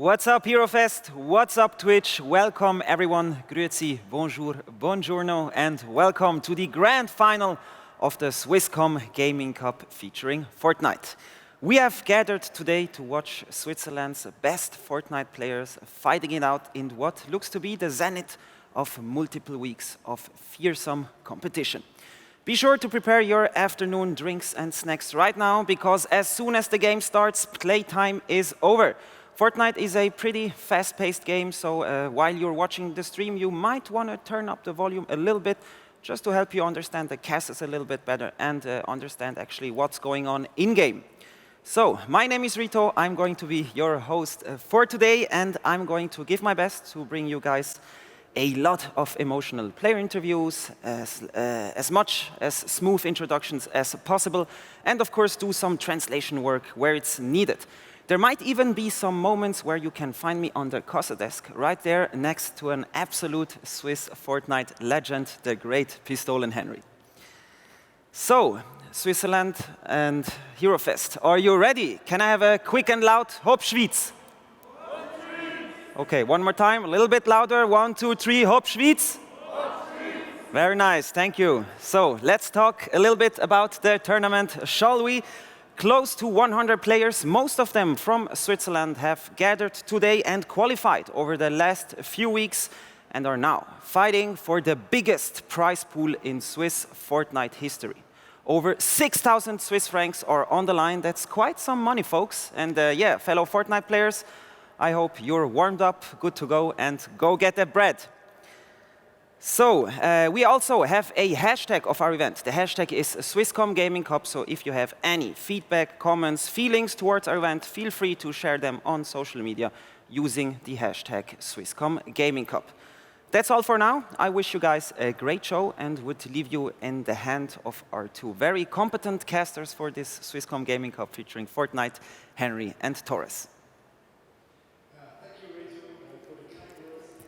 What's up, HeroFest? What's up, Twitch? Welcome, everyone. Grüezi, bonjour, buongiorno, and welcome to the grand final of the Swisscom Gaming Cup featuring Fortnite. We have gathered today to watch Switzerland's best Fortnite players fighting it out in what looks to be the zenith of multiple weeks of fearsome competition. Be sure to prepare your afternoon drinks and snacks right now, because as soon as the game starts, playtime is over. Fortnite is a pretty fast-paced game, so while you're watching the stream, you might want to turn up the volume a little bit just to help you understand the castles a little bit better and understand actually what's going on in-game. So, my name is Rito, I'm going to be your host for today, and I'm going to give my best to bring you guys a lot of emotional player interviews, as much as smooth introductions as possible, and of course do some translation work where it's needed. There might even be some moments where you can find me on the Kasse desk, right there next to an absolute Swiss Fortnite legend, the great Pistolen Henry. So, Switzerland and HeroFest, are you ready? Can I have a quick and loud Hop Schwyz? Okay, one more time, a little bit louder. 1, 2, 3, Hop Schwyz. Very nice, thank you. So, let's talk a little bit about the tournament, shall we? Close to 100 players, most of them from Switzerland, have gathered today and qualified over the last few weeks and are now fighting for the biggest prize pool in Swiss Fortnite history. Over 6,000 Swiss francs are on the line. That's quite some money, folks. And yeah, fellow Fortnite players, I hope you're warmed up, good to go, and go get that bread. So, we also have a hashtag of our event. The hashtag is Swisscom Gaming Cup, so if you have any feedback, comments, feelings towards our event, feel free to share them on social media using the hashtag Swisscom Gaming Cup. That's all for now. I wish you guys a great show and would leave you in the hand of our two very competent casters for this Swisscom Gaming Cup featuring Fortnite, Henry and Torres.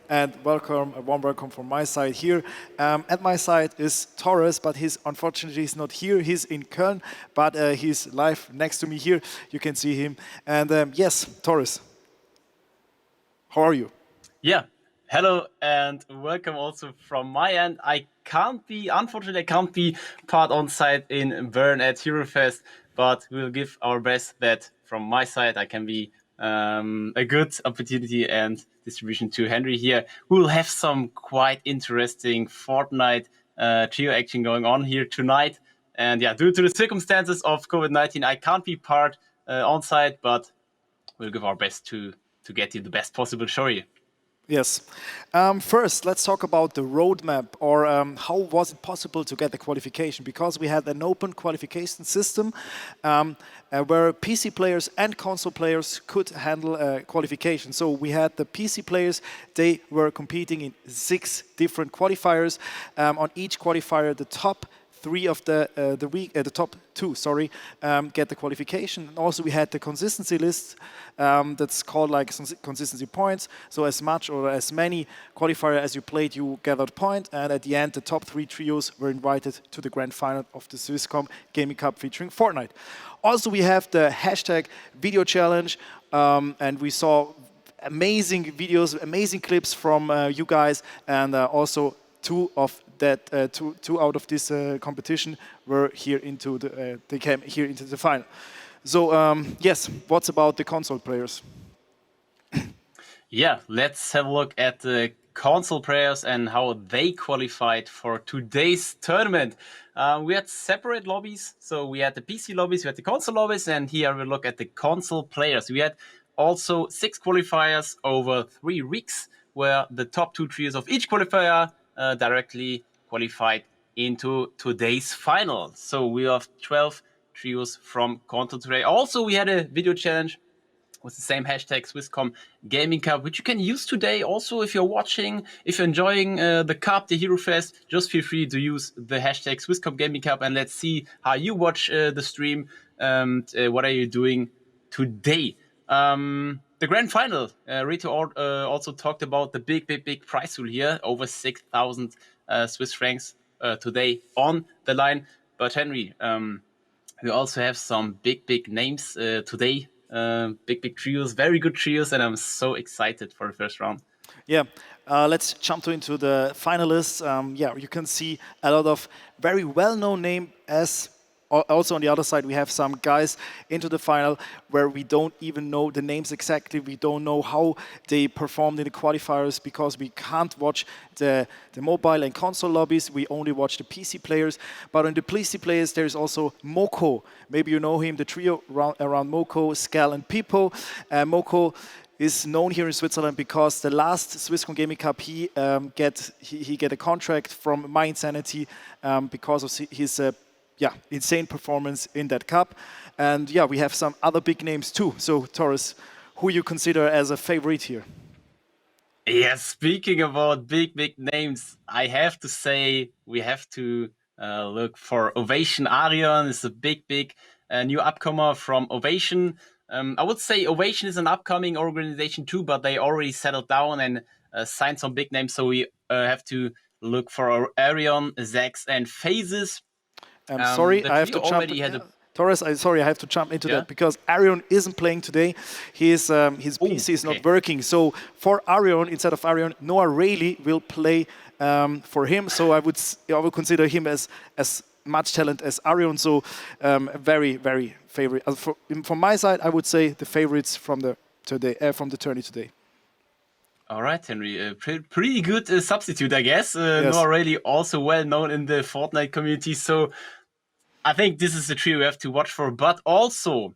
And welcome, a warm welcome from my side here. At my side is Torres, but unfortunately he's not here. He's in Köln, but he's live next to me here. You can see him. And yes, Torres, how are you? Yeah, hello and welcome also from my end. Unfortunately, I can't be part on site in Bern at HeroFest, but we'll give our best that from my side I can be a good opportunity and distribution to Henry here, who will have some quite interesting Fortnite trio action going on here tonight. And yeah, due to the circumstances of COVID-19, I can't be part on site, but we'll give our best to get you the best possible show here. Yes. First, let's talk about the roadmap, or how was it possible to get the qualification? Because we had an open qualification system where PC players and console players could handle qualification. So we had the PC players, they were competing in 6 different qualifiers. On each qualifier, the top 3 of the top 2, get the qualification. And also we had the consistency list that's called like consistency points. So as much or as many qualifiers as you played, you gathered point. And at the end, the top 3 trios were invited to the grand final of the Swisscom Gaming Cup featuring Fortnite. Also, we have the hashtag video challenge, and we saw amazing videos, amazing clips from you guys, and also two out of this competition were here they came here into the final. So yes, what's about the console players? Yeah, let's have a look at the console players and how they qualified for today's tournament. We had separate lobbies, so we had the PC lobbies, we had the console lobbies, and here we look at the console players. We had also 6 qualifiers over 3 weeks, where the top 2 trios of each qualifier directly qualified into today's final. So we have 12 trios from console today. Also, we had a video challenge with the same hashtag Swisscom Gaming Cup, which you can use today. Also, if you're watching, if you're enjoying the cup, the HeroFest, just feel free to use the hashtag Swisscom Gaming Cup, and let's see how you watch the stream and what are you doing today. The grand final, Rito also talked about the big prize pool here, over 6,000 Swiss francs today on the line. But Henry, we also have some big names today big trios, very good trios, and I'm so excited for the first round. Yeah, let's jump into the finalists. Yeah, you can see a lot of very well-known names. As also on the other side, we have some guys into the final where we don't even know the names exactly. We don't know how they performed in the qualifiers because we can't watch the mobile and console lobbies. We only watch the PC players. But on the PC players, there's also Moko. Maybe you know him, the trio around Moko, Skal, and Pipo. Moko is known here in Switzerland because the last Swisscom Gaming Cup he get a contract from My Insanity because of his insane performance in that cup. And yeah, we have some other big names too. So Torres, who you consider as a favorite here? Yeah, speaking about big names, I have to say we have to look for Ovation Arion. It's a big new upcomer from Ovation. I would say Ovation is an upcoming organization too, but they already settled down and signed some big names. So we have to look for Arion, Zax, and Phases. Sorry, I have to jump. Torres, I have to jump into that because Arion isn't playing today. His PC is not working. So for Arion, instead of Arion, Noah Rayleigh will play for him. So I would consider him as much talent as Arion. So very favorite. From my side, I would say the favorites from the tourney today. All right, Henry. Pretty good substitute, I guess. Yes. Noah Rayleigh, also well known in the Fortnite community. So I think this is the trio we have to watch for. But also,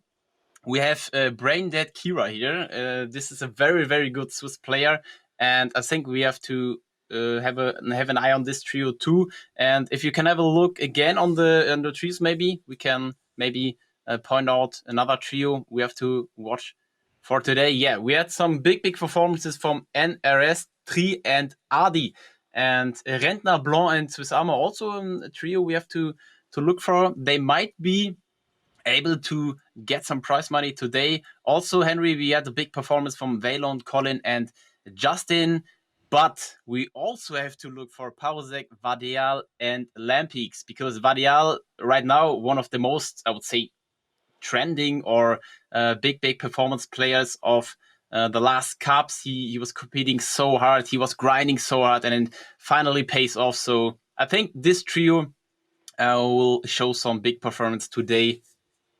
we have Brain Dead Kira here. This is a very good Swiss player, and I think we have to have an eye on this trio too. And if you can have a look again on the trios, maybe we can point out another trio we have to watch for today. Yeah, we had some big performances from NRS, Tri, and Adi. And Rentner, Blanc, and Swiss Armor also a trio we have to look for. They might be able to get some prize money today. Also, Henry, we had a big performance from Valon, Colin, and Justin. But we also have to look for Parosek, Vadial, and Lampix, because Vadial, right now, one of the most, I would say, trending or big performance players of the last cups. He was competing so hard, he was grinding so hard, and it finally pays off. So I think this trio will show some big performance today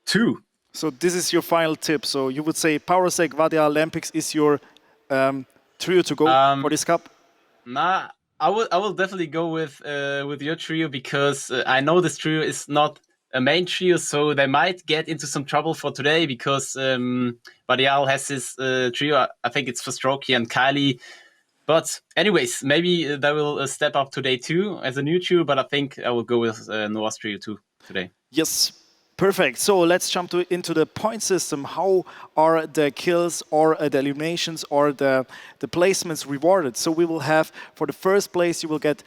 too. So this is your final tip. So you would say Parosek, Vadial, Lampix is your trio to go for this cup? Nah, I will definitely go with your trio because I know this trio is not a main trio, so they might get into some trouble for today because Vadial has his trio. I think it's for Strokey and Kylie. But anyways, maybe they will step up today too as a new trio, but I think I will go with Noah's trio too today. Yes. Perfect. So let's jump into the point system. How are the kills or the eliminations or the placements rewarded? So we will have, for the first place, you will get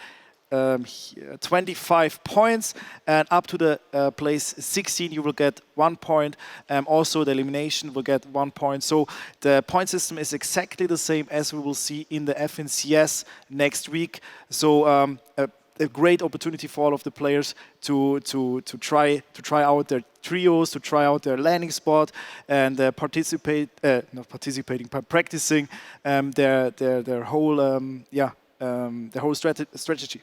25 points, and up to the place 16, you will get 1 point. Also, the elimination will get 1 point. So the point system is exactly the same as we will see in the FNCS next week. So a great opportunity for all of the players to try out their trios, to try out their landing spot, and practicing their whole strategy.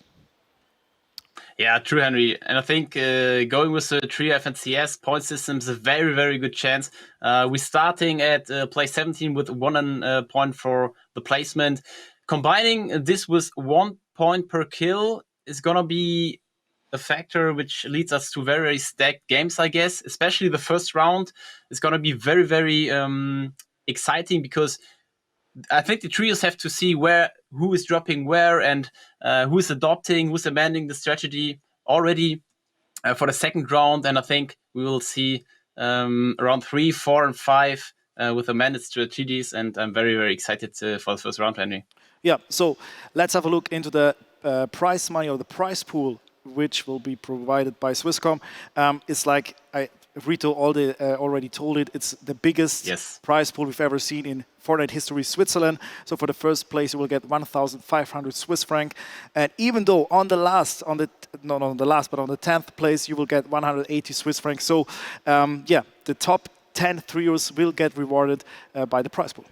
Yeah, true, Henry. And I think going with the trio FNCS point system is a very good chance. We're starting at place 17 with 1 point for the placement. Combining this with 1 point per kill is gonna be a factor which leads us to very stacked games, I guess. Especially the first round is gonna be very exciting because I think the trios have to see who is dropping where and who is adopting, who's amending the strategy already for the second round. And I think we will see round 3, 4, and 5 with amended strategies. And I'm very excited for the first round, Henry. Yeah, so let's have a look into the prize money or the prize pool, which will be provided by Swisscom. It's like Rito already told it. It's the biggest prize pool we've ever seen in Fortnite history, Switzerland. So for the first place, you will get 1,500 Swiss franc. And even though on the 10th place, you will get 180 Swiss francs. So the top 10 trios will get rewarded by the prize pool.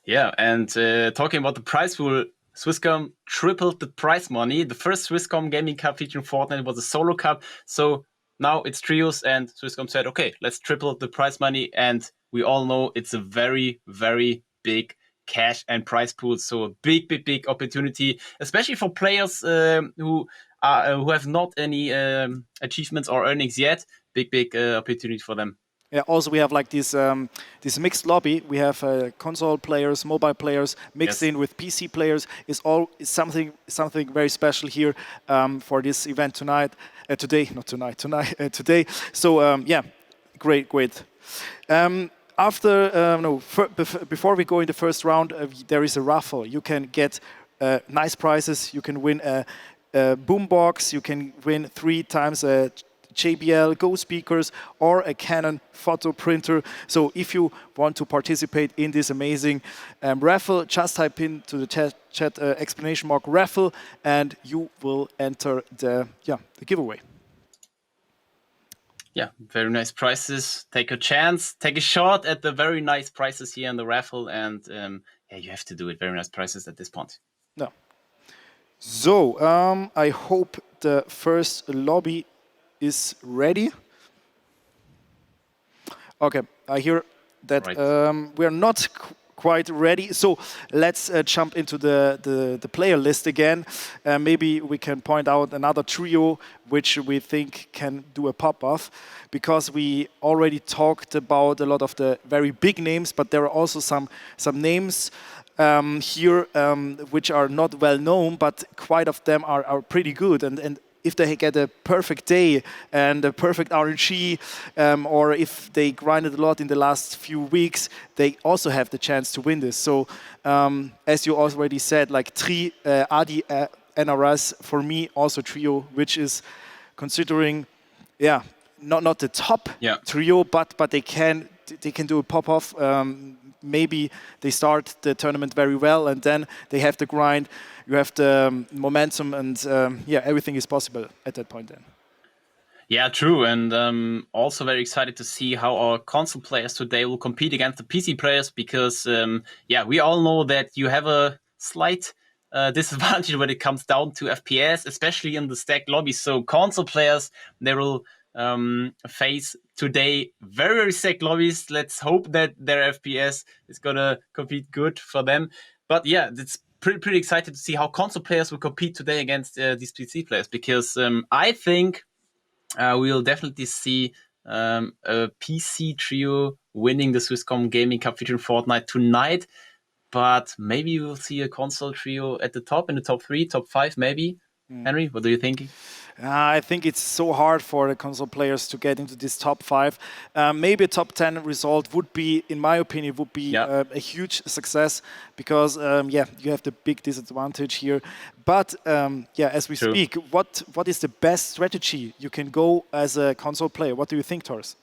Yeah, and talking about the prize pool, Swisscom tripled the prize money. The first Swisscom Gaming Cup featuring Fortnite was a solo cup. So now it's trios, and Swisscom said, okay, let's triple the prize money. And we all know it's a very, very big cash and prize pool. So a big, big, big opportunity, especially for players who have not any achievements or earnings yet. Big, big opportunity for them. Yeah, also we have like this mixed lobby. We have console players, mobile players mixed in with PC players. Is something very special here for this event tonight. Today. So yeah, great. Before we go in the first round, there is a raffle. You can get nice prizes. You can win a boombox. You can win 3 times a JBL Go speakers or a Canon photo printer. So if you want to participate in this amazing raffle, just type into the chat exclamation mark raffle and you will enter the giveaway. Yeah, very nice prizes. Take a chance, take a shot at the very nice prizes here in the raffle, and yeah, you have to do it. Very nice prizes at this point. No. So I hope the first lobby is ready. Okay, I hear that we are not quite ready. So let's jump into the player list again. Maybe we can point out another trio which we think can do a pop-off, because we already talked about a lot of the very big names, but there are also some names here which are not well known, but quite of them are pretty good. And if they get a perfect day and a perfect RNG, or if they grinded a lot in the last few weeks, they also have the chance to win this. So as you already said, like Adi NRS, for me, also trio, which is considering, not the top trio, but they can do a pop-off. Maybe they start the tournament very well, and then they have the grind. You have the momentum, and everything is possible at that point then. Yeah, true. And also very excited to see how our console players today will compete against the PC players, because we all know that you have a slight disadvantage when it comes down to FPS, especially in the stacked lobbies. So console players, they will face today very, very stacked lobbies. Let's hope that their FPS is gonna compete good for them. But yeah, it's pretty excited to see how console players will compete today against these PC players, because I think we'll definitely see a PC trio winning the Swisscom Gaming Cup featuring Fortnite tonight. But maybe we'll see a console trio at the top, in the top 3, top 5, maybe. Henry, what do you think? I think it's so hard for the console players to get into this top 5. Maybe a top 10 result would be, in my opinion, a huge success, because you have the big disadvantage here. But as we speak, what is the best strategy you can go as a console player? What do you think, Taurus?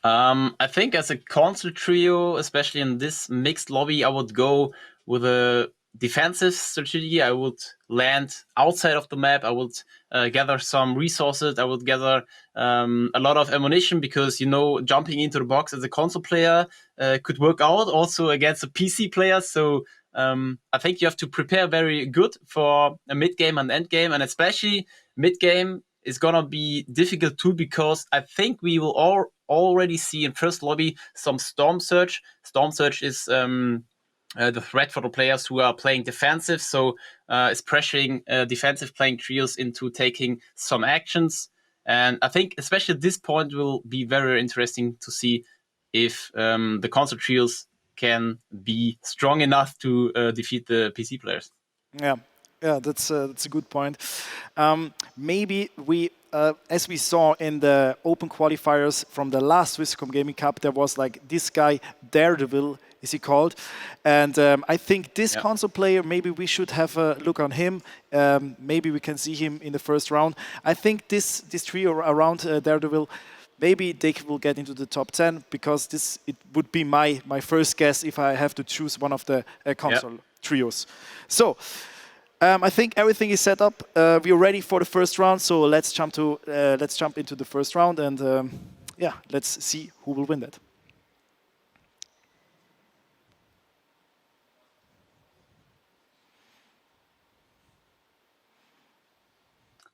I think as a console trio, especially in this mixed lobby, I would go with a defensive strategy. I would land outside of the map. I would gather some resources. I would gather a lot of ammunition, because, jumping into the box as a console player could work out also against a PC player. So I think you have to prepare very good for a mid-game and end-game, and especially mid-game is gonna be difficult too, because I think we will already see in first lobby some Storm Surge. Storm Surge is the threat for the players who are playing defensive, so it's pressuring defensive playing trios into taking some actions. And I think especially at this point will be very interesting to see if the console trios can be strong enough to defeat the PC players. Yeah, that's a good point. Maybe as we saw in the open qualifiers from the last Swisscom Gaming Cup, there was like this guy, Daredevil, is he called? And I think this console player, maybe we should have a look on him. Maybe we can see him in the first round. I think this trio around Daredevil, maybe they will get into the top 10, because it would be my first guess if I have to choose one of the console trios. So I think everything is set up. We are ready for the first round. So let's jump into the first round, and yeah, let's see who will win that.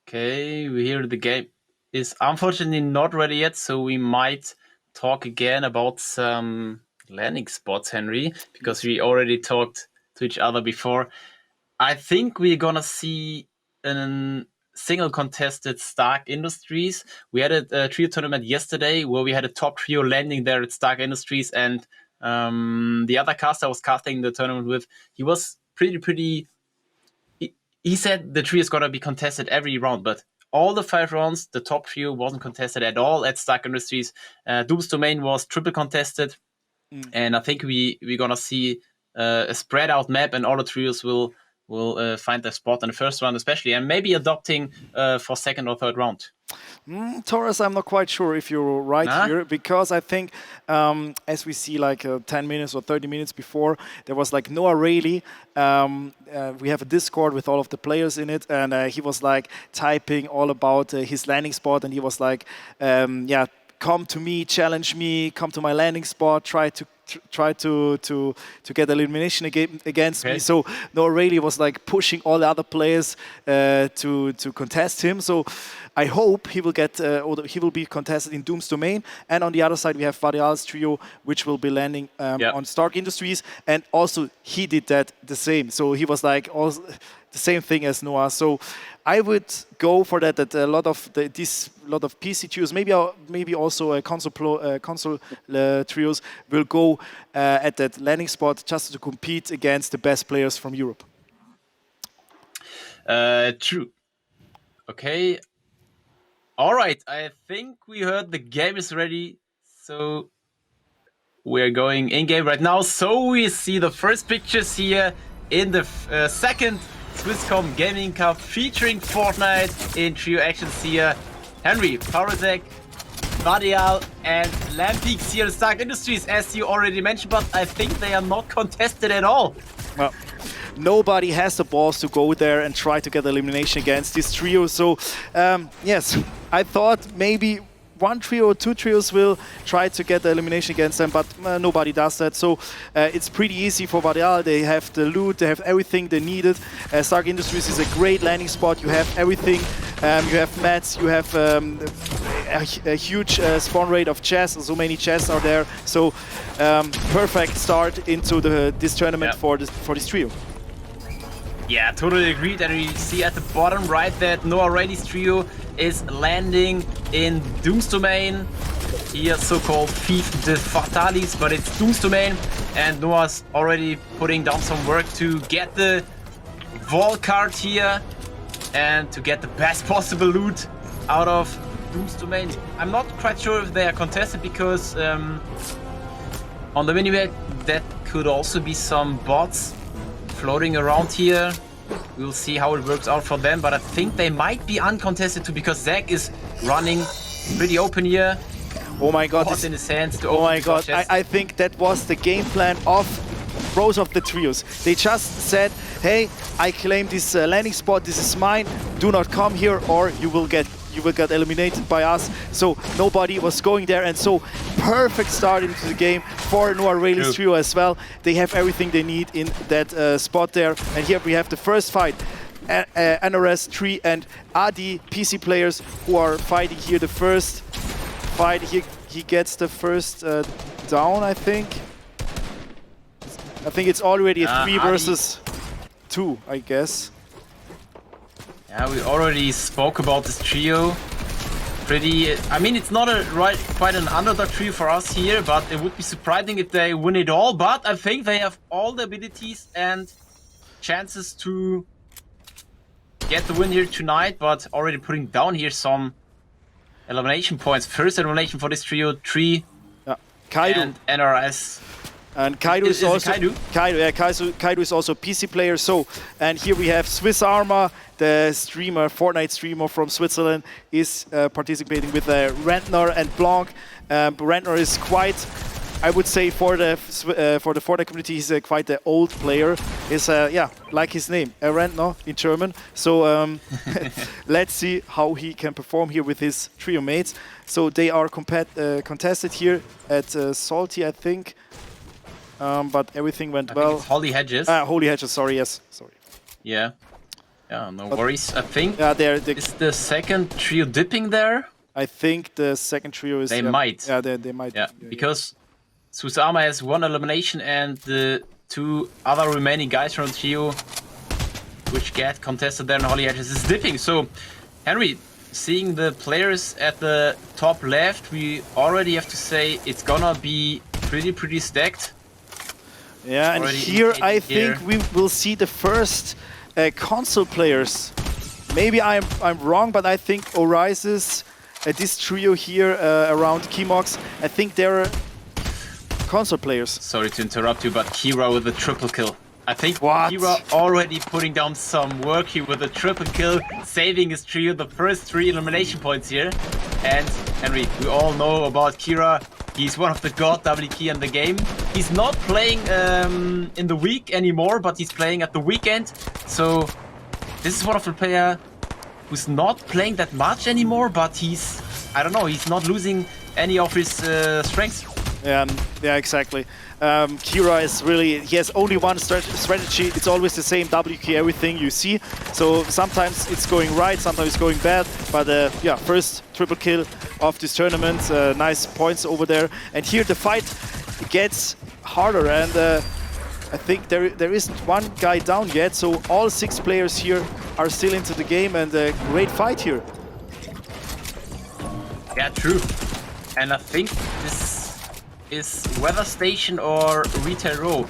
Okay, we hear the game is unfortunately not ready yet, so we might talk again about some landing spots, Henry, because we already talked to each other before. I think we're gonna see a single contested Stark Industries. We had a trio tournament yesterday where we had a top trio landing there at Stark Industries, and the other caster I was casting the tournament with, he was pretty. He said the trio is gonna be contested every round, but all the 5 rounds, the top trio wasn't contested at all at Stark Industries. Doom's Domain was triple contested, and I think we're gonna see a spread out map, and all the trios will find their spot in the first round, especially, and maybe adopting for second or third round. Taurus, I'm not quite sure if you're right here, because I think as we see like 10 minutes or 30 minutes before, there was like Noah Rayleigh. We have a Discord with all of the players in it, and he was like typing all about his landing spot, and he was like, yeah, come to me, challenge me, come to my landing spot, try to get elimination against me. So Noah Rayleigh was like pushing all the other players to contest him. So I hope he will get he will be contested in Doom's Domain. And on the other side we have Varial's trio, which will be landing on Stark Industries, and also he did that the same. So he was like also the same thing as Noah. So I would go for that. That a lot of PC trios, maybe also console trios, will go at that landing spot just to compete against the best players from Europe. True. Okay. All right. I think we heard the game is ready, so we're going in game right now. So we see the first pictures here in the second Swisscom Gaming Cup featuring Fortnite in trio actions here. Henry, Parasek, Varial, and Lampeaks here in Stark Industries, as you already mentioned, but I think they are not contested at all. Well, nobody has the balls to go there and try to get elimination against this trio. So, yes, I thought maybe 1 trio or 2 trios will try to get the elimination against them, but nobody does that. So it's pretty easy for Varial. They have the loot, they have everything they needed. Stark Industries is a great landing spot. You have everything. You have mats, you have a huge spawn rate of chests. So many chests are there. So perfect start into this tournament for this trio. Yeah, totally agreed. And you see at the bottom right that Noah Rayleigh's trio is landing in Doom's Domain. Here, so-called Fief de Fatalis, but it's Doom's Domain. And Noah's already putting down some work to get the Vol card here and to get the best possible loot out of Doom's Domain. I'm not quite sure if they are contested, because on the minimap that could also be some bots floating around here. We'll see how it works out for them, but I think they might be uncontested too, because Zach is running pretty open here. Oh my god. In his hands to oh my god, I think that was the game plan of both of the trios. They just said, hey, I claim this landing spot, this is mine, do not come here or you will get eliminated by us. So nobody was going there, and so perfect start into the game for Noah Rayleigh's trio as well. They have everything they need in that spot there. And here we have the first fight. NRS, Tree and Adi, PC players who are fighting here the first fight. He gets the first down, I think. I think it's already a 3 versus 2, I guess. Yeah, we already spoke about this trio. I mean, it's not quite an underdog trio for us here, but it would be surprising if they win it all. But I think they have all the abilities and chances to get the win here tonight, but already putting down here some elimination points. First elimination for this trio, Tree and NRS. And Kaido is also Kaido is also a PC player. So, and here we have Swiss Arma, the streamer, Fortnite streamer from Switzerland, is participating with Rentner and Blanc. Rentner is quite I would say for the Fortnite community, he's quite an old player. He's yeah, like his name, Rentner in German. So let's see how he can perform here with his trio mates. So they are contested here at Salty, I think. But everything went well. I think it's Holy Hedges. Holy Hedges, sorry, yes, sorry. Yeah. Yeah, no worries. I think is the second trio dipping there? I think the second trio is... They might. Yeah, they might. Yeah, because Susama has one elimination and the 2 other remaining guys from the trio, which get contested there in Holy Hedges, is dipping. So, Henry, seeing the players at the top left, we already have to say it's gonna be pretty stacked. Yeah, and Already here I here. think we will see the first console players. Maybe I'm wrong, but I think Orisis, this trio here around Keymox, I think they're console players. Sorry to interrupt you, but Kira with a triple kill. I think What? Kira already putting down some work here with a triple kill, saving his trio the first 3 elimination points here. And Henry, we all know about Kira. He's one of the god double key in the game. He's not playing in the week anymore, but he's playing at the weekend. So this is one of the player who's not playing that much anymore, but he's, I don't know, he's not losing any of his strengths. Yeah, exactly. Kira is really, he has only one strategy. It's always the same W key, everything you see. So sometimes it's going right, sometimes it's going bad. But yeah, first triple kill of this tournament. Nice points over there. And here the fight gets harder. And I think there isn't one guy down yet. So all 6 players here are still into the game. And a great fight here. Yeah, true. And I think this is Weather Station or Retail Row.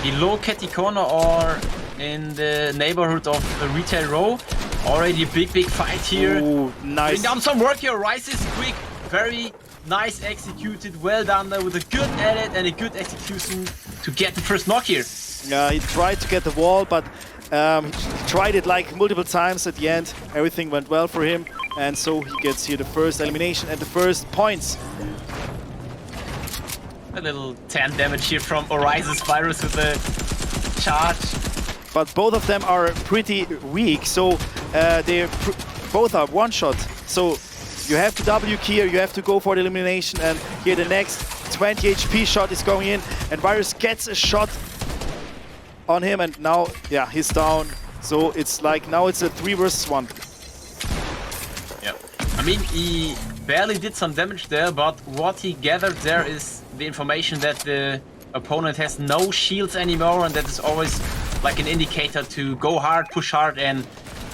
Below Catty Corner or in the neighborhood of the Retail Row. Already a big fight here. Ooh, nice. Bring down some work here. Rises quick. Very nice executed. Well done there with a good edit and a good execution to get the first knock here. Yeah, he tried to get the wall, but he tried it like multiple times at the end. Everything went well for him. And so he gets here the first elimination and the first points. A little 10 damage here from Orisis Virus with a charge. But both of them are pretty weak, so they both are one shot. So you have to W key, you have to go for the elimination, and here the next 20 HP shot is going in, and Virus gets a shot on him, and now, yeah, he's down. So it's like now it's a 3 versus 1. Yeah, I mean, he barely did some damage there, but what he gathered there is the information that the opponent has no shields anymore, and that is always like an indicator to go hard, push hard, and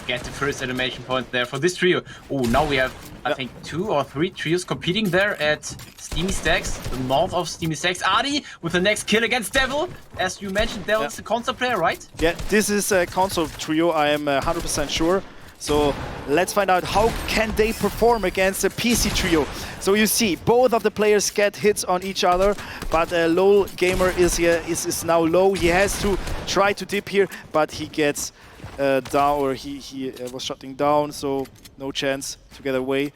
get the first elimination point there for this trio. Oh, now we have, I think, 2 or 3 trios competing there at Steamy Stacks, the north of Steamy Stacks. Adi with the next kill against Devil. As you mentioned, Devil's the console player, right? Yeah, this is a console trio, I am 100% sure. So let's find out how can they perform against a PC trio. So you see, both of the players get hits on each other, but LOL Gamer is now low. He has to try to dip here, but he gets down, or he was shutting down, so no chance to get away.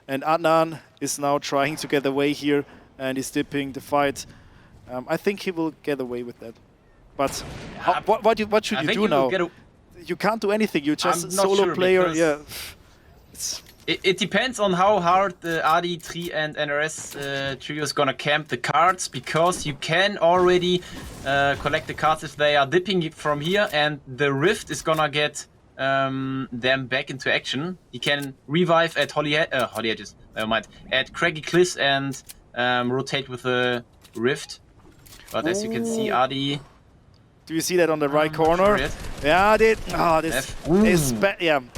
And Adnan is now trying to get away here, and he's dipping the fight. I think he will get away with that. But what should you do now? You can't do anything. You're just a solo player. Yeah. It depends on how hard the AD3 and NRS trio is gonna camp the cards, because you can already collect the cards if they are dipping from here, and the Rift is gonna get them back into action. You can revive at Holy Hedges, never mind, at Craggy Cliffs and rotate with the Rift. But as you can see, AD. Do you see that on the right corner? Yeah, yeah,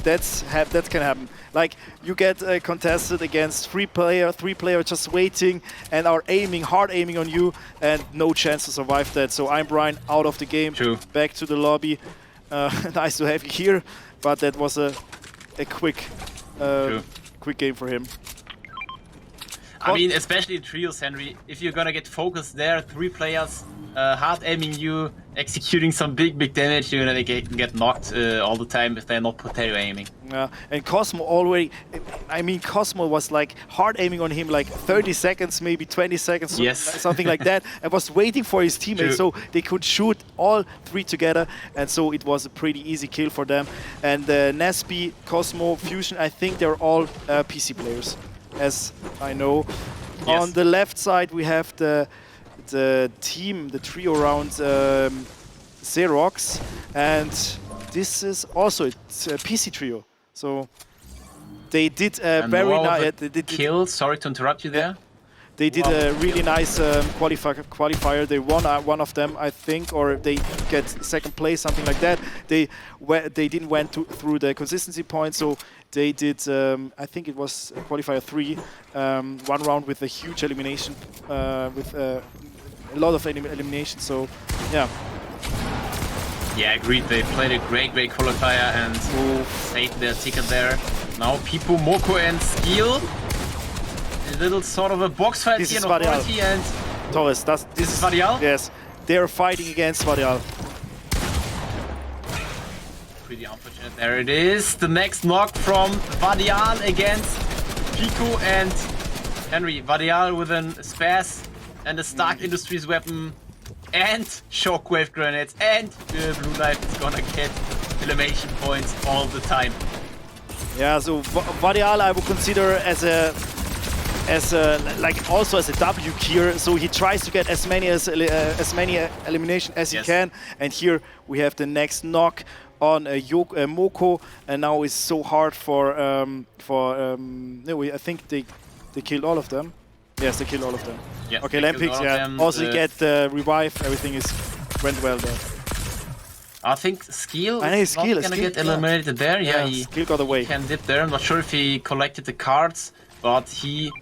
that can happen. Like, you get contested against three player just waiting and are hard aiming on you, and no chance to survive that. So I'm Brian, out of the game, back to the lobby. Nice to have you here, but that was a quick game for him. I mean, especially in trios, Henry, if you're gonna get focused there, 3 players hard aiming you executing some big damage, you know, they get knocked all the time if they're not potato aiming. Yeah, and Cosmo already, I mean, Cosmo was like hard aiming on him like 30 seconds, maybe 20 seconds, Yes. something like that, and was waiting for his teammates so they could shoot all three together, and so it was a pretty easy kill for them. And Nesby, Cosmo, Fusion, I think they're all PC players, as I know. Yes. On the left side, we have the team, the trio around Xerox, and this is also it's a PC trio. So they did a very nice kill. Sorry to interrupt you there. They did a really nice qualifier. They won one of them, I think, or they get second place, something like that. They didn't went through the consistency points, so they did. I think it was qualifier 3, one round with a huge elimination, with a lot of elimination. So, yeah. Yeah, agreed. They played a great qualifier and saved their ticket there. Now Pipo, Moko, and Skill. A little sort of a box fight This here is in Varial. authority and Torres, this is Varial? Yes, they're fighting against Varial. Pretty unfortunate. There it is. The next knock from Varial against Pico and Henry. Varial with an Spaz and a Stark Industries weapon and shockwave grenades, and Blue Knife is gonna get elimination points all the time. Yeah, so Varial I would consider as a like also as a W tier. So he tries to get as many elimination as he can. And here we have the next knock on Moko, and now it's so hard for no, I think they killed all of them. Yes, they killed all of them. Yeah, okay, Lampix, yeah. Also get the revive, everything went well there. I think Skill is not gonna get eliminated there. Yeah, he Skill got away. Can dip there. I'm not sure if he collected the cards, but he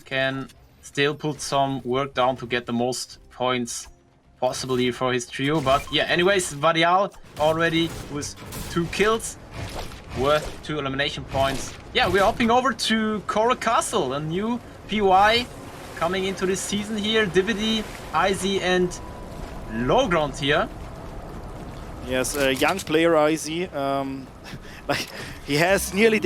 can still put some work down to get the most points possibly for his trio. But yeah, anyways, Varial already with 2 kills, worth 2 elimination points. Yeah, we're hopping over to Coral Castle, a new POI coming into this season here. Dividi, IZ, and Lowground here. Yes, a young player, IZ. Like he has nearly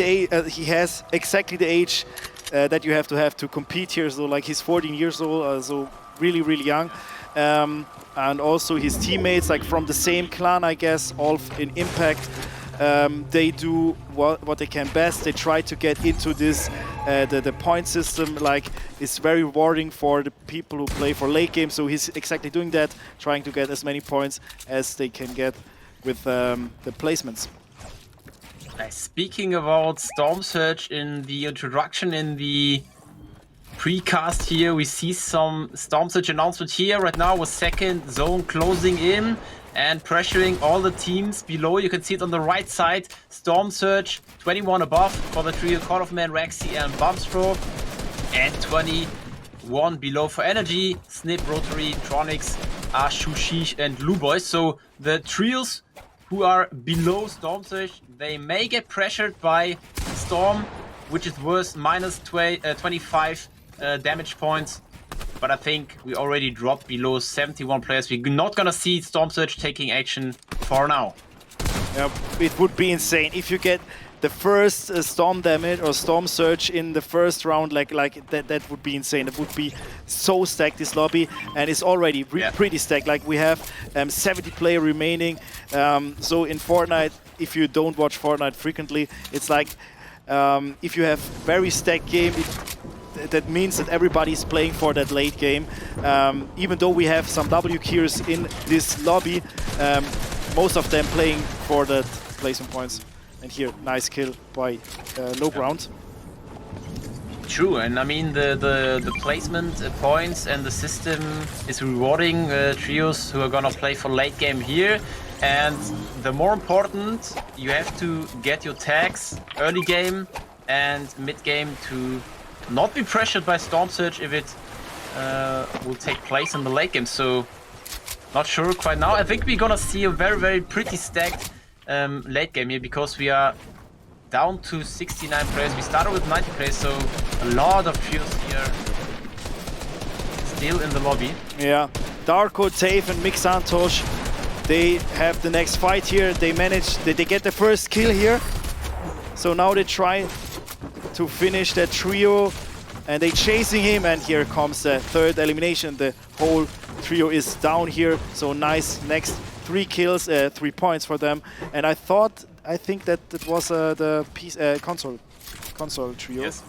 he has exactly the age that you have to compete here. So like he's 14 years old, so really young. And also his teammates, like from the same clan, I guess, all in Impact. They do what they can best. They try to get into this the point system. Like it's very rewarding for the people who play for late game. So he's exactly doing that, trying to get as many points as they can get with the placements. Speaking about Storm Surge, in the introduction in the precast here, we see some Storm Surge announcement here right now with second zone closing in and pressuring all the teams below. You can see it on the right side. Storm Surge 21 above for the trio, Call of Man, Rexy, and Bumstro, and 21 below for Energy, Snip, Rotary, Tronics, Ashushish, and Blue Boys. So the trios who are below Storm Surge, they may get pressured by Storm, which is worth minus 25 damage points. But I think we already dropped below 71 players. We're not gonna see Storm Surge taking action for now. Yeah, it would be insane if you get the first Storm damage or Storm Surge in the first round. Like that. That would be insane. It would be so stacked, this lobby, and it's already pretty stacked. Like we have 70 players remaining. So in Fortnite, if you don't watch Fortnite frequently, it's like if you have very stacked game. That means that everybody's playing for that late game. Even though we have some W tiers in this lobby, most of them playing for the placement points. And here, nice kill by Lowground. True, and I mean the placement points and the system is rewarding trios who are gonna play for late game here. And the more important, you have to get your tags early game and mid game to not be pressured by Storm Surge if it will take place in the late game. So not sure quite now. I think we're gonna see a very pretty stacked late game here, because we are down to 69 players. We started with 90 players, so a lot of trios here still in the lobby. Yeah, Darko, Tave, and Mick Santosh they have the next fight here. They get the first kill here. So now they try to finish that trio, and they chasing him, and here comes the third elimination. The whole trio is down here, so nice. Next 3 kills, 3 points for them. And I think that it was the console trio. Yes.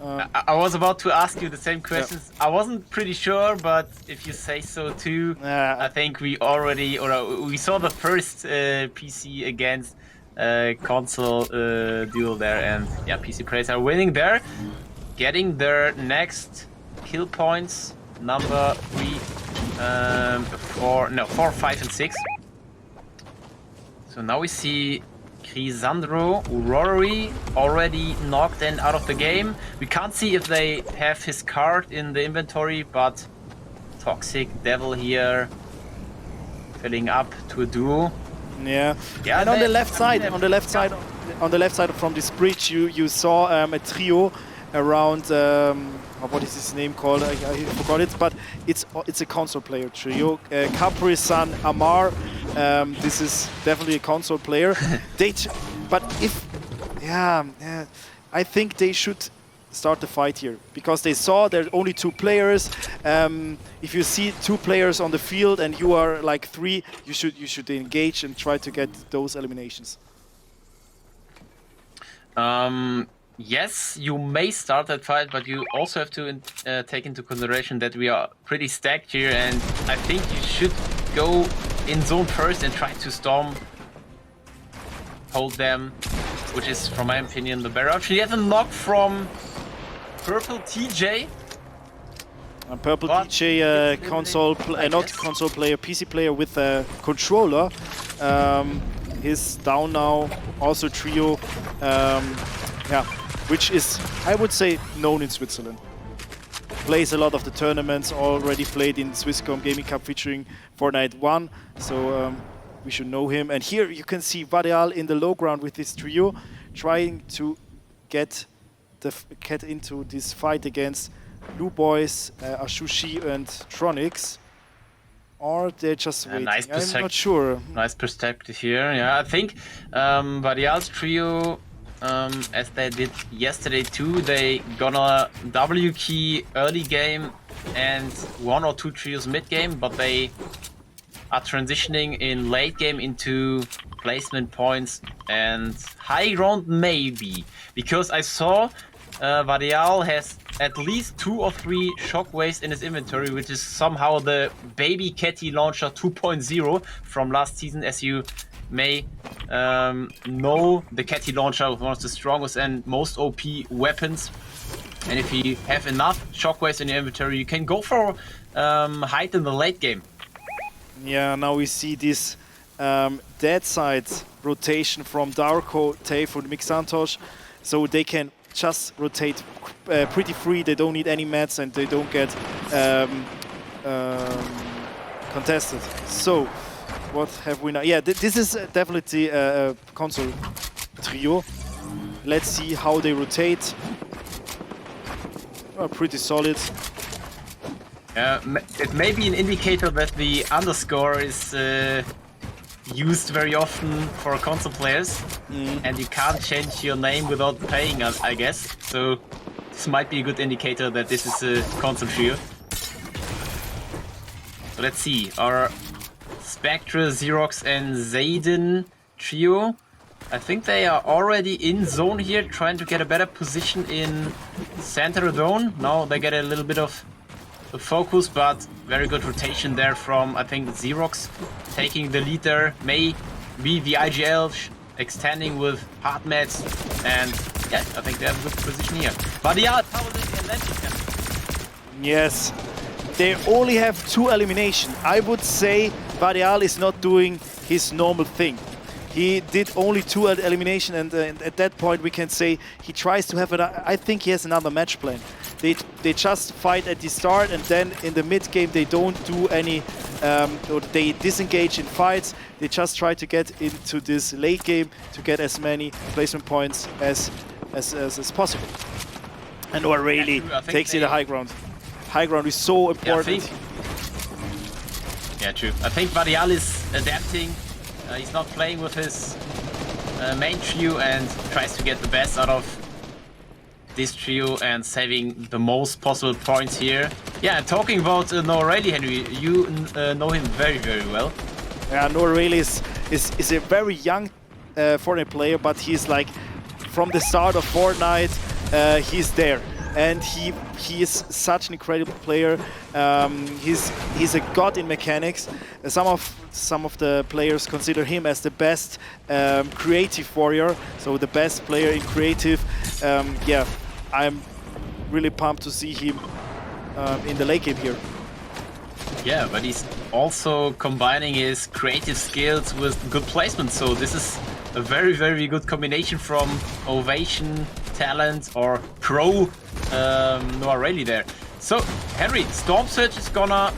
I was about to ask you the same questions. I wasn't pretty sure, but if you say so too, I think we saw the first PC against console duel there, and yeah, PC players are winning there, getting their next kill points, number 3, 4, 5, and 6. So now we see Crisandro, Rory already knocked and out of the game. We can't see if they have his card in the inventory, but Toxic Devil here filling up to a duo. Yeah. And on the left side from this bridge, you saw a trio around. What is his name called? I forgot it, but it's a console player trio. Capri-san, Amar. This is definitely a console player. I think they should start the fight here, because they saw there are only 2 players. If you see 2 players on the field and you are like 3, you should engage and try to get those eliminations. Yes, you may start that fight, but you also have to take into consideration that we are pretty stacked here, and I think you should go in zone first and try to storm, hold them, which is, from my opinion, the better option. You have a knock from Purple TJ. Purple TJ, not console player, PC player with a controller. He's down now. Also trio, which is, I would say, known in Switzerland. Plays a lot of the tournaments. Already played in Swisscom Gaming Cup featuring Fortnite 1. So we should know him. And here you can see Varial in the low ground with this trio, trying to get into this fight against Blue Boys, Ashushi and Tronics. Or they're just waiting. I'm not sure. Nice perspective here. Yeah, I think Varial's trio, as they did yesterday too, they gonna W key early game and 1 or 2 trios mid game, but they are transitioning in late game into placement points and high ground maybe, because I saw Varial has at least 2 or 3 shockwaves in his inventory, which is somehow the baby Catty launcher 2.0 from last season. As you may know, the Catty launcher was one of the strongest and most OP weapons, and if you have enough shockwaves in your inventory, you can go for height in the late game. Yeah, now we see this dead side rotation from Darko, Tayf and Mixantosh, so they can just rotate pretty free. They don't need any mats and they don't get contested. So what have we now? Yeah, this is definitely a console trio. Let's see how they rotate. Pretty solid. It may be an indicator that the underscore is used very often for console players, and you can't change your name without paying, I guess. So this might be a good indicator that this is a console trio. So let's see, our Spectre, Xerox and Zayden trio. I think they are already in zone here, trying to get a better position in center zone. Now they get a little bit of the focus, but very good rotation there from, I think, Xerox taking the lead there. May be the IGL extending with hard mats, and yeah, I think they have a good position here. But yeah, yes, they only have 2 eliminations. I would say Varial is not doing his normal thing. He did only 2 eliminations, and at that point we can say he tries to have I think he has another match plan. They just fight at the start, and then in the mid game they don't do any, or they disengage in fights. They just try to get into this late game to get as many placement points as possible. And O'Reilly takes it a high ground. High ground is so important. Yeah, true. I think Varial is adapting. He's not playing with his main trio and tries to get the best out of this trio and saving the most possible points here. Yeah, talking about Noah Rayleigh, Henry, you know him very, very well. Yeah, Noah Rayleigh is a very young Fortnite player, but he's like, from the start of Fortnite, he's there. And he is such an incredible player. He's a god in mechanics. Some of the players consider him as the best creative warrior, so the best player in creative. Yeah, I'm really pumped to see him in the late game here. Yeah, but he's also combining his creative skills with good placement, so this is a very, very good combination from Ovation, Talent, or Pro Noah Rayleigh there. So, Henry, Storm Surge is gonna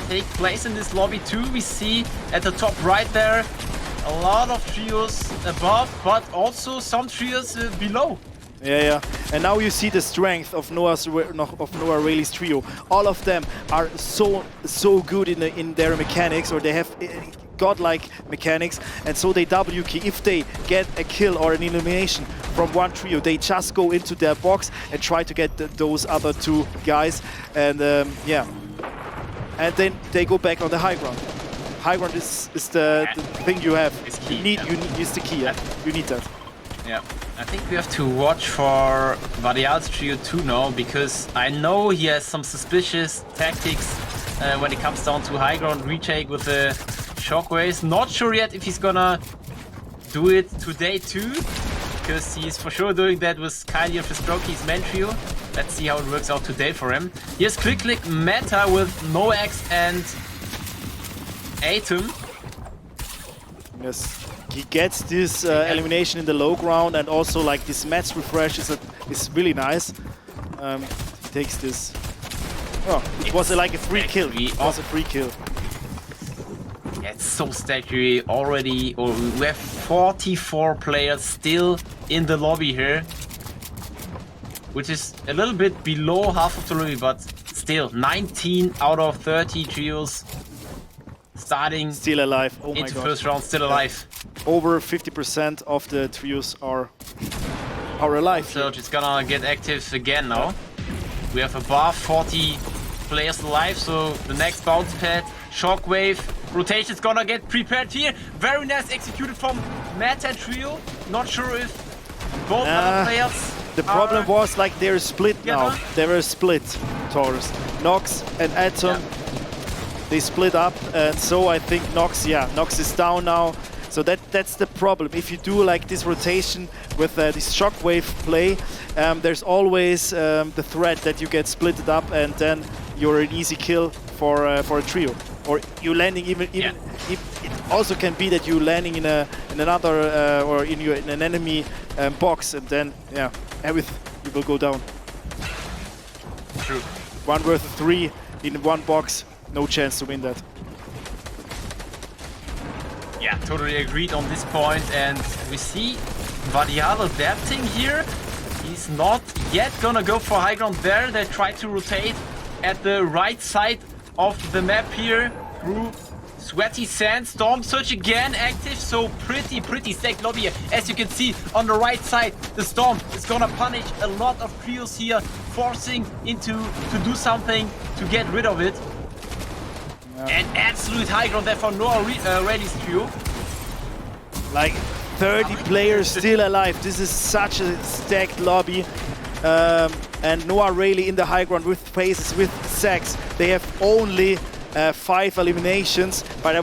take place in this lobby too. We see at the top right there a lot of trios above, but also some trios below. Yeah. And now you see the strength of Noah Rayleigh's trio. All of them are so good in their mechanics, or they have godlike mechanics, and so they W key. If they get a kill or an elimination from one trio, they just go into their box and try to get those other two guys, and yeah, and then they go back on the high ground. High ground is the thing you have. It's key. You need is the key. Yeah? You need that. Yeah, I think we have to watch for Varial's trio too now, because I know he has some suspicious tactics when it comes down to high ground retake with the shockwaves. Not sure yet if he's gonna do it today too, because he's for sure doing that with Kylie of Fistroki's main trio. Let's see how it works out today for him. Here's Click Meta with Noax and Atom. Yes. He gets this elimination in the low ground, and also like this match refresh is really nice. He takes this. Oh, it was like a free kill. It was a free kill. Yeah, it's so stackery already. We have 44 players still in the lobby here, which is a little bit below half of the lobby, but still 19 out of 30 trios starting still alive. Oh my god. Into first round, still alive. Over 50% of the trios are alive. So it's gonna get active again now. We have above 40 players alive, so the next bounce pad, shockwave, rotation's gonna get prepared here. Very nice executed from Meta trio. Not sure if both other players. The problem was like they're split now. together. They were split, Taurus. Nox and Atom, they split up, and so I think Nox is down now. So that's the problem. If you do like this rotation with this shockwave play, there's always the threat that you get splitted up, and then you're an easy kill for a trio. Or you landing even if it also can be that you landing in another or in an enemy box, and then everything you will go down. True. 1 versus 3 in one box, no chance to win that. Yeah, totally agreed on this point, and we see Varial adapting here. He's not yet gonna go for high ground there. They try to rotate at the right side of the map here through Sweaty Sand. Storm Surge again active, so pretty stacked lobby. As you can see on the right side, the Storm is gonna punish a lot of trios here, forcing into to do something to get rid of it. And absolute high ground there for Noah Rayleigh's trio. Like 30 players still alive. This is such a stacked lobby. And Noah Rayleigh in the high ground with phases, with sacks. They have only 5 eliminations, but I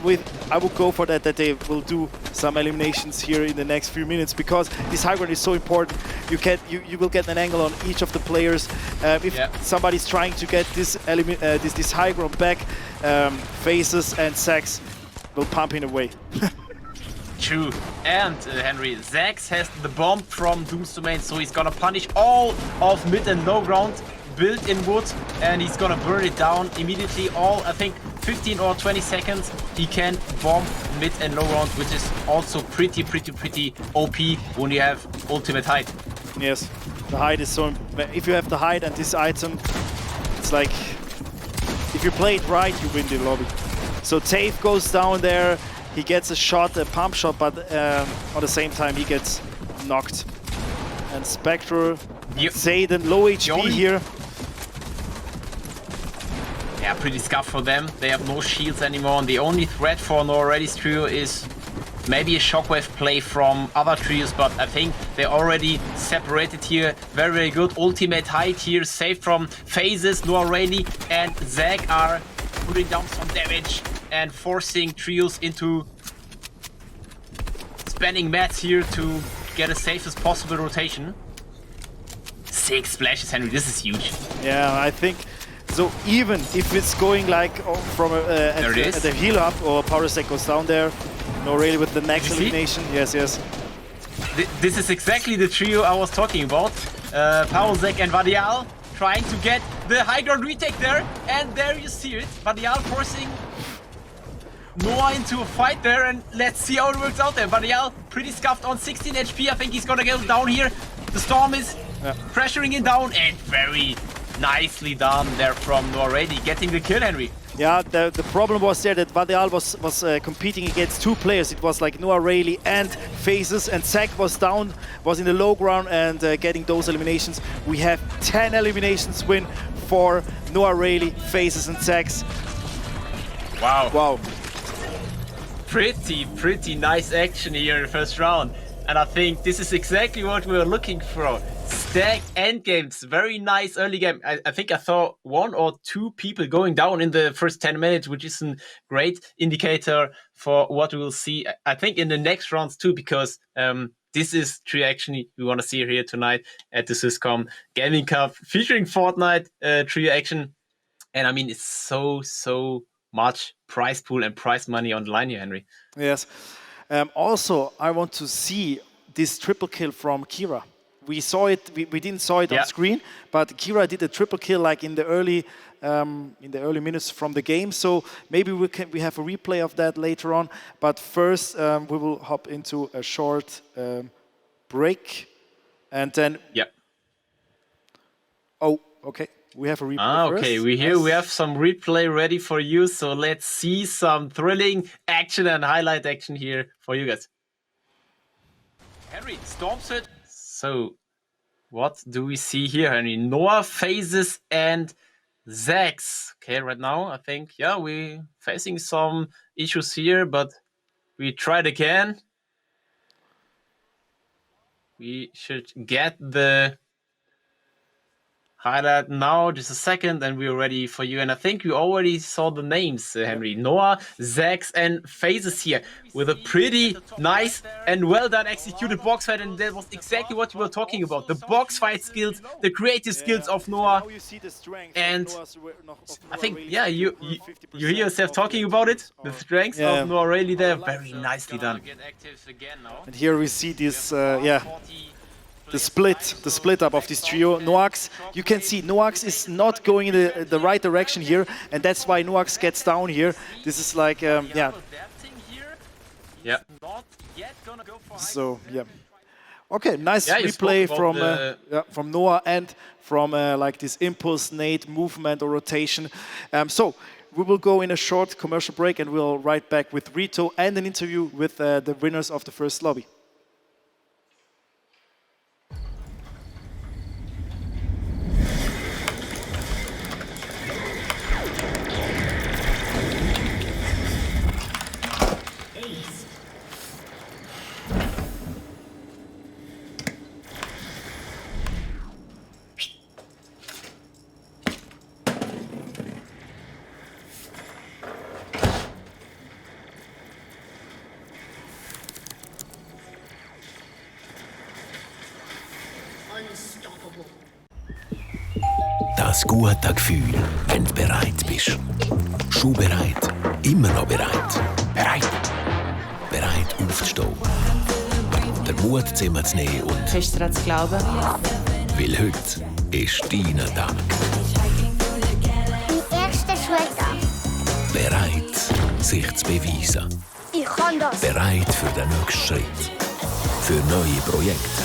would go for that they will do some eliminations here in the next few minutes, because this high ground is so important. You will get an angle on each of the players. If somebody's trying to get this high ground back, phases and sacks will pump in away. True. And Henry, Zax has the bomb from Doom's Domain, so he's gonna punish all of mid and low ground built in wood, and he's gonna burn it down immediately. All, I think, 15 or 20 seconds, he can bomb mid and low ground, which is also pretty OP when you have ultimate height. Yes, the height is so... If you have the height and this item, it's like... If you play it right, you win the lobby. So Tave goes down there. He gets a shot, a pump shot, but at the same time he gets knocked. And Spectre, Zayden, low HP here. Yeah, pretty scuffed for them. They have no shields anymore, and the only threat for Noaready's trio is maybe a shockwave play from other trios, but I think they're already separated here. Very, very good. Ultimate height here, safe from phases. Noaready and Zag are putting down some damage and forcing trios into spanning mats here to get a safest possible rotation. 6 splashes, Henry, this is huge. Yeah, I think so. Even if it's going like from at the heal up or power stack goes down there, Noaready with the next elimination. Yes, yes. This is exactly the trio I was talking about. Paulzek and Vadial trying to get the high ground retake there, and there you see it. Vadial forcing Noah into a fight there, and let's see how it works out there. Vadial pretty scuffed on 16 HP. I think he's gonna get down here. The storm is pressuring him down, and very nicely done there from Noaready, getting the kill, Henry. Yeah, the problem was there that Vadial was competing against 2 players. It was like Noaready and Phases, and Zach was down, was in the low ground and getting those eliminations. We have 10 eliminations win for Noaready, Phases and Zags. Wow. Wow. Pretty nice action here in the first round. And I think this is exactly what we were looking for. Stack endgames, very nice early game. I think I saw 1 or 2 people going down in the first 10 minutes, which is a great indicator for what we will see, I think, in the next rounds too, because this is trio action we want to see here tonight at the Swisscom Gaming Cup featuring Fortnite trio action. And I mean, it's so much prize pool and prize money on the line here, Henry. Yes. Also, I want to see this triple kill from Kira. We saw it. We didn't saw it on screen, but Kira did a triple kill like in the early minutes from the game. So maybe we have a replay of that later on. But first, we will hop into a short break, and then. Yeah. Oh, okay. We have a replay first. Okay, we have some replay ready for you. So let's see some thrilling action and highlight action here for you guys. Henry storms it. So, what do we see here, Henry? Noah, Phases, and Zags. Okay, right now, I think, yeah, we're facing some issues here, but we tried again. We should get the highlight now, just a second, and we're ready for you. And I think you already saw the names, Henry. Noah, Zags, and Phases here with a pretty nice and well done executed box fight. And that was exactly what we were talking about. The box fight skills, the creative skills of Noah. And I think, yeah, you hear yourself talking about it. The strengths of Noah really there, very nicely done. And here we see this, the split up of this trio. Noax, you can see Noax is not going in the right direction here, and that's why Noax gets down here. This is like, Yeah. So, yeah. Okay, nice replay from Noah and from like this impulse nade movement or rotation. So we will go in a short commercial break, and we'll right back with Rito and an interview with the winners of the first lobby. Das gute Gefühl, wenn du bereit bist. Schon bereit, immer noch bereit. Bereit. Bereit aufzustehen. Den Mut zusammenzunehmen und... Fest daran zu glauben. Weil heute ist dein Tag. Mein erster Schultag. Bereit, sich zu beweisen. Ich kann das. Bereit für den nächsten Schritt. Für neue Projekte.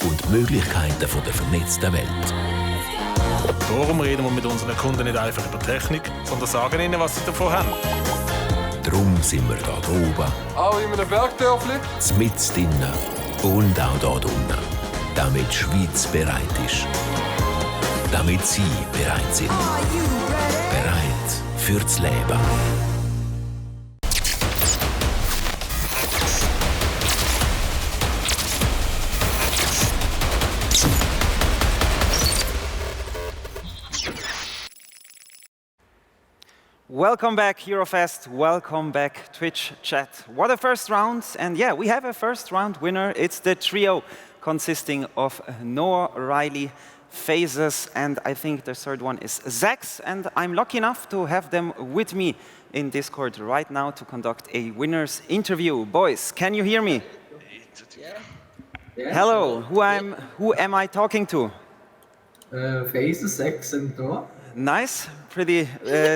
Und die Möglichkeiten der vernetzten Welt. Darum reden wir mit unseren Kunden nicht einfach über Technik, sondern sagen ihnen, was sie davon haben. Darum sind wir da oben, Auch in einem Bergdörfli. mitten drinnen und auch da unten. Damit die Schweiz bereit ist. Damit Sie bereit sind. Bereit fürs Leben. Welcome back, HeroFest. Welcome back, Twitch chat. What a first round. And yeah, we have a first round winner. It's the trio consisting of Noah, Riley, Phases, and I think the third one is Zax. And I'm lucky enough to have them with me in Discord right now to conduct a winner's interview. Boys, can you hear me? Hello, who am I talking to? Phases, 6 and Noah. Nice, pretty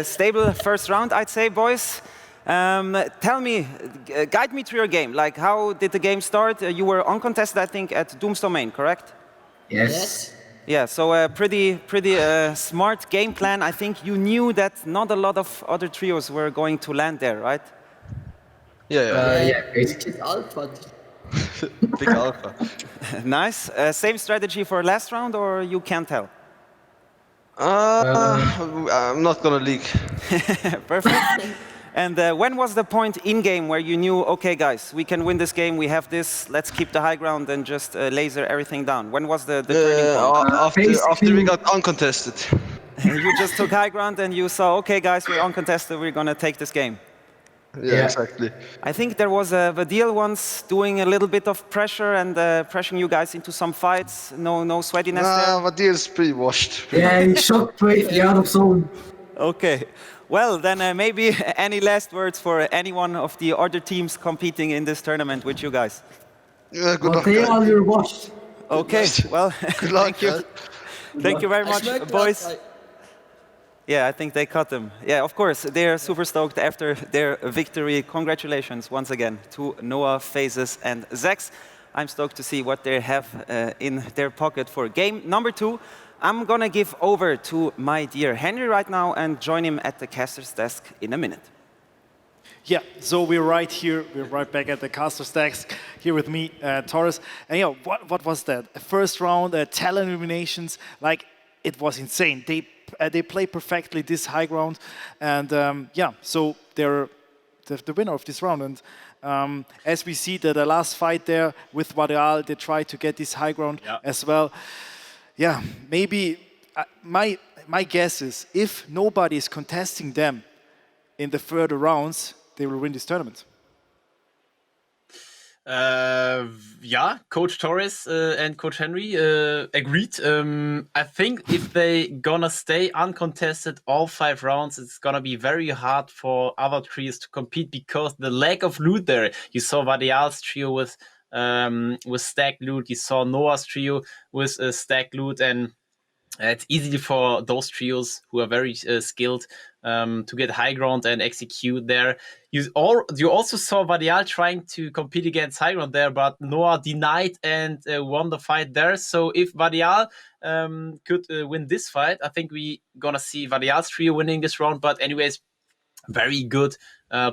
stable first round, I'd say, boys. Tell me, guide me through your game. Like, how did the game start? You were uncontested, I think, at Doom's Domain, correct? Yes. Yeah, so a pretty smart game plan. I think you knew that not a lot of other trios were going to land there, right? Yeah, basically. Alpha. Big Alpha. Nice. Same strategy for last round, or you can't tell? I'm not gonna leak. Perfect. And when was the point in game where you knew, okay, guys, we can win this game, we have this, let's keep the high ground and just laser everything down? When was the turning point? After we got uncontested. You just took high ground and you saw, okay, guys, we're uncontested, we're gonna take this game. Yeah, exactly. I think there was a Vadil once doing a little bit of pressure and pressuring you guys into some fights. No sweatiness there. Vadil's pretty washed. Yeah, he shot bravely out of zone. Okay. Well, then maybe any last words for any one of the other teams competing in this tournament with you guys? Yeah, good luck. Okay, all your washed. Okay, well, Good luck, thank you. guys. Thank you very much, boys. Yeah, I think they cut them. Yeah, of course, they're super stoked after their victory. Congratulations once again to Noah, Phases, and Zax. I'm stoked to see what they have in their pocket for game number 2. I'm gonna give over to my dear Henry right now and join him at the caster's desk in a minute. Yeah, so we're right here. We're right back at the caster's desk here with me, Torres. And yeah, what was that? First round, talent eliminations, like it was insane. They play perfectly this high ground, and yeah, so they're the winner of this round. And as we see that the last fight there with Vadal, they try to get this high ground as well. Yeah, maybe my guess is if nobody is contesting them in the further rounds, they will win this tournament. Yeah, Coach Torres and Coach Henry agreed. I think if they gonna stay uncontested all 5 rounds, it's gonna be very hard for other trios to compete because the lack of loot there. You saw Vadial's trio with stacked loot. You saw Noah's trio with stacked loot, and it's easy for those trios who are very skilled to get high ground and execute there. You also saw Vadial trying to compete against high ground there, but Noah denied and won the fight there. So if Vadial could win this fight, I think we gonna see Vadial's trio winning this round. But anyways, very good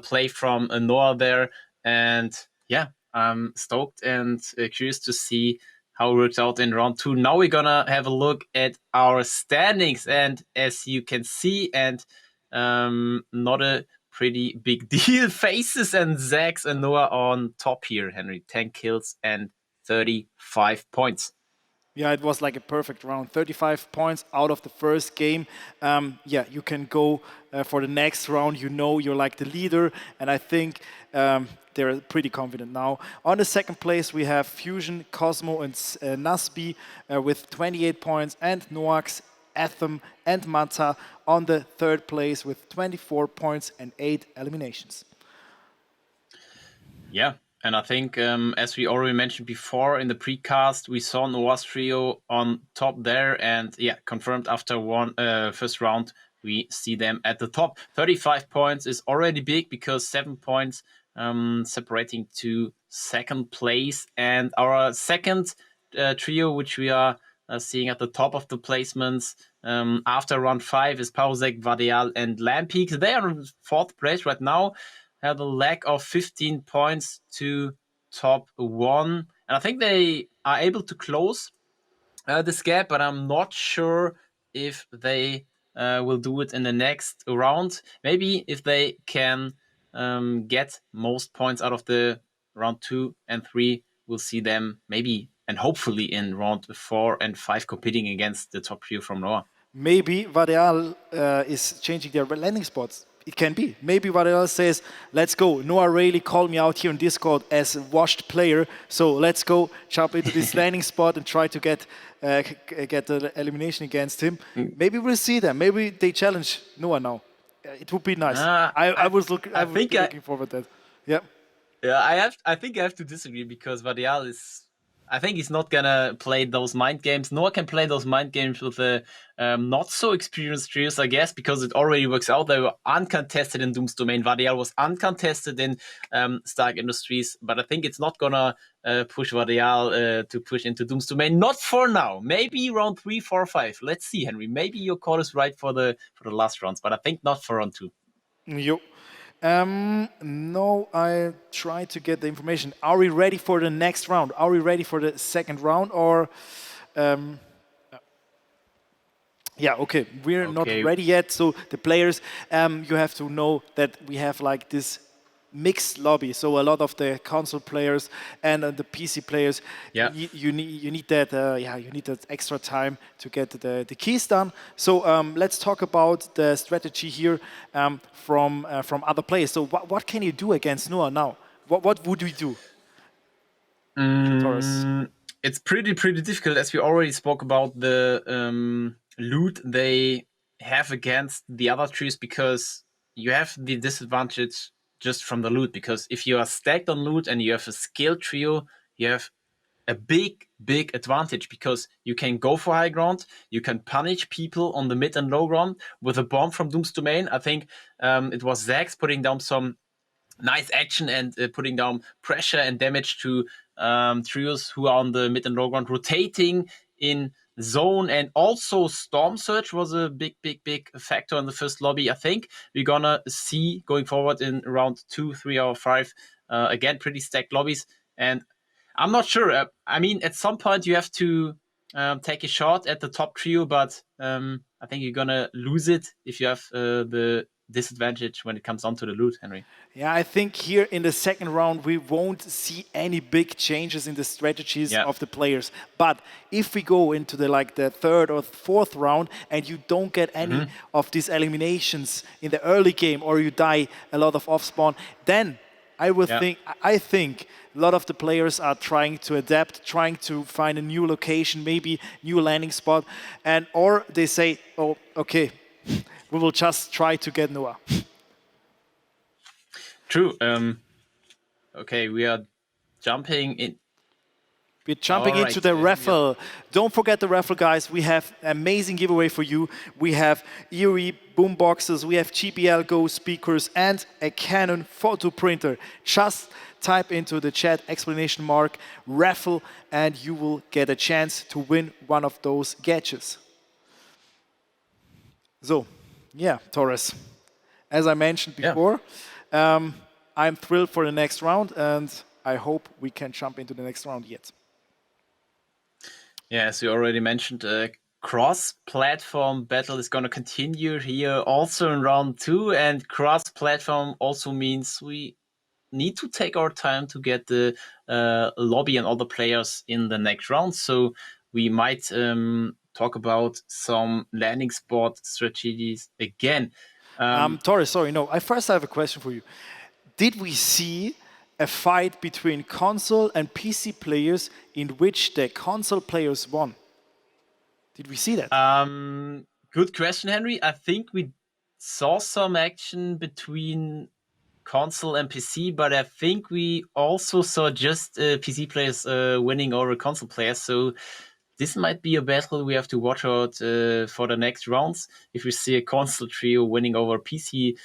play from Noah there. And yeah, I'm stoked and curious to see how it works out in round 2. Now we're gonna have a look at our standings, and as you can see, and not a pretty big deal, Faces and Zax and Noah on top here, Henry. 10 kills and 35 points. Yeah, it was like a perfect round. 35 points out of the first game. Yeah, you can go for the next round. You know you're like the leader, and I think they're pretty confident now. On the second place, we have Fusion, Cosmo, and Nasby with 28 points, and Noax, Atham, and Mata on the third place with 24 points and 8 eliminations. Yeah. And I think, as we already mentioned before in the precast, we saw Noah's trio on top there. And yeah, confirmed after one first round, we see them at the top. 35 points is already big because 7 points separating to second place. And our second trio, which we are seeing at the top of the placements. After round 5 is Pausek, Vadeal, and Lampeak. They are in 4th place right now. Have a lack of 15 points to top 1. And I think they are able to close this gap, but I'm not sure if they will do it in the next round. Maybe if they can get most points out of the round 2 and 3, we'll see them maybe and hopefully in round 4 and 5 competing against the top trio from Noah. Maybe Vadeal is changing their landing spots. It can be. Maybe Vadeal says, let's go. Noah Rayleigh called me out here on Discord as a washed player, so let's go jump into this landing spot and try to get the elimination against him. Maybe we'll see them. Maybe they challenge Noah now. It would be nice. I was looking forward to that. Yeah. Yeah, I think I have to disagree because Vadeal is. I think he's not gonna play those mind games. Noah can play those mind games with the not so experienced trios, I guess, because it already works out. They were uncontested in Doom's Domain. Vadeal was uncontested in Stark Industries, but I think it's not gonna push Vadeal to push into Doom's Domain. Not for now. Maybe round 3, 4, 5. Let's see, Henry. Maybe your call is right for the last rounds, but I think not for round 2. Yo. No, I try to get the information. Are we ready for the next round? Are we ready for the second round? Or, yeah, okay, we're not ready yet. So the players, you have to know that we have like this mixed lobby. So a lot of the console players and the PC players, you need that, you need that extra time to get the keys done. So let's talk about the strategy here from other players. So what can you do against Noah now? What would we do? Taurus? It's pretty difficult, as we already spoke about the loot they have against the other trees, because you have the disadvantage just from the loot, because if you are stacked on loot and you have a skilled trio, you have a big advantage, because you can go for high ground, you can punish people on the mid and low ground with a bomb from Doom's Domain. I think it was Zax putting down some nice action and putting down pressure and damage to trios who are on the mid and low ground, rotating in zone, and also Storm Surge was a big factor in the first lobby. I think we're gonna see going forward in round 2, 3, or 5 again pretty stacked lobbies, and I'm not sure. I mean, at some point you have to take a shot at the top trio, but I think you're gonna lose it if you have the disadvantage when it comes down to the loot, Henry. Yeah, I think here in the second round we won't see any big changes in the strategies of the players. But if we go into the third or fourth round and you don't get any of these eliminations in the early game, or you die a lot of off spawn, then I think a lot of the players are trying to adapt, trying to find a new location, maybe new landing spot, or they say, oh, okay, we will just try to get Noah. True. Okay, we are jumping in. We're jumping into the raffle. Don't forget the raffle, guys. We have an amazing giveaway for you. We have Eerie boomboxes, we have GBL Go speakers, and a Canon photo printer. Just type into the chat !raffle and you will get a chance to win one of those gadgets. So, yeah, Taurus. As I mentioned before, I'm thrilled for the next round, and I hope we can jump into the next round yet. Yeah, as you already mentioned, cross-platform battle is going to continue here also in round 2, and cross-platform also means we need to take our time to get the lobby and all the players in the next round. So we might talk about some landing spot strategies again. Taurus, sorry, no. I first have a question for you. Did we see a fight between console and PC players in which the console players won? Did we see that? Good question, Henry. I think we saw some action between console and PC, but I think we also saw just PC players winning over console players. So this might be a battle we have to watch out for the next rounds, if we see a console trio winning over PC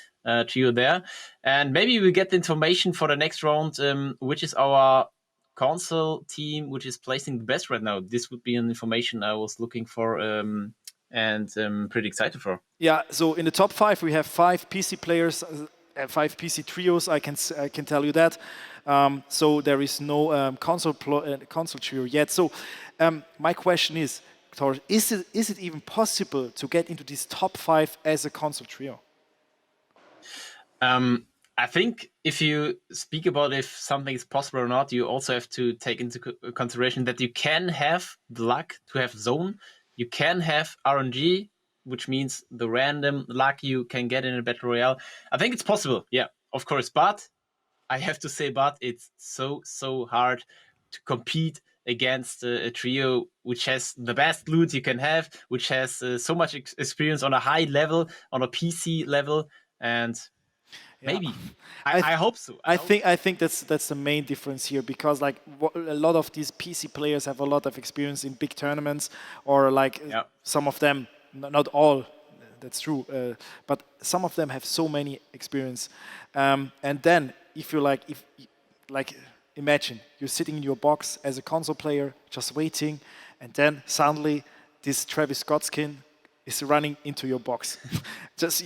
trio there. And maybe we get the information for the next round, which is our console team which is placing the best right now. This would be an information I was looking for and pretty excited for. Yeah, so in the top 5 we have 5 PC players, 5 PC trios. I can tell you that. So there is no console trio yet. So my question is, Thor, is it even possible to get into these top 5 as a console trio? I think if you speak about if something is possible or not, you also have to take into consideration that you can have the luck to have zone. You can have RNG, which means the random luck you can get in a battle royale. I think it's possible, yeah, of course. But I have to say, it's so hard to compete against a trio which has the best loot you can have, which has so much experience on a high level, on a PC level, and maybe. I hope so. I think that's the main difference here, because like a lot of these PC players have a lot of experience in big tournaments, or like some of them, not all, that's true, but some of them have so many experience. And then if you imagine you're sitting in your box as a console player, just waiting, and then suddenly this Travis Scott skin is running into your box. Just,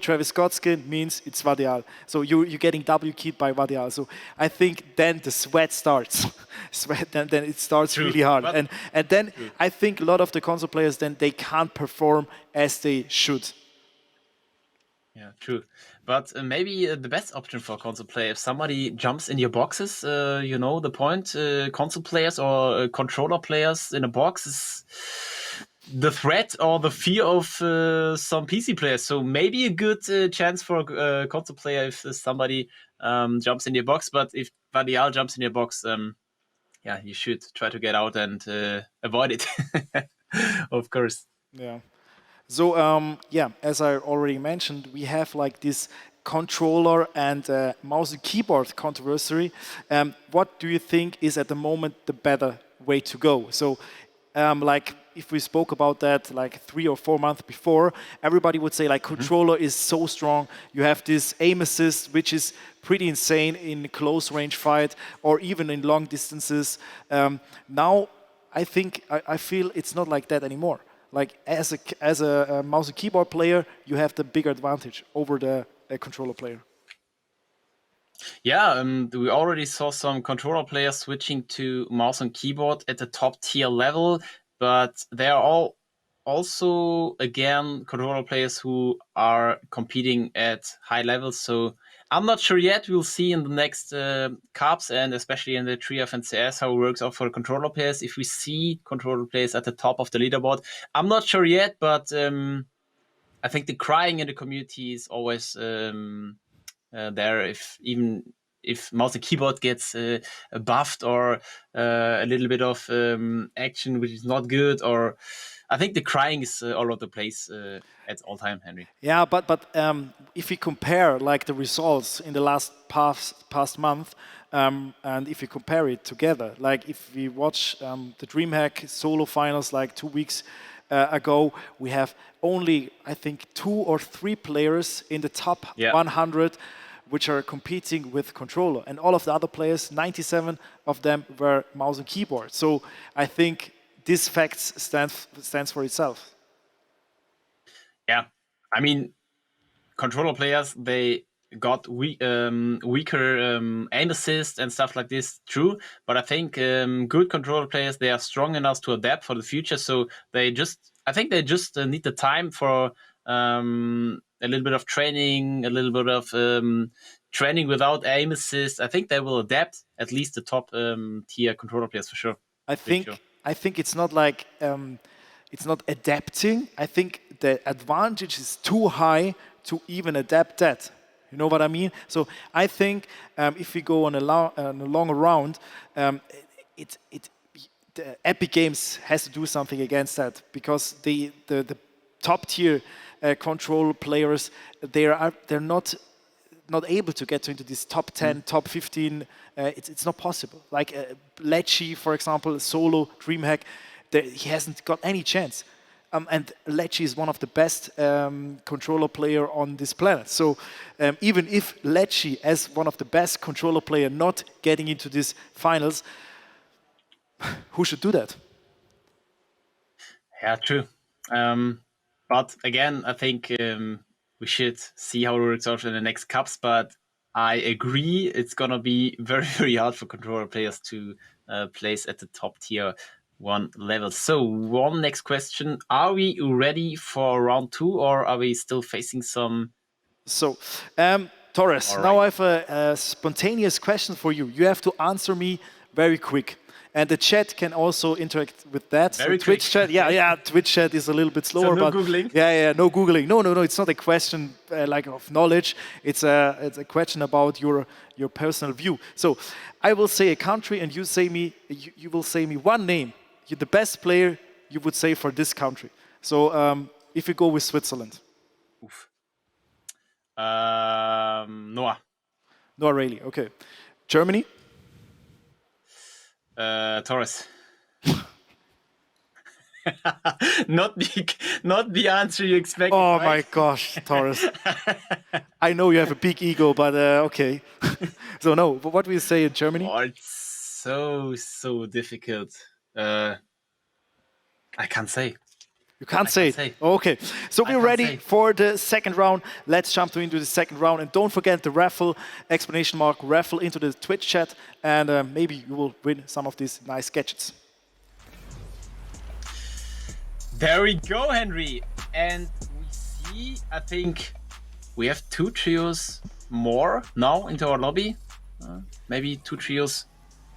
Travis Scott skin means it's Vadial. So you're getting W keyed by Vadial. So I think then the sweat starts. then it starts really hard. And then I think a lot of the console players, then they can't perform as they should. Yeah, true. But maybe the best option for a console player, if somebody jumps in your boxes, the point, console players or controller players in a box is the threat or the fear of some PC players. So maybe a good chance for a console player if somebody jumps in your box. But if Vadial jumps in your box, you should try to get out and avoid it, of course. Yeah. So, as I already mentioned, we have like this controller and mouse and keyboard controversy. What do you think is at the moment the better way to go? So, if we spoke about that like 3 or 4 months before, everybody would say like controller is so strong. You have this aim assist, which is pretty insane in close range fight or even in long distances. Now, I feel it's not like that anymore. Like as a mouse and keyboard player, you have the bigger advantage over the controller player. Yeah, we already saw some controller players switching to mouse and keyboard at the top tier level, but they are all also, again, controller players who are competing at high levels. So I'm not sure yet. We'll see in the next cups and especially in the Trio of NCS how it works out for controller players. If we see controller players at the top of the leaderboard, I'm not sure yet, but I think the crying in the community is always there. If mouse and keyboard gets buffed or a little bit of action which is not good, or I think the crying is all over the place at all time, Henry. Yeah, but if we compare like the results in the past month, and if we compare it together, like if we watch the DreamHack solo finals like 2 weeks ago, we have only I think 2 or 3 players in the top 100 which are competing with controller, and all of the other players, 97 of them were mouse and keyboard. So I think this fact stands for itself. Yeah, I mean, controller players, they got weaker aim assist and stuff like this, true. But I think good controller players, they are strong enough to adapt for the future. So I think they just need the time for a little bit of training, a little bit of training without aim assist. I think they will adapt, at least the top tier controller players for sure. I think it's not like it's not adapting. I think the advantage is too high to even adapt that. You know what I mean? So I think if we go on a longer round, the Epic Games has to do something against that, because the top tier control players, they're not able to get into this top 10, top 15. It's not possible. Like Lecce, for example, solo DreamHack, he hasn't got any chance. and Lecce is one of the best controller player on this planet. So even if Lecce, as one of the best controller player, not getting into these finals, who should do that? Yeah, true. But again, I think we should see how it works out in the next cups. But I agree, it's gonna be very, very hard for controller players to place at the top tier 1 level. So one next question: are we ready for round 2, or are we still facing some? So, Torres, All now I right. have a spontaneous question for you. You have to answer me very quick. And the chat can also interact with that. Very so Twitch quick. chat, yeah, Twitch chat is a little bit slower. no but Googling? Yeah, no Googling. No, it's not a question like of knowledge. It's a question about your personal view. So I will say a country, and you say me. You will say me one name. You're the best player you would say for this country. So if you go with Switzerland. Oof. Noah. No, really. Okay. Germany. Torres. not the answer you expect. Oh right? my gosh, Torres. I know you have a big ego, but okay. So no, but what do you say in Germany? Oh, it's so difficult. I can't say. You can't I say can't it. say. Okay, so we're can't ready say. for the second round. Let's jump into the second round, and don't forget the raffle, exclamation mark, raffle into the Twitch chat, and maybe you will win some of these nice gadgets. There we go, Henry. And we see, I think we have 2 trios more now into our lobby. Maybe 2 trios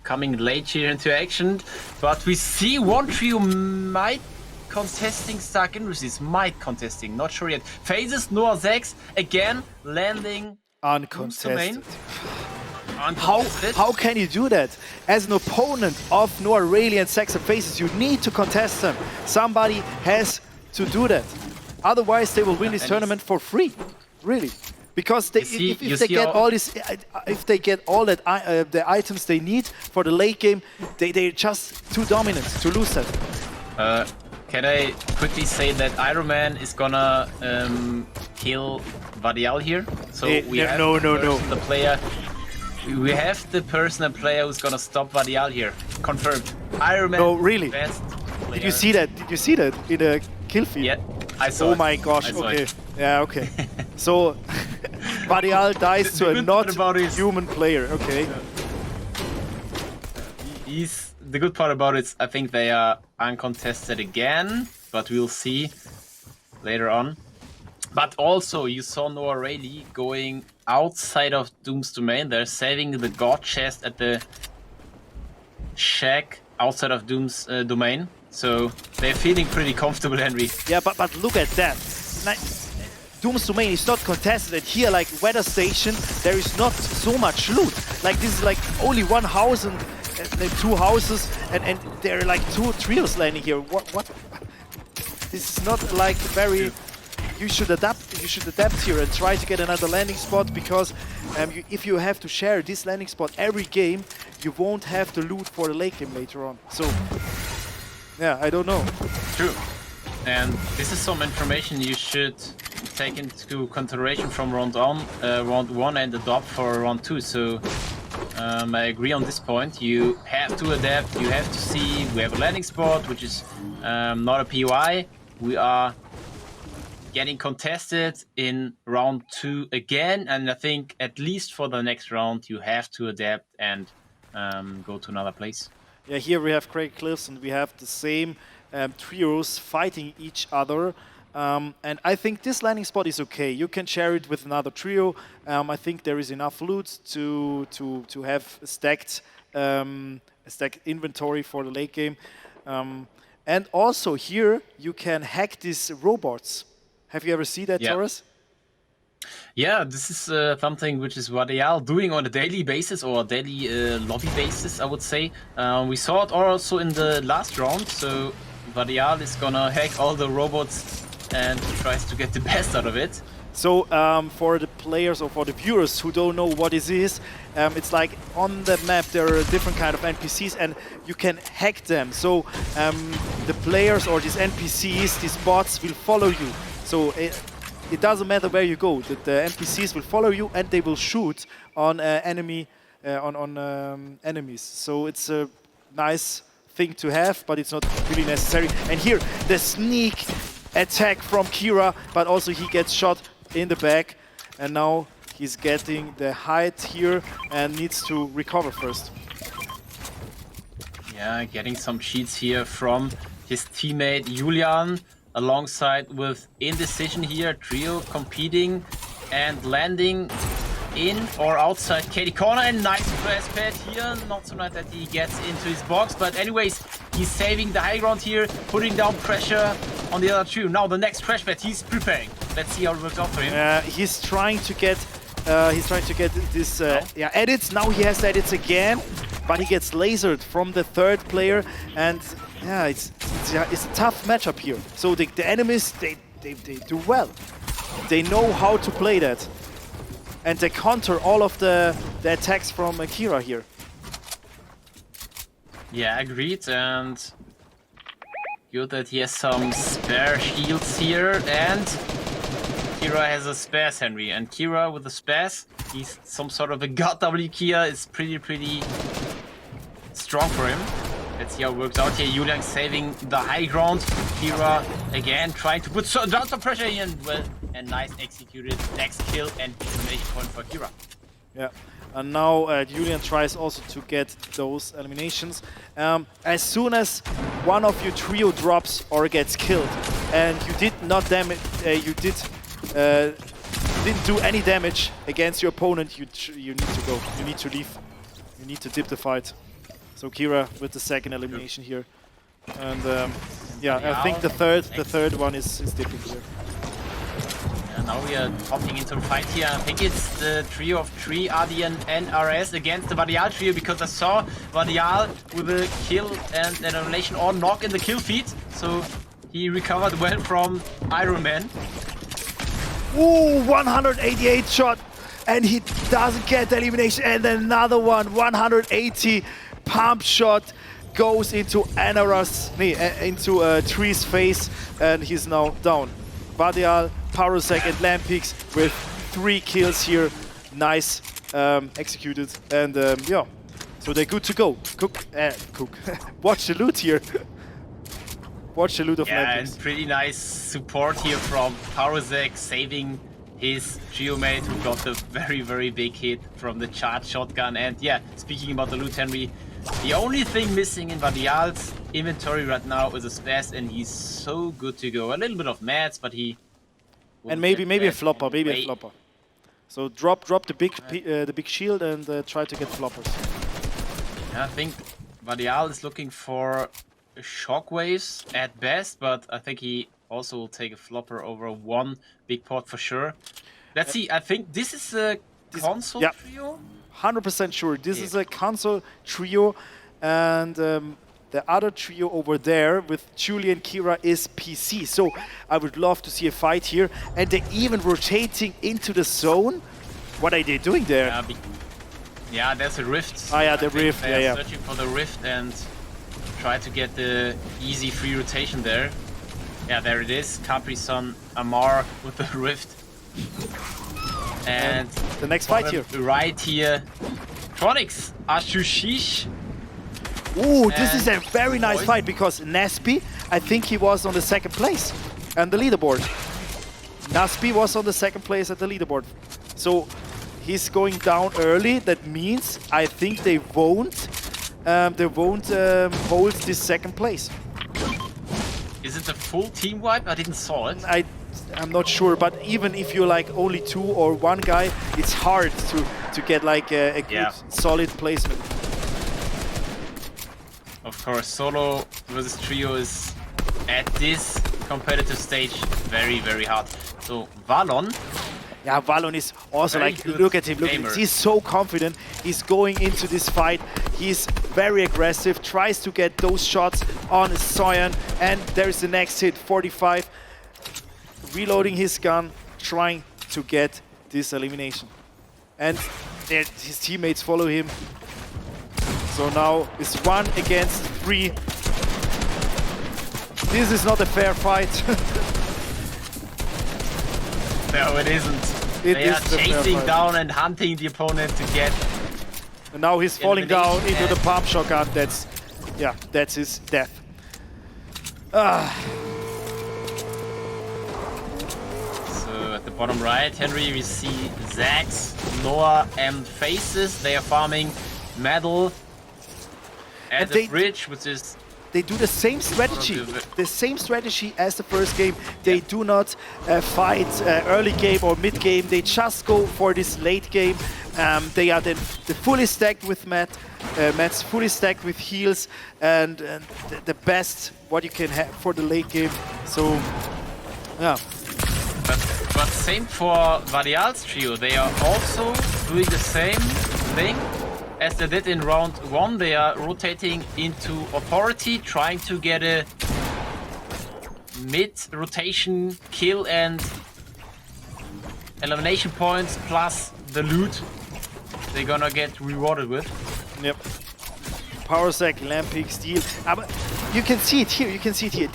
coming late here into action. But we see 1 trio might contesting Stark Industries. Might contesting, not sure yet. Phases Noah Zex again landing Uncontested. Uncontested. How can you do that? As an opponent of Noah Rayleigh and Sex and Faces, you need to contest them. Somebody has to do that. Otherwise, they will win this tournament for free. Really. Because they, if they get all this, if they get all that the items they need for the late game, they're just too dominant to lose that. Can I quickly say that Iron Man is gonna kill Vadial here? So we have the player. We have the person and player who's gonna stop Vadial here. Confirmed. Iron Man. No, really? Best player. Did you see that? Did you see that in the kill feed? Yeah, I saw Oh it. my gosh, I saw okay. it. Yeah, okay. So, Vadial dies to a not human player, okay. The good part about it is I think they are uncontested again, but we'll see later on. But also, you saw Noah Rayleigh going outside of Doom's domain. They're saving the god chest at the shack outside of Doom's domain. So they're feeling pretty comfortable, Henry. Yeah, but look at that. Like, Doom's domain is not contested. And here, like Weather Station, there is not so much loot. Like this is like only 1 house and 2 houses, and there are like 2 trios landing here. What? This is not like very. You should adapt. You should adapt here and try to get another landing spot, because if you have to share this landing spot every game, you won't have the loot for the late game later on. So, yeah, I don't know. True. And this is some information you should take into consideration from round 1 and adopt for round 2. So I agree on this point. You have to adapt. You have to see. We have a landing spot, which is not a POI. We are getting contested in round 2 again, and I think at least for the next round you have to adapt and go to another place. Yeah, here we have Craig Cliffs, and we have the same trios fighting each other. And I think this landing spot is okay. You can share it with another trio. I think there is enough loot to have a stacked inventory for the late game. And also here you can hack these robots. Have you ever seen that, Torres? Yeah, this is something which is what they are doing on a daily basis, or a daily lobby basis, I would say. We saw it also in the last round, so Vadial is gonna hack all the robots and tries to get the best out of it. So for the players or for the viewers who don't know what this is, it's like on the map there are different kind of NPCs and you can hack them. So the players or these NPCs, these bots will follow you. So it doesn't matter where you go. The NPCs will follow you and they will shoot on enemies. So it's a nice thing to have, but it's not really necessary. And here the sneak attack from Kira, but also he gets shot in the back, and now he's getting the height here and needs to recover first. Yeah, getting some cheats here from his teammate Julian, alongside with Indecision here, trio competing and landing in or outside KD corner, and nice press pad here. Not so nice that he gets into his box, but anyways, he's saving the high ground here, putting down pressure on the other trio. Now the next crash pad he's preparing. Let's see how it works out for him. He's trying to get this edits. Now he has edits again, but he gets lasered from the third player, and yeah, it's a tough matchup here. So the enemies they do well. They know how to play that. And they counter all of the attacks from Kira here. Yeah, agreed. And good that he has some spare shields here. And Kira has a spares Henry. And Kira with the spares, he's some sort of a god W. Kira is pretty strong for him. Let's see how it works out here. Julian saving the high ground. Kira again trying to put down some pressure here, and well, and nice executed next kill and elimination point for Kira. Yeah, and now Julian tries also to get those eliminations. As soon as one of your trio drops or gets killed, and you did not damage, didn't do any damage against your opponent, you need to go. You need to leave. You need to dip the fight. So Kira with the second elimination here, and yeah, I think the third one is dipping here. And now we are hopping into the fight here. I think it's the trio of 3 RDN and RS against the Vadial trio, because I saw Vadial with a kill and an elimination or knock in the kill feed, so he recovered well from Iron Man. Ooh, 188 shot, and he doesn't get the elimination, and another one, 180. Pump shot goes into Tree's face, and he's now down. Vadial, Parasec, and Lampix with 3 kills here. Nice executed, and yeah, so they're good to go. Watch the loot here. Watch the loot of Yeah, Lampix. and pretty nice support here from Parasec, saving his trio mate who got the very big hit from the charge shotgun. And yeah, speaking about the loot, Henry, the only thing missing in Vadial's inventory right now is a spares, and he's so good to go. A little bit of mats, but he... And maybe a flopper, a flopper. So drop the big shield and try to get floppers. Yeah, I think Vadial is looking for shockwaves at best, but I think he also will take a flopper over one big pot for sure. Let's see, I think this is a console trio? 100% sure. This is a console trio, and the other trio over there with Julian Kira is PC. So I would love to see a fight here, and they're even rotating into the zone. What are they doing there? Yeah, there's a rift. Ah, yeah, the rift. They're searching for the rift and try to get the easy free rotation there. Yeah, there it is. Capri-Sun Amar with the rift. And the next fight here. Right here. Tronics, Ashushish. Ooh, this is a very nice fight, because Naspi, I think he was on the second place on the leaderboard. Naspi was on the second place at the leaderboard. So he's going down early. That means I think they won't hold this second place. Is it a full team wipe? I didn't saw it. I'm not sure, but even if you're like only 2 or 1 guy, it's hard to get like a good solid placement. Of course, solo versus trio is at this competitive stage very hard. So Valon. Yeah, Valon is also like, look at him, he's so confident. He's going into this fight. He's very aggressive, tries to get those shots on Soyan, and there's the next hit, 45. Reloading his gun, trying to get this elimination. And his teammates follow him. So now it's 1 against 3. This is not a fair fight. No, it isn't. They are chasing down and hunting the opponent to get. And now he's falling down into the pump shotgun. That's his death. So at the bottom right, Henry, we see Zax, Noah, and Faces. They are farming metal at the bridge, which is. They do the same strategy, as the first game. They do not fight early game or mid game. They just go for this late game. They are then fully stacked with Matt's fully stacked with heals and the best what you can have for the late game. So, yeah. But same for Varial's trio. They are also doing the same thing as they did in round 1. They are rotating into Authority, trying to get a mid-rotation kill and elimination points plus the loot they're gonna get rewarded with. Yep. Power Sack, Lampic, Steel. But you can see it here.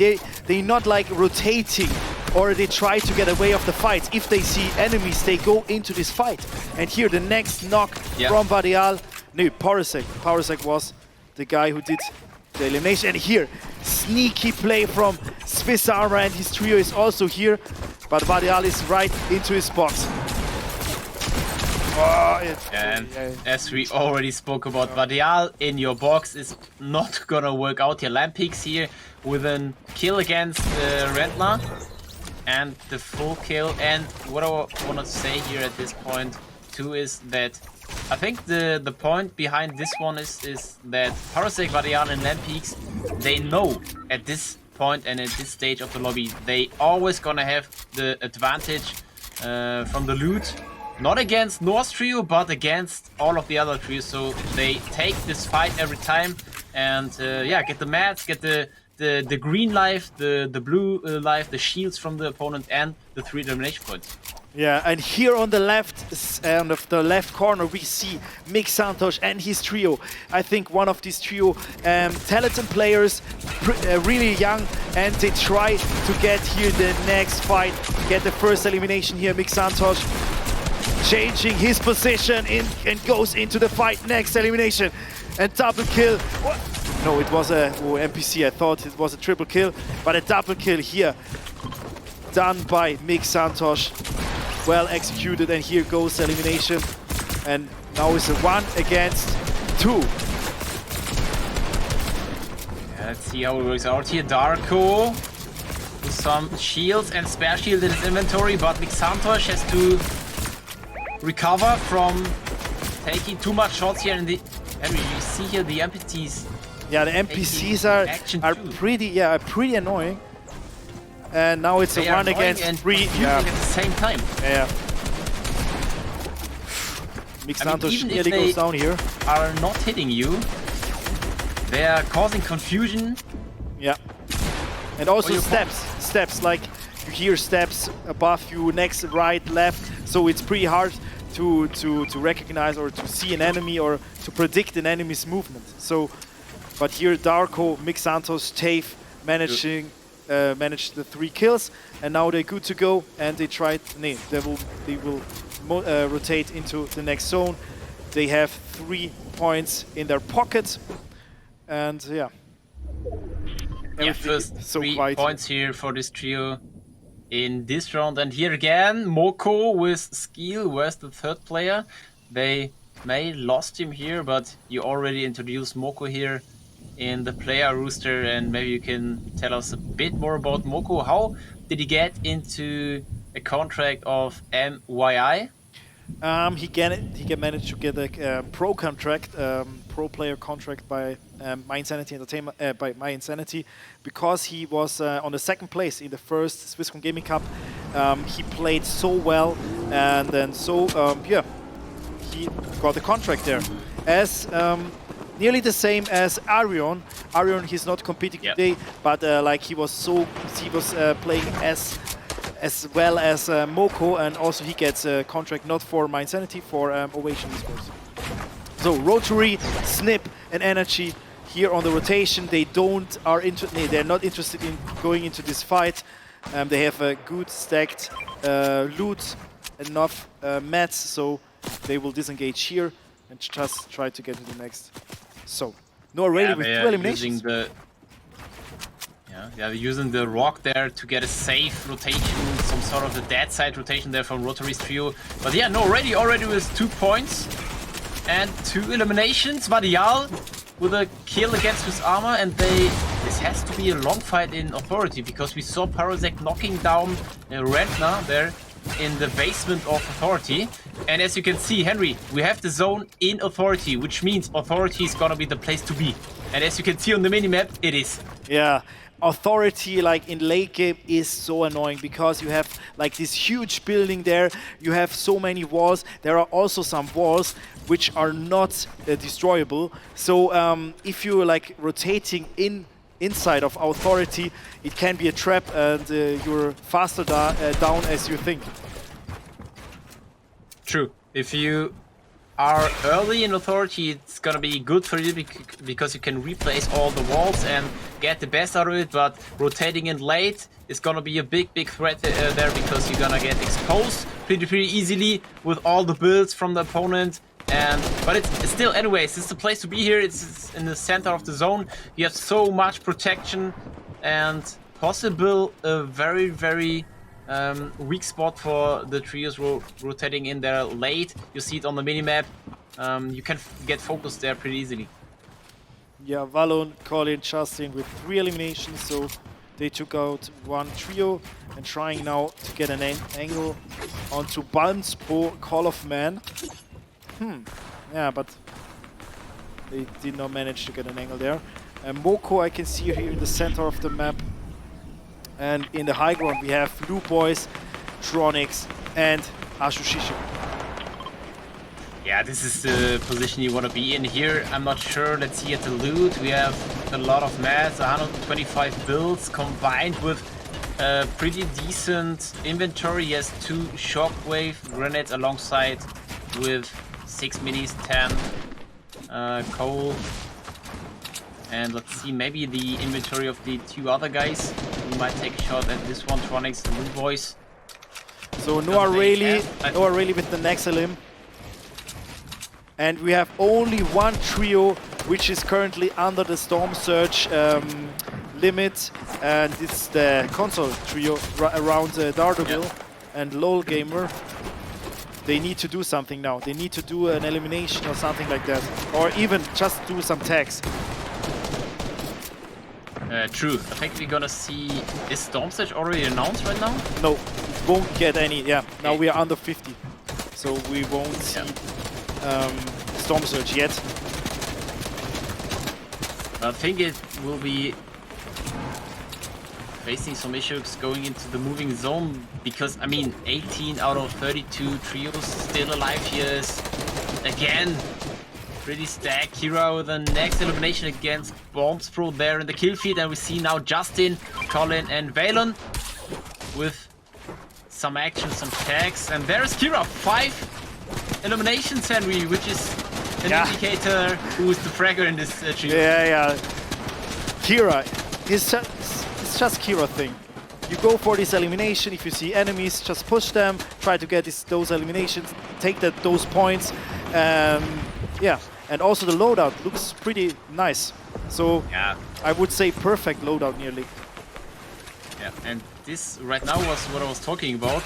They're not like rotating or they try to get away of the fights. If they see enemies, they go into this fight. And here the next knock from Varial. No, Power Sack was the guy who did the elimination. And here, sneaky play from Swiss Armor, and his trio is also here. But Varial is right into his box. And as we already spoke about, Varial in your box is not gonna work out here. Lampix here with a kill against Rentner and the full kill. And what I want to say here at this point too is that I think the point behind this one is that Parasec, Varial and Lampix, they know at this point and at this stage of the lobby, they always gonna have the advantage from the loot. Not against North's trio, but against all of the other trios. So they take this fight every time and get the mats, get the green life, the blue life, the shields from the opponent, and the 3 elimination points. Yeah, and here on the left corner we see Mick Santos and his trio. I think one of these trio talented players, really young, and they try to get here the next fight, get the first elimination here. Mick Santos changing his position and goes into the fight. Next elimination and double kill. What? No, it was a NPC. I thought it was a triple kill, but a double kill here done by Mick Santos. Well executed, and here goes the elimination. And now it's a 1 against 2. Yeah, let's see how it works out here. Darko with some shields and spare shield in his inventory, but Mick Santos has to recover from taking too much shots here. And you see here the NPCs. Yeah, the NPCs are pretty annoying. And now it's a 1 against 3. At the same time. Yeah. Mick Santos nearly goes down here. Are not hitting you. They are causing confusion. Yeah. And also steps, like you hear steps above you, next, right, left. So it's pretty hard to recognize or to see an enemy or to predict an enemy's movement. So, but here Darko, Mick Santos, Tave managed the 3 kills, and now they're good to go. And they will rotate into the next zone. They have 3 points in their pocket, and first 3 points here for this trio in this round. And here again, Moko with skill. Where's the 3rd player? They may lost him here, but you already introduced Moko here in the player roster, and maybe you can tell us a bit more about Moko. How did he get into a contract of MYI? He managed to get a pro contract, pro player contract by My Insanity Entertainment, by My Insanity, because he was on the 2nd place in the first Swisscom Gaming Cup. He played so well, and then he got the contract there. As nearly the same as Arion. Arion, he's not competing today, but like he was playing as well as Moko, and also he gets a contract not for My Insanity, for Ovation Esports. So Rotary, Snip, and Energy here on the rotation. They're not interested in going into this fight. They have a good stacked loot, enough mats, so they will disengage here and just try to get to the next. So Noah Rayleigh with 2 eliminations. They're using the rock there to get a safe rotation, some sort of the dead side rotation there from Rotary's trio. But yeah, Noah Rayleigh already with 2 points and 2 eliminations. Vadial with a kill against his armor, and this has to be a long fight in Authority, because we saw Parasek knocking down Rentner there in the basement of Authority. And as you can see, Henry, we have the zone in Authority, which means Authority is gonna be the place to be. And as you can see on the minimap, it is. Yeah, Authority, like in late game, is so annoying because you have like this huge building there, you have so many walls. There are also some walls which are not destroyable. So if you're like rotating inside of Authority, it can be a trap, and you're faster down as you think. True. If you are early in Authority, it's gonna be good for you because you can replace all the walls and get the best out of it, but rotating in late is gonna be a big threat there, because you're gonna get exposed pretty easily with all the builds from the opponent. But it's still, anyways, it's the place to be here. It's in the center of the zone. You have so much protection, and possible a very weak spot for the trios rotating in there late. You see it on the minimap. You can get focused there pretty easily. Yeah, Valon, Colin, Justin with 3 eliminations, so they took out 1 trio and trying now to get an angle onto Balmspo, Call of Man. Yeah, but they did not manage to get an angle there. And Moko I can see here in the center of the map. And in the high ground we have Blue Boys, Tronics, and Ashushishi. Yeah, this is the position you want to be in here. I'm not sure. Let's see at the loot. We have a lot of mats, 125 builds combined with a pretty decent inventory. He has 2 shockwave grenades alongside with 6 minis, 10 coal. And let's see, maybe the inventory of the 2 other guys. We might take a shot at this one, Tronics, the Blue Boys. So Noah Rayleigh with the next elim. And we have only 1 trio which is currently under the Storm Surge limit, and it's the console trio around Daredevil and LOL Gamer. They need to do something now. They need to do an elimination or something like that, or even just do some tags. True. I think we're gonna see... Is Storm Surge already announced right now? No, it won't get any. Yeah, now we are under 50, so we won't see Storm Surge yet. I think it will be facing some issues going into the moving zone, because I mean 18 out of 32 trios still alive here is again pretty stacked. Kira with the next elimination against Bombs Pro there in the kill feed, and we see now Justin, Colin and Valen with some action, some tags, and there's Kira, 5 eliminations, Henry, which is an indicator who is the fragger in this trio. Yeah. Kira, it's just Kira thing. You go for this elimination. If you see enemies, just push them, try to get those eliminations, take those points. Yeah, and also the loadout looks pretty nice. So I would say perfect loadout nearly. Yeah, and this right now was what I was talking about.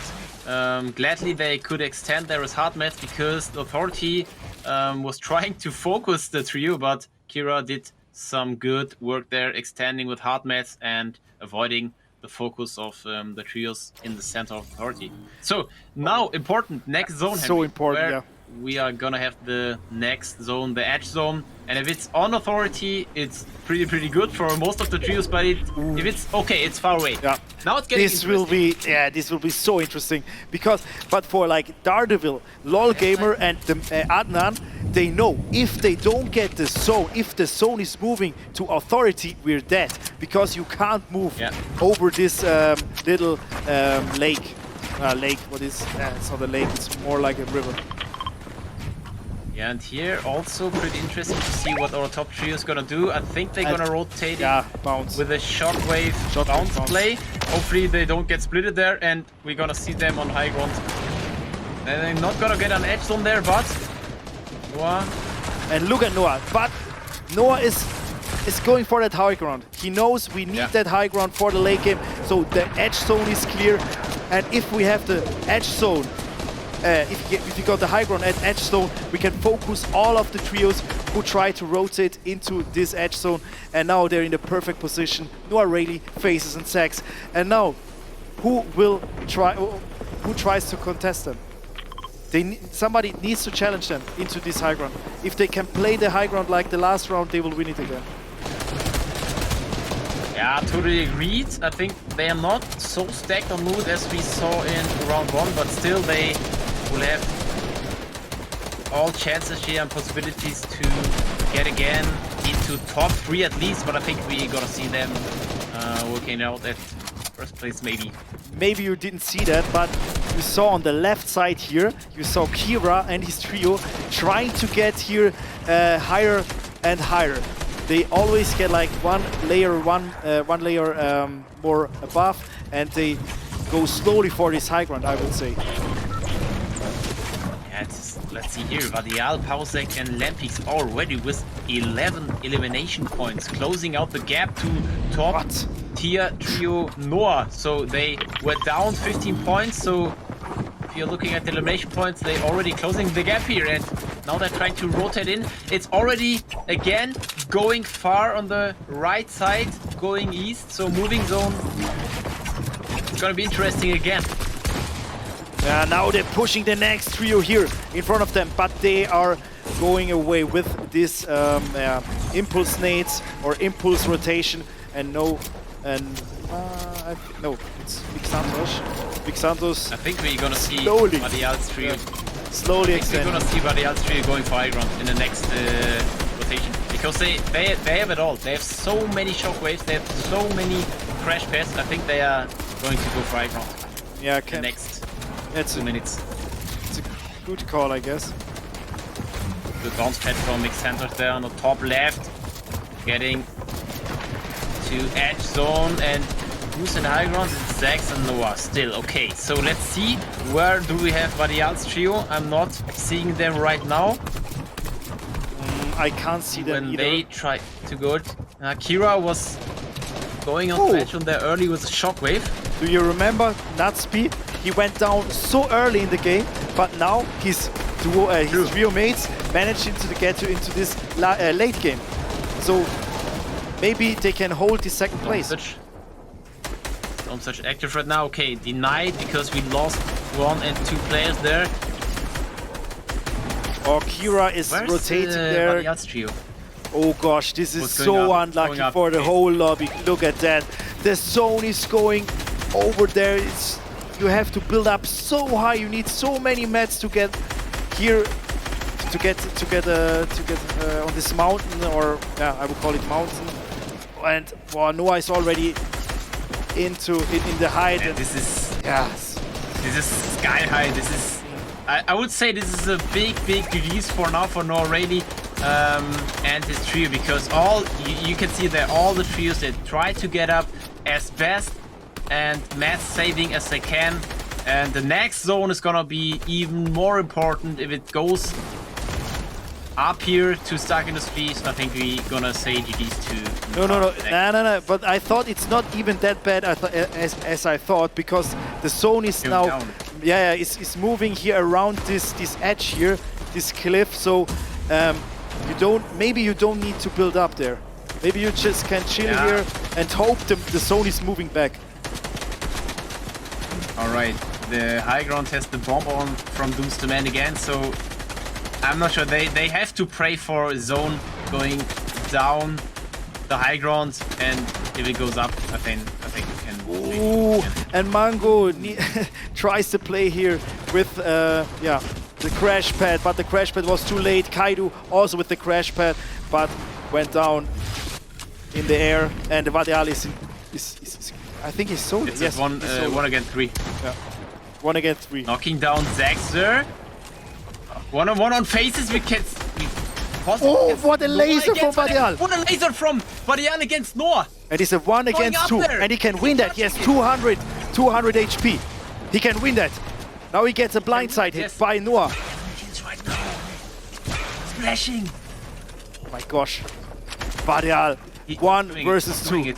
Gladly they could extend their hard mats, because the Authority was trying to focus the trio, but Kira did some good work there, extending with hard mats and avoiding the focus of the trios in the center of Authority. So now important next zone, Henry, so important, yeah. We are gonna have the next zone, the edge zone, and if it's on Authority, it's pretty good for most of the trios. But if it's okay, it's far away. Yeah. Now it's getting this will be so interesting, because but for like Daredevil, LOL Gamer and the Adnan, they know if they don't get the zone, if the zone is moving to authority, we're dead. Because you can't move over this little lake. Lake, what is? It's not a lake, it's more like a river. Yeah, and here also pretty interesting to see what our top trio is gonna do. I think they're gonna rotate bounce with a shockwave bounce play. Hopefully they don't get splitted there, and we're gonna see them on high ground. And they're not gonna get an edge zone there, but Noah. And look at Noah, but Noah is going for that high ground. He knows we need that high ground for the late game, so the edge zone is clear. And if we have the edge zone, if you got the high ground at edge zone, we can focus all of the trios who try to rotate into this edge zone. And now they're in the perfect position. Noah Rayleigh faces and sacks. And now, who tries to contest them? Somebody needs to challenge them into this high ground. If they can play the high ground like the last round, they will win it again. Yeah, totally agreed. I think they are not so stacked on mood as we saw in round 1, but still they will have all chances here and possibilities to get again into top 3 at least, but I think we gotta see them working out at first place maybe. Maybe you didn't see that, but you saw on the left side here, you saw Kira and his trio trying to get here higher and higher. They always get like one layer more above, and they go slowly for this high ground, I would say. Yeah, let's see here. Vadial, Pausek and Lampix already with 11 elimination points, closing out the gap to top tier trio Noah. So they were down 15 points, so if you're looking at the elimination points, they're already closing the gap here, and now they're trying to rotate in. It's already, again, going far on the right side, going east, so moving zone. It's gonna be interesting again. Yeah, now they're pushing the next trio here in front of them, but they are going away with this impulse nades or impulse rotation, and no, it's Big Santos. Big Santos. I think we're gonna see slowly. Vadial's trio. Slowly extend. We're gonna see Vadial's trio going for high ground in the next rotation, because they have it all. They have so many shockwaves, they have so many crash pads. I think they are going to go for high ground. Yeah, the next 2 minutes. It's a good call, I guess. Good bounce pad from Mix Santos there on the top left, getting to edge zone, and who's in the high ground? It's Zax and Noah still. Okay, so let's see, where do we have Vadial's trio? I'm not seeing them right now. I can't see them when either. They try to go. Kira was going on the edge on there early with a shockwave. Do you remember Natsby? He went down so early in the game, but now his trio mates managed to get into this late game. So maybe they can hold the second place. Don't search active right now. Okay, denied because we lost 1 and 2 players there. Oh, Kira is rotating there. Trio? Oh gosh, this is so unlucky for the whole lobby. Look at that. The zone is going over there. You have to build up so high. You need so many mats to get here, to get on this mountain, or I would call it mountain. And Noah is already in the height. Yeah, this is sky high. This is, I would say, this is a big release for now for Noah Rayleigh and his trio, because you can see that all the trios, they try to get up as best and mass saving as they can, and the next zone is gonna be even more important. If it goes up here to stuck in the space, I think we're gonna say GG's to No. But I thought it's not even that bad as I thought, because the zone is now it's moving here around this edge here, this cliff. So maybe you don't need to build up there. Maybe you just can chill here and hope the zone is moving back. All right, the high ground has the bomb on from Dooms to Man again, so I'm not sure. They have to pray for a zone going down the high ground, and if it goes up, I think we can. Ooh, and Mango tries to play here with the crash pad, but the crash pad was too late. Kaido also with the crash pad, but went down in the air. And Vadial is I think he's solo. It's yes, one against 3. Yeah. 1 against 3. Knocking down Zaxter. 1-on-1 on faces. We can. Oh, what a laser from Vadial! What a laser from Vadial against Noah! And it's a 1 against 2, and he can win that. He has 200 HP. He can win that. Now he gets a blindside hit by Noah. Right now. Splashing. Oh my gosh. Vadial, 1 versus 2.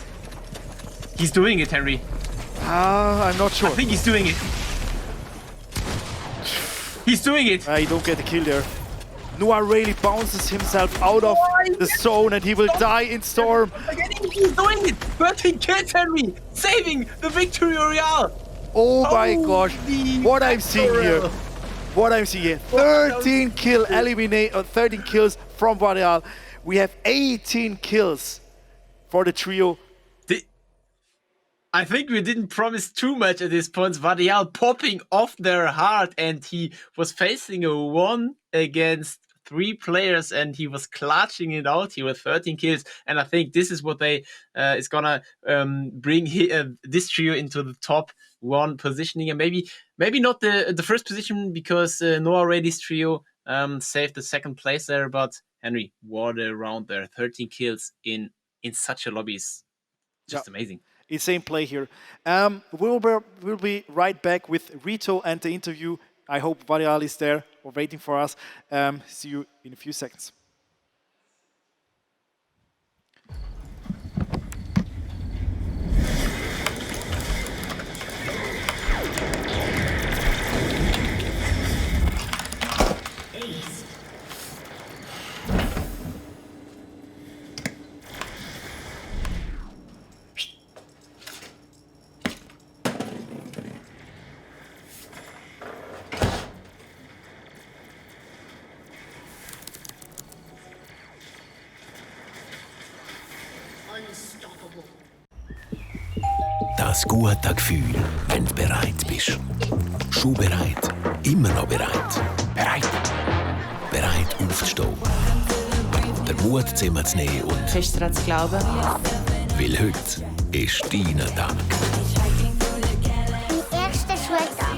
He's doing it, Henry. I'm not sure. I think he's doing it. He's doing it. He don't get the kill there. Noah really bounces himself out of the zone and he will die in Storm. He's doing it! 13 kills, Henry! Saving the victory royale! Oh my gosh, what I'm seeing here. What I'm seeing here. 13 kills from Vadial. We have 18 kills for the trio. I think we didn't promise too much at this point. Vadial popping off their heart, and he was facing a 1 against 3 players, and he was clutching it out here with 13 kills. And I think this is what they is gonna bring this trio into the top 1 positioning, and maybe not the first position, because Noah Reddy's trio saved the 2nd place there. But Henry, what a round there! 13 kills in such a lobby is just amazing. Insane play here. We'll be right back with Rito and the interview. I hope Vadial is there or waiting for us. See you in a few seconds. Das gute Gefühl, wenn du bereit bist. Schon bereit, immer noch bereit. Bereit. Bereit aufzustehen. Der Mut zusammenzunehmen und fest daran zu glauben. Weil heute ist dein Tag. Mein erster Schultag.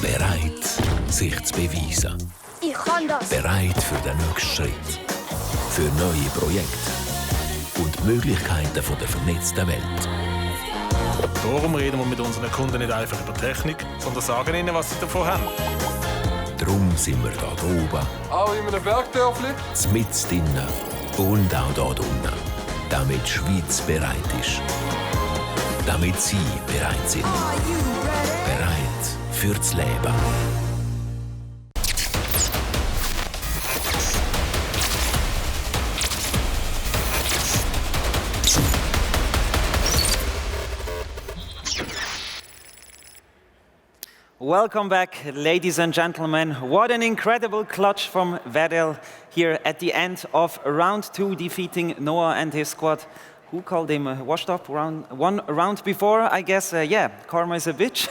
Bereit, sich zu beweisen. Ich kann das. Bereit für den nächsten Schritt. Für neue Projekte. Und die Möglichkeiten der vernetzten Welt. Darum reden wir mit unseren Kunden nicht einfach über Technik, sondern sagen ihnen, was sie davon haben. Darum sind wir da oben. Auch in einem Bergdörfli. Mitten drinnen und auch dort unten. Damit die Schweiz bereit ist. Damit Sie bereit sind. Bereit fürs Leben. Welcome back, ladies and gentlemen. What an incredible clutch from Vadial here at the end of round 2, defeating Noah and his squad. Who called him washed up one round before? I guess, yeah, karma is a bitch.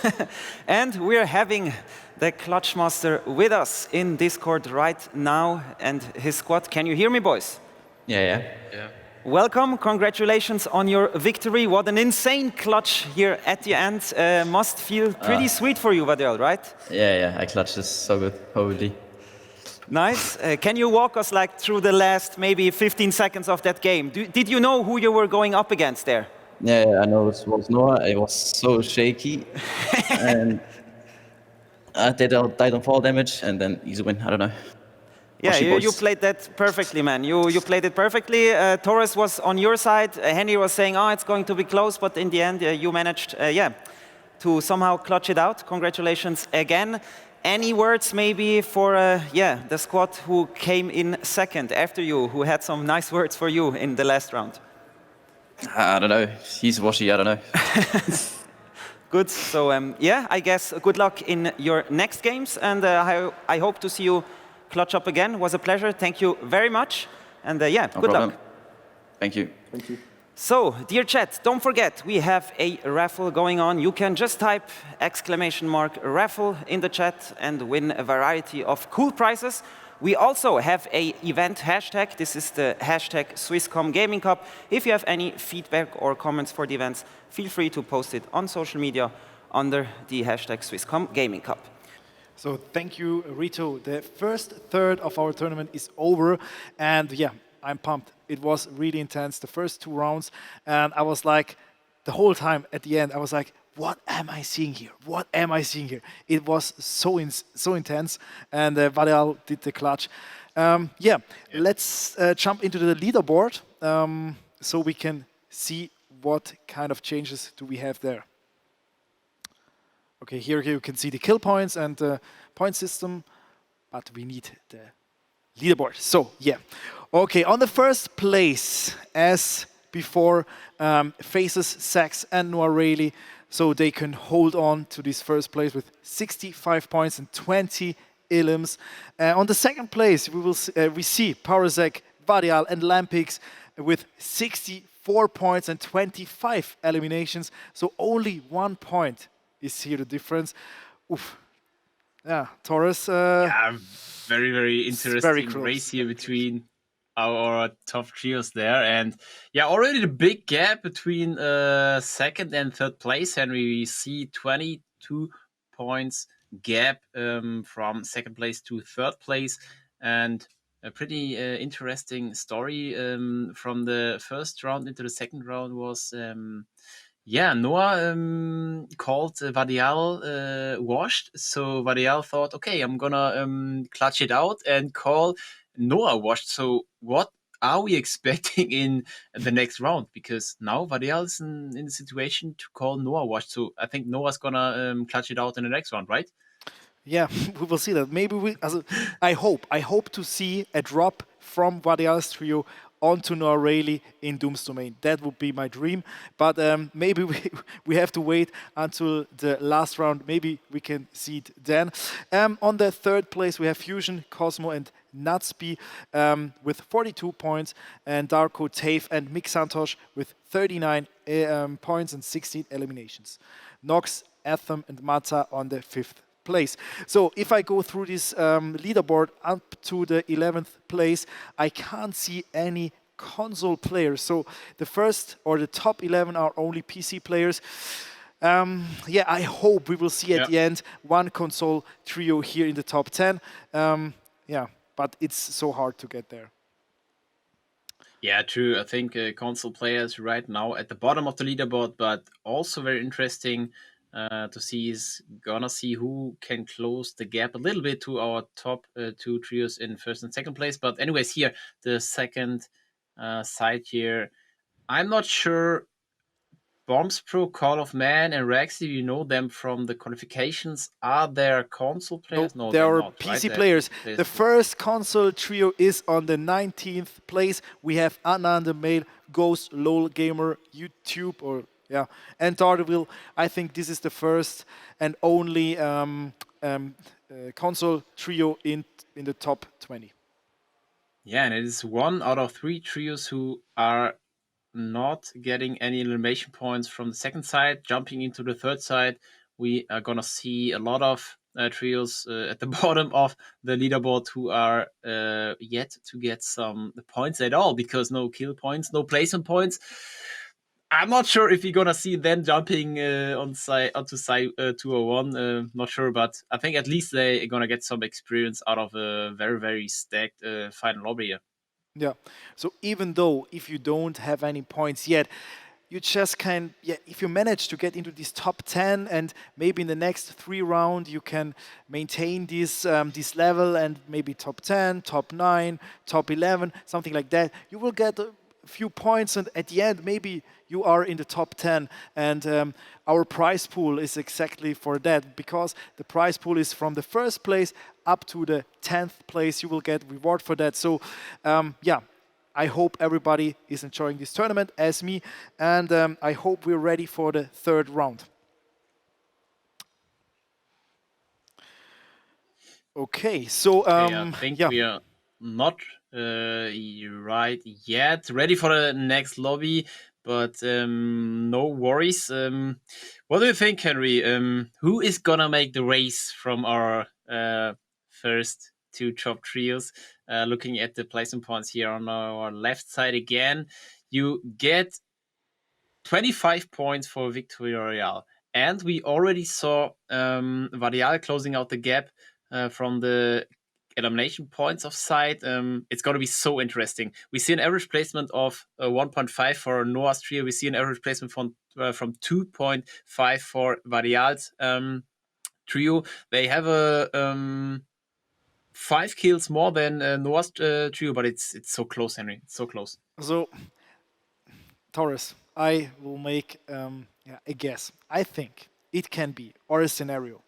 And we're having the clutch master with us in Discord right now and his squad. Can you hear me, boys? Yeah. Welcome, congratulations on your victory. What an insane clutch here at the end. Must feel pretty sweet for you, Vadial, right? Yeah, I clutched this so good, holy. Nice. Can you walk us through the last maybe 15 seconds of that game? Did you know who you were going up against there? Yeah, I know it was Noah. It was so shaky. And I died on fall damage and then easy win, I don't know. Yeah, you played that perfectly, man. You played it perfectly. Torres was on your side. Henry was saying, oh, it's going to be close, but in the end, you managed, to somehow clutch it out. Congratulations again. Any words maybe for, the squad who came in second after you, who had some nice words for you in the last round? I don't know. He's washy, I don't know. Good. So, I guess good luck in your next games, and I hope to see you clutch up again. Was a pleasure. Thank you very much. And good luck. Thank you. So, dear chat, don't forget, we have a raffle going on. You can just type !raffle in the chat and win a variety of cool prizes. We also have a event hashtag. This is the hashtag Swisscom Gaming Cup. If you have any feedback or comments for the events, feel free to post it on social media under the hashtag Swisscom Gaming Cup. So thank you, Rito. The first third of our tournament is over, and yeah, I'm pumped. It was really intense, the first 2 rounds, and I was like, the whole time at the end, I was like, what am I seeing here? What am I seeing here? It was so intense, and Varial did the clutch. Let's jump into the leaderboard so we can see what kind of changes do we have there. Okay, here you can see the kill points and the point system, but we need the leaderboard. So, yeah. Okay, on the first place, as before, faces Sax and Noah Rayleigh, so they can hold on to this first place with 65 points and 20 elims. On the second place, we see Parasek, Varial, and Lampix with 64 points and 25 eliminations. So only 1 point is here the difference. Oof. Yeah, Taurus. Very, very interesting race here between our top trios there. And yeah, already the big gap between second and third place, Henry. We see 22 points gap from second place to third place. And a pretty interesting story from the first round into the second round was... Noah called Varial washed. So Varial thought, okay, I'm gonna clutch it out and call Noah washed. So what are we expecting in the next round? Because now Varial is in the situation to call Noah washed. So I think Noah's gonna clutch it out in the next round, right? Yeah, we will see that. Maybe I hope to see a drop from Varial's trio onto Noah Rayleigh in Doom's domain. That would be my dream. But maybe we have to wait until the last round. Maybe we can see it then. On the third place, we have Fusion, Cosmo, and Natsby with 42 points, and Darko, Tave, and Mick Santosh with 39 points and 16 eliminations. Nox, Atham, and Mata on the fifth place. So if I go through this leaderboard up to the 11th place, I can't see any console players. So the first or the top 11 are only PC players. I hope we will see at the end one console trio here in the top 10. But it's so hard to get there. Yeah, true. I think console players right now at the bottom of the leaderboard, but also very interesting to see who can close the gap a little bit to our top 2 trios in first and second place. But anyways, here, the second side here, I'm not sure. Bombs Pro, Call of Man, and Rexy, you know them from the qualifications. Are there console players? No, they are not, PC players. The first console trio is on the 19th place. We have Anand, the Mail, Ghost, LOL Gamer, YouTube, and Daredevil. I think this is the first and only console trio in the top 20. Yeah, and it is 1 out of 3 trios who are not getting any elimination points from the second side. Jumping into the third side, we are gonna see a lot of trios at the bottom of the leaderboard who are yet to get some points at all, because no kill points, no placement points. I'm not sure if you're gonna see them jumping onto side 201. Not sure, but I think at least they're gonna get some experience out of a very, very stacked final lobby here. Yeah. So even though if you don't have any points yet, you just can, if you manage to get into this top 10 and maybe in the next 3 rounds you can maintain this level and maybe top 10, top 9, top 11, something like that, you will get a few points, and at the end maybe you are in the top 10. And our prize pool is exactly for that, because the prize pool is from the first place up to the 10th place. You will get reward for that. So I hope everybody is enjoying this tournament as me, and I hope we're ready for the third round. Okay, so I think we are not right yet ready for the next lobby, but no worries. What do you think, Henry? Who is gonna make the race from our first two top trios? Looking at the placement points here on our left side again, you get 25 points for Victory Royale. And we already saw Varial closing out the gap from the elimination points of side. It's going to be so interesting. We see an average placement of 1.5 for Noah's trio. We see an average placement from 2.5 for Varial's trio. They have a 5 kills more than Noah's trio, but it's so close, Henry. It's so close. So, Torres, I will make a guess. I think it can be, or a scenario.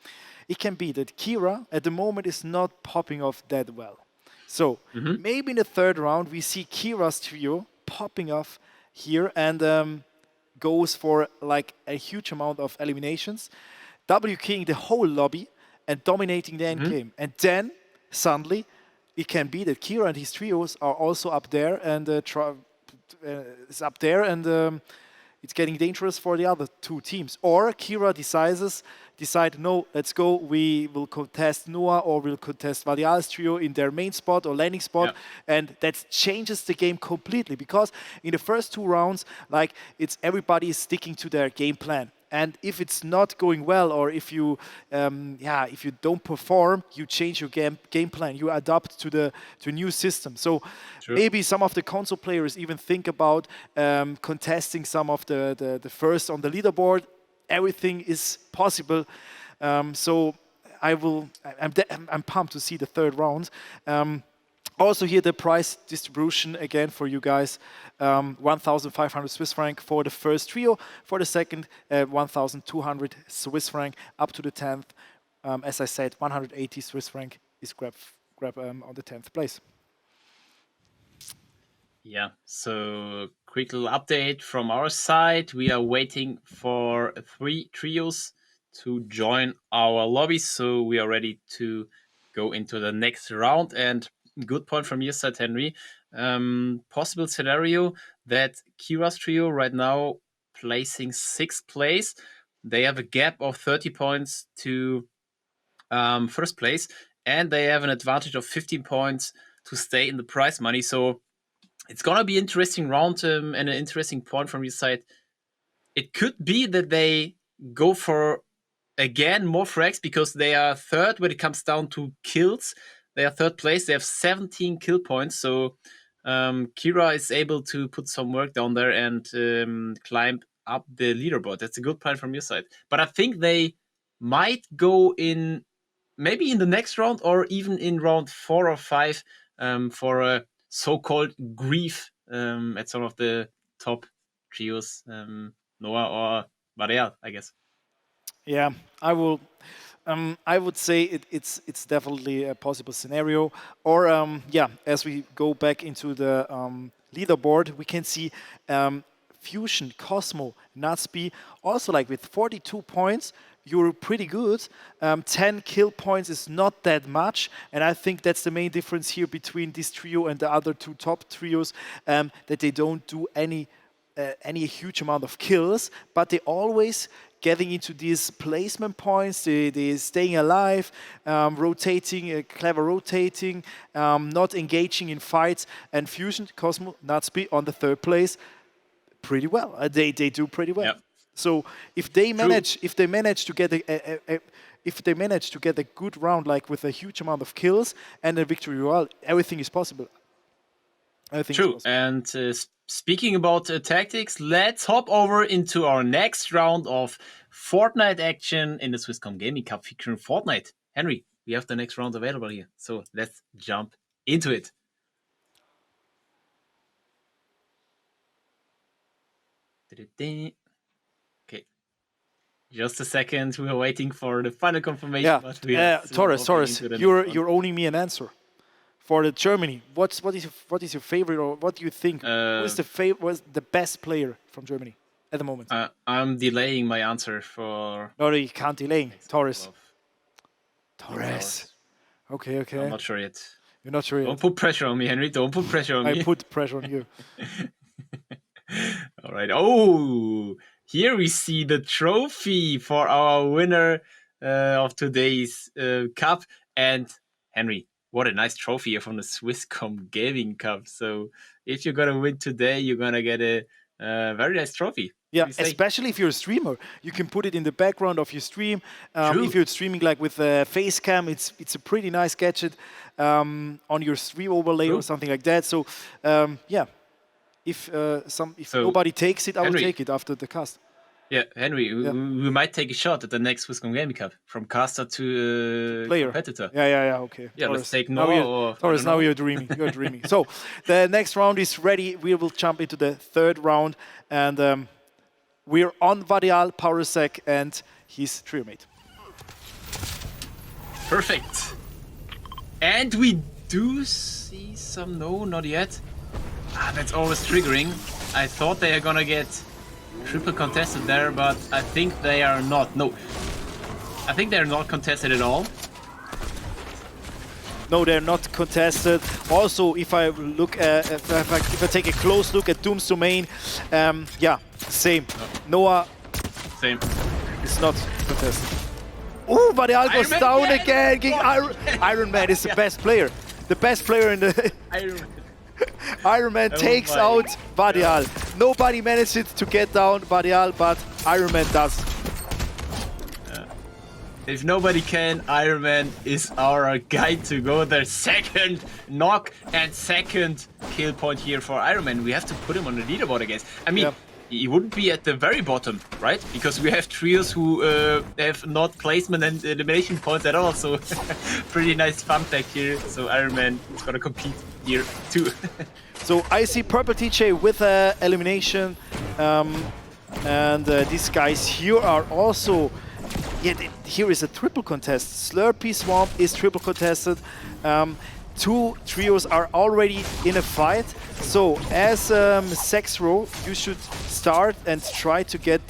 It can be that Kira at the moment is not popping off that well. So maybe in the third round we see Kira's trio popping off here and goes for like a huge amount of eliminations, W-keying the whole lobby and dominating the end game. And then suddenly it can be that Kira and his trios are also up there and is up there and it's getting dangerous for the other two teams. Or Kira decide, no, let's go, we will contest Noah or we'll contest Vadial's trio in their main spot or landing spot, and that changes the game completely, because in the first two rounds, like, it's everybody is sticking to their game plan. And if it's not going well, or if you don't perform, you change your game plan. You adapt to a new system. So maybe some of the console players even think about contesting some of the first on the leaderboard. Everything is possible. So I'm pumped to see the third round. Also here the price distribution again for you guys, 1,500 Swiss franc for the first trio, for the second 1,200 Swiss franc, up to the 10th. As I said, 180 Swiss franc is grab on the 10th place. Yeah, so quick little update from our side. We are waiting for 3 trios to join our lobby, so we are ready to go into the next round. And good point from your side, Henry. Possible scenario that Kira's trio right now placing 6th place. They have a gap of 30 points to first place, and they have an advantage of 15 points to stay in the prize money. So it's gonna be an interesting round and an interesting point from your side. It could be that they go for, again, more frags because they are third when it comes down to kills. They are third place. They have 17 kill points. So Kira is able to put some work down there and climb up the leaderboard. That's a good plan from your side. But I think they might go in maybe in the next round or even in round 4 or 5 for a so-called grief at some of the top trios, Noah or Varial, I guess. Yeah, I would say it's definitely a possible scenario. Or as we go back into the leaderboard, we can see Fusion, Cosmo, Natsby, also like with 42 points. You're pretty good. 10 kill points is not that much, and I think that's the main difference here between this trio and the other two top trios, that they don't do any huge amount of kills, but they always getting into these placement points, they staying alive, rotating, clever rotating, not engaging in fights, and Fusion, Cosmo, Natsby on the third place, pretty well. They do pretty well. Yep. So if they manage to get a good round, like with a huge amount of kills and a victory royale, everything is possible. True. And speaking about tactics, let's hop over into our next round of Fortnite action in the Swisscom Gaming Cup featuring Fortnite. Henry, we have the next round available here, so let's jump into it. Okay, just a second. We are waiting for the final confirmation. Yeah, Torres, you're owning me an answer. For the Germany, what is your favorite, or what do you think? Who's the best player from Germany at the moment? I'm delaying my answer for. No, you can't delay. Torres. Okay. I'm not sure yet. You're not sure yet. Don't put pressure on me, Henry. Don't put pressure on me. I put pressure on you. All right. Oh, here we see the trophy for our winner of today's cup. And Henry, what a nice trophy here from the Swisscom Gaming Cup. So if you're going to win today, you're going to get a very nice trophy. Yeah, especially if you're a streamer. You can put it in the background of your stream. If you're streaming like with a face cam, it's a pretty nice gadget on your stream overlay or something like that. So yeah, if nobody takes it, I will take it after the cast. Yeah, Henry, we might take a shot at the next Swisscom Gaming Cup from caster to player competitor. Yeah, okay. Yeah, Taurus. let's take Noah. Taurus, now you're dreaming. You're dreaming. So the next round is ready. We will jump into the third round, and we're on Vadial, Powersec, and his trio mate. Perfect. And we do see some... No, not yet. That's always triggering. I thought they are gonna get triple contested there, but I think they are not. No. I think they're not contested at all. No, they're not contested. Also, if I look at, if I take a close look at Doom's domain, yeah, same. Noah, same. It's not contested. Oh, Vadial goes down again. Iron Man is the best player. The best player in the... Iron Man takes out Vadial. Nobody managed to get down Vadial, but Iron Man does. If nobody can, Iron Man is our guy to go there. Second knock and second kill point here for Iron Man. We have to put him on the leaderboard again. I mean, he wouldn't be at the very bottom, right? Because we have trios who have not placement and elimination points at all. So pretty nice fun fact here. So Iron Man is gonna compete here too. So I see Purple TJ with elimination, and these guys here are also. Yeah, here is a triple contest. Slurpee Swamp is triple contested. Two trios are already in a fight. So as Sexro, you should start and try to get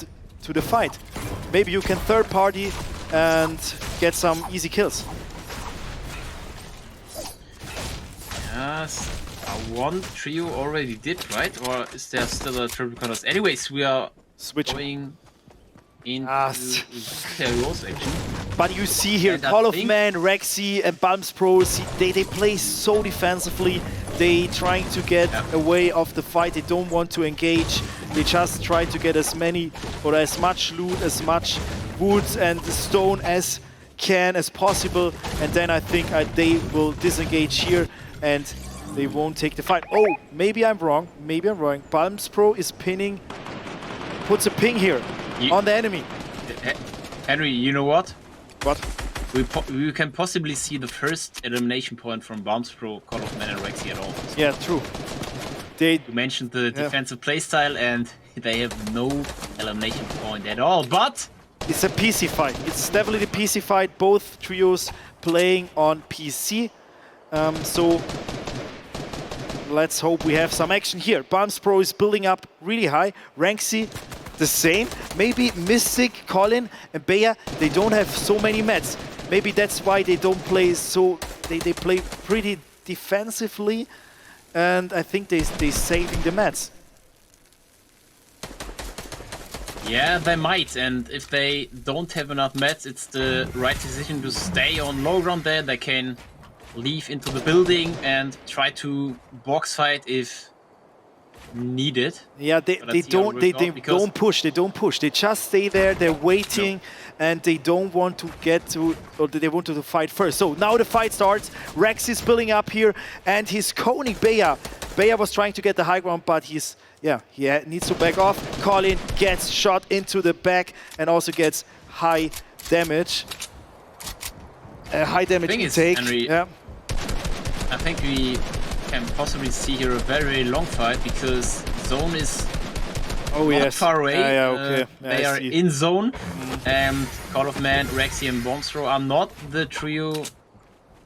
to the fight. Maybe you can third party and get some easy kills. Yes, one trio already did, right? Or is there still a triple contest? Anyways, we are going into Heroes actually. But you see here, Call of Man, Rexy and Balms Pro, they play so defensively. They trying to get away of the fight. They don't want to engage. They just try to get as many or as much loot, as much woods and stone as possible. And then I think they will disengage here and they won't take the fight. Oh, maybe I'm wrong. Maybe I'm wrong. Balms Pro is pinning, puts a ping here on the enemy. Henry, you know what? What? We can possibly see the first elimination point from Balms Pro, Call of Man and Rexy at all. Yeah, true. You mentioned the defensive playstyle and they have no elimination point at all, but... It's a PC fight. It's definitely a PC fight. Both trios playing on PC. So let's hope we have some action here. Balms Pro is building up really high. Rexy the same. Maybe Mystic, Colin and Bea, they don't have so many mats. Maybe that's why they don't play so... They play pretty defensively and I think they're saving the mats. Yeah, they might, and if they don't have enough mats, it's the right decision to stay on low ground there. They can leave into the building and try to box fight if needed. Yeah, they don't push. They just stay there. They're waiting, and they don't want to get to, or they want to fight first. So now the fight starts. Rex is building up here, and he's coning Bea. Bea was trying to get the high ground, but he needs to back off. Colin gets shot into the back and also gets high damage. High damage intake. Henry, I think we can possibly see here a very long fight because zone is not far away. They are in zone, and Call of Man, Rexy and Balms Pro are not the trio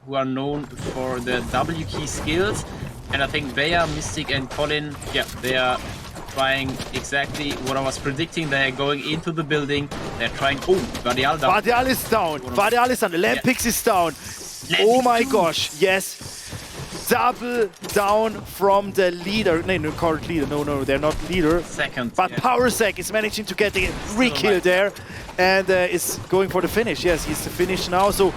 who are known for the W key skills. And I think Bea, Mystic and Colin, they are trying exactly what I was predicting. They are going into the building. They're trying... Oh, Vadial down. Vadial is down. Vadial is down. The Lampix is down. Oh my gosh, yes. double down from the leader. No, current leader. No, they're not leader. Second. But PowerSec is managing to get the re-kill there and is going for the finish. Yes, he's the finish now. So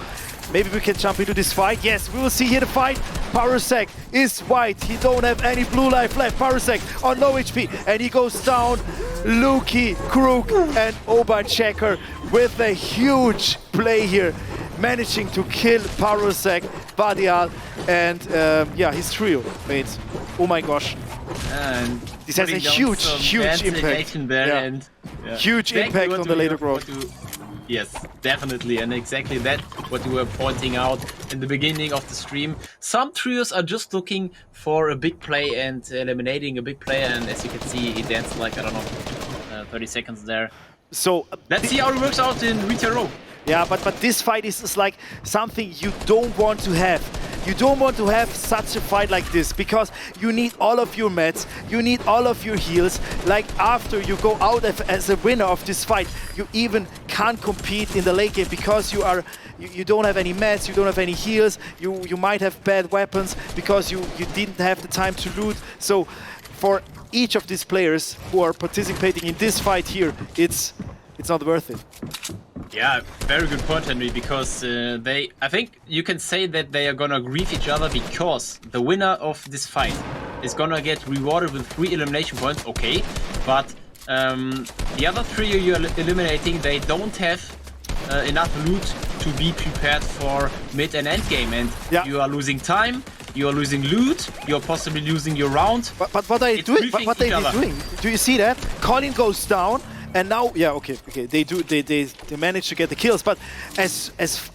maybe we can jump into this fight. Yes, we will see here the fight. PowerSec is white. He don't have any blue life left. PowerSec on low HP and he goes down. Luki, Krug and Oban Checker with a huge play here, managing to kill PowerSec, Badial, and yeah, his trio mates. Oh my gosh. And this has a huge impact. There yeah. And, huge impact on the later growth. Yes, definitely, and exactly that what you were pointing out in the beginning of the stream. Some trios are just looking for a big play and eliminating a big player, and as you can see, he danced like, I don't know, 30 seconds there. So let's see how it works out in Retail Row. Yeah, but this fight is like something you don't want to have. You don't want to have such a fight like this because you need all of your meds, you need all of your heals. Like after you go out as a winner of this fight, you even can't compete in the late game because you don't have any meds, you don't have any heals, you might have bad weapons because you didn't have the time to loot. So for each of these players who are participating in this fight here, it's not worth it. Yeah, very good point, Henry, because I think you can say that they are gonna grieve each other because the winner of this fight is gonna get rewarded with 3 elimination points, okay, but the other 3 you're eliminating, they don't have enough loot to be prepared for mid and end game, and you are losing time, you are losing loot, you are possibly losing your round. But what are they doing? What are they doing? Do you see that? Colin goes down. And now, yeah, okay, they managed to get the kills, but as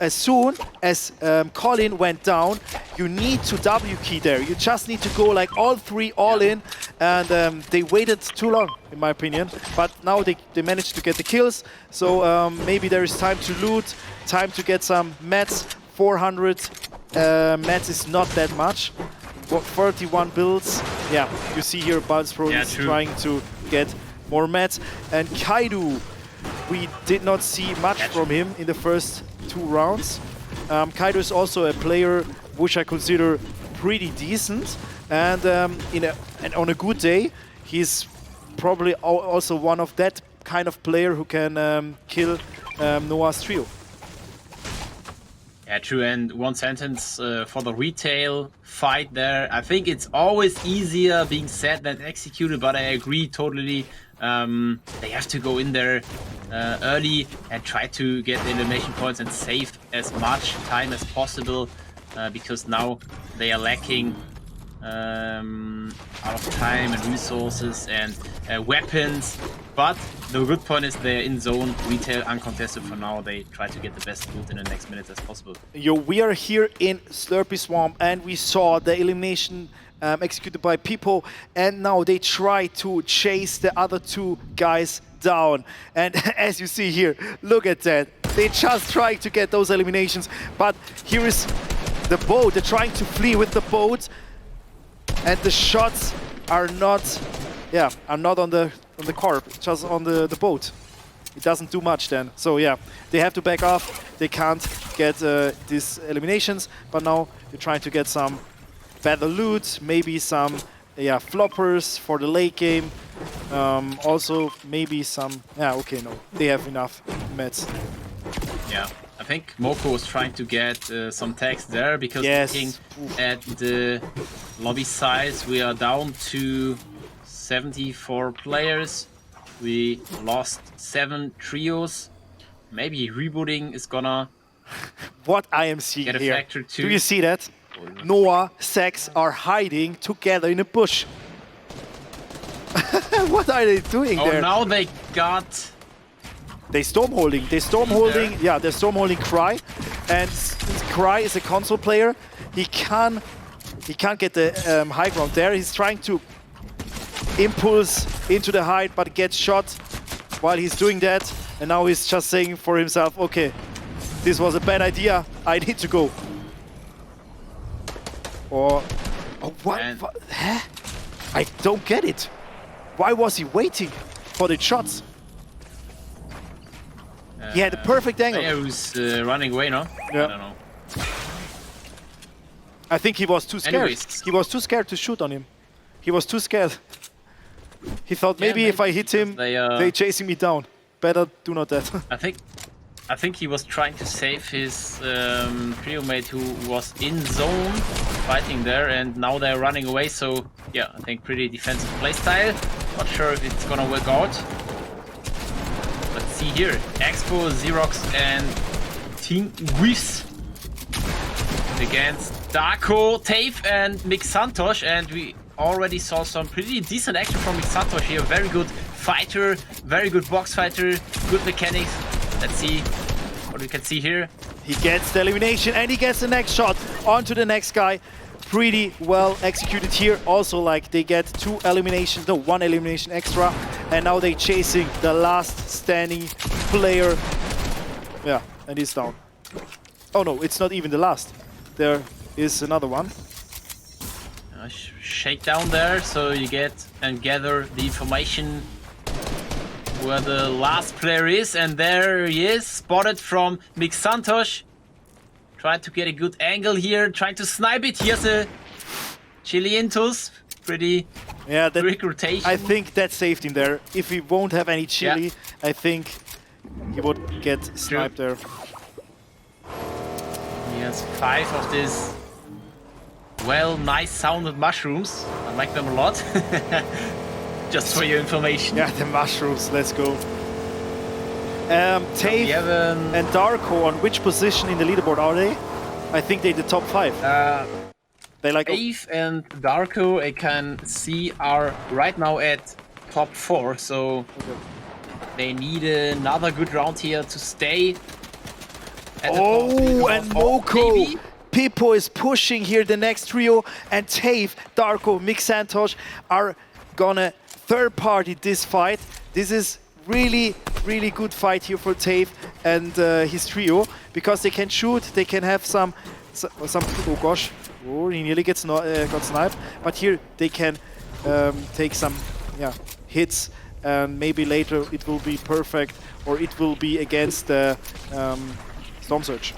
soon as Colin went down, you need to W key there. You just need to go like all 3 all in, and they waited too long, in my opinion. But now they managed to get the kills, so maybe there is time to loot, time to get some mats. 400 mats is not that much. 31 builds. Yeah, you see here, Balz Pro is trying to get more mats, and Kaidu, we did not see much from him in the first 2 rounds. Kaidu is also a player which I consider pretty decent, and on a good day, he's probably also one of that kind of player who can kill Noah's trio. Yeah, true, and one sentence for the retail fight there. I think it's always easier being said than executed, but I agree totally. They have to go in there early and try to get the elimination points and save as much time as possible because now they are lacking out of time and resources and weapons. But the good point is they're in zone, retail, uncontested for now. They try to get the best loot in the next minutes as possible. Yo, we are here in Slurpy Swamp and we saw the elimination executed by people, and now they try to chase the other 2 guys down. And as you see here, look at that. They just trying to get those eliminations, but here is the boat. They're trying to flee with the boat, and the shots are not on the car, just on the boat. It doesn't do much then. So yeah, they have to back off. They can't get these eliminations, but now they're trying to get some better loot, maybe some floppers for the late game. Also maybe some, okay, no, they have enough meds. Yeah, I think Moko was trying to get some tags there because looking at the lobby size, we are down to 74 players. We lost 7 trios. Maybe rebooting is gonna what I am seeing get a here. factor too. Do you see that? Noah, Sex are hiding together in a bush. What are they doing there? Oh, now they got... They storm holding. They're storm holding Cry, and Cry is a console player. He can't get the high ground there. He's trying to impulse into the height, but gets shot while he's doing that. And now he's just saying for himself, okay, this was a bad idea. I need to go. Or, what? Huh? I don't get it. Why was he waiting for the shots? He had a perfect angle. Yeah, who's running away, no? Yeah. I don't know. I think he was too scared. Anyways. He was too scared to shoot on him. He was too scared. He thought maybe if I hit him, they chasing me down. Better do not that. I think he was trying to save his trio mate who was in zone fighting there, and now they're running away. So yeah, I think pretty defensive playstyle. Not sure if it's gonna work out. Let's see here. Expo, Xerox, and Team Whis against Darko, Tave, and Mix Santosh, and we already saw some pretty decent action from Mix Santosh here. Very good fighter, very good box fighter, good mechanics. Let's see what we can see here. He gets the elimination and he gets the next shot onto the next guy. Pretty well executed here. Also, like, they get 2 eliminations, no, 1 elimination extra, and now they're chasing the last standing player. Yeah, and he's down. Oh no, it's not even the last. There is another one. Shakedown there, so you get and gather the information where the last player is, and there he is, spotted from Mix Santosh. Trying to get a good angle here, trying to snipe it. Here's a Chilientus. Pretty quick rotation. I think that saved him there. If he won't have any chili, I think he would get sniped there. He has 5 of these, well, nice sounded mushrooms. I like them a lot. Just for your information. Yeah, the mushrooms, let's go. Tave and Darko, on which position in the leaderboard are they? I think they're the top 5. They like Tave and Darko, I can see, are right now at top 4, so they need another good round here to stay at the top. And Moko! Maybe. Pippo is pushing here the next trio, and Tave, Darko, Mix Santosh are gonna third party this fight. This is really good fight here for Tave and his trio, because they can shoot, they can have some oh gosh, oh, he nearly got sniped, but here they can take some hits, and maybe later it will be perfect, or it will be against the Storm Surge.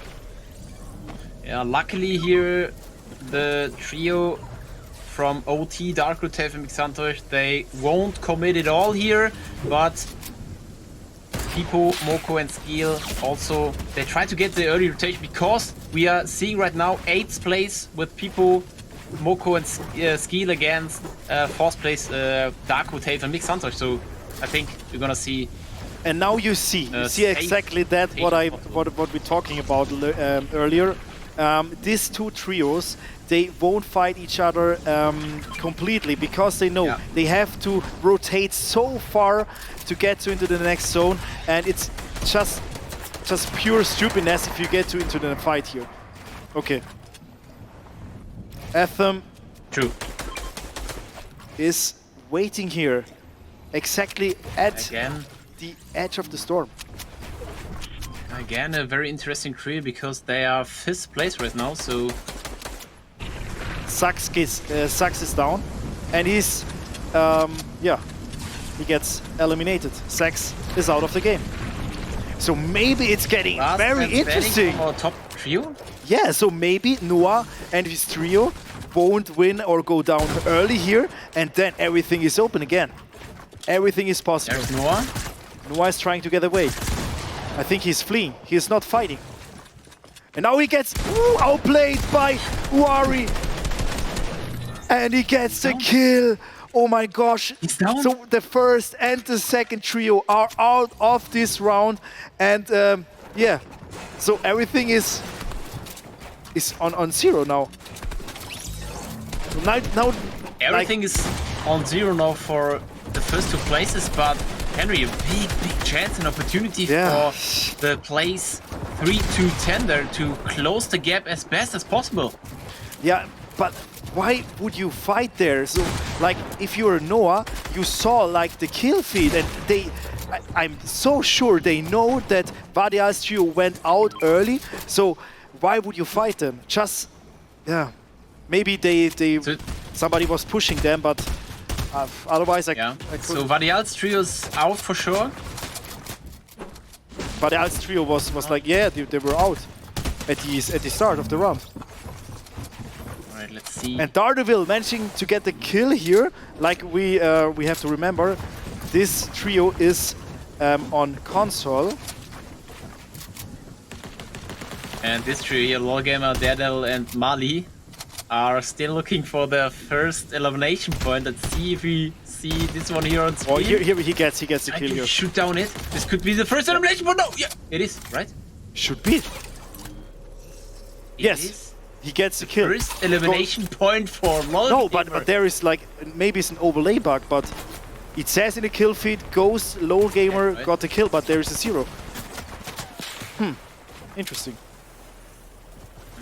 Yeah, luckily here the trio from OT, Darko, Tave, and Mix Santosh, they won't commit it all here, but Pipo, Moko, and Skill also, they try to get the early rotation, because we are seeing right now 8th place with Pipo, Moko, and Skill against 4th place Darko, Tave, and Mix Santosh. So I think we're gonna see. And now you see exactly that what we're talking about earlier. These 2 trios, they won't fight each other completely, because they know they have to rotate so far to get into the next zone, and it's just pure stupidness if you get into the fight here. Okay. Ethem is waiting here exactly at the edge of the storm. Again, a very interesting trio, because they are 5th place right now, so Sax is down, and he's he gets eliminated. Sax is out of the game. So maybe it's getting very interesting. Our top trio? Yeah, so maybe Noah and his trio won't win or go down early here, and then everything is open again. Everything is possible. There's Noah. Noah is trying to get away. I think he's fleeing. He's not fighting. And now he gets outplayed by Uari. And he gets the kill. Oh my gosh. He's down. So the first and the second trio are out of this round. And yeah, so everything is on 0 now. Now everything is on 0 now for the first 2 places, but Henry, a big chance and opportunity for the place 3 to 10 there to close the gap as best as possible. Yeah, but why would you fight there? So, like, if you're Noah, you saw like the kill feed, and I'm so sure they know that Vadial's trio went out early. So why would you fight them? Just maybe somebody was pushing them, but. Otherwise, I could. So Vadial's trio is out for sure. Vadial's trio was like, they were out at the start of the round. Alright, let's see. And Daredevil managing to get the kill here. Like we have to remember, this trio is on console. And this trio here, Lawgamer, Daredevil and Mali, are still looking for their first elimination point. Let's see if we see this one here on screen. Oh, here he gets the I kill can here. shoot down it. This could be the first elimination point. No, yeah, it is, right? Should be. Yes, is. he gets the kill. First elimination point for Lawgamer. No, but there is like, maybe it's an overlay bug, but it says in the kill feed, Ghost, Lawgamer right. got the kill, but there is a 0. Interesting.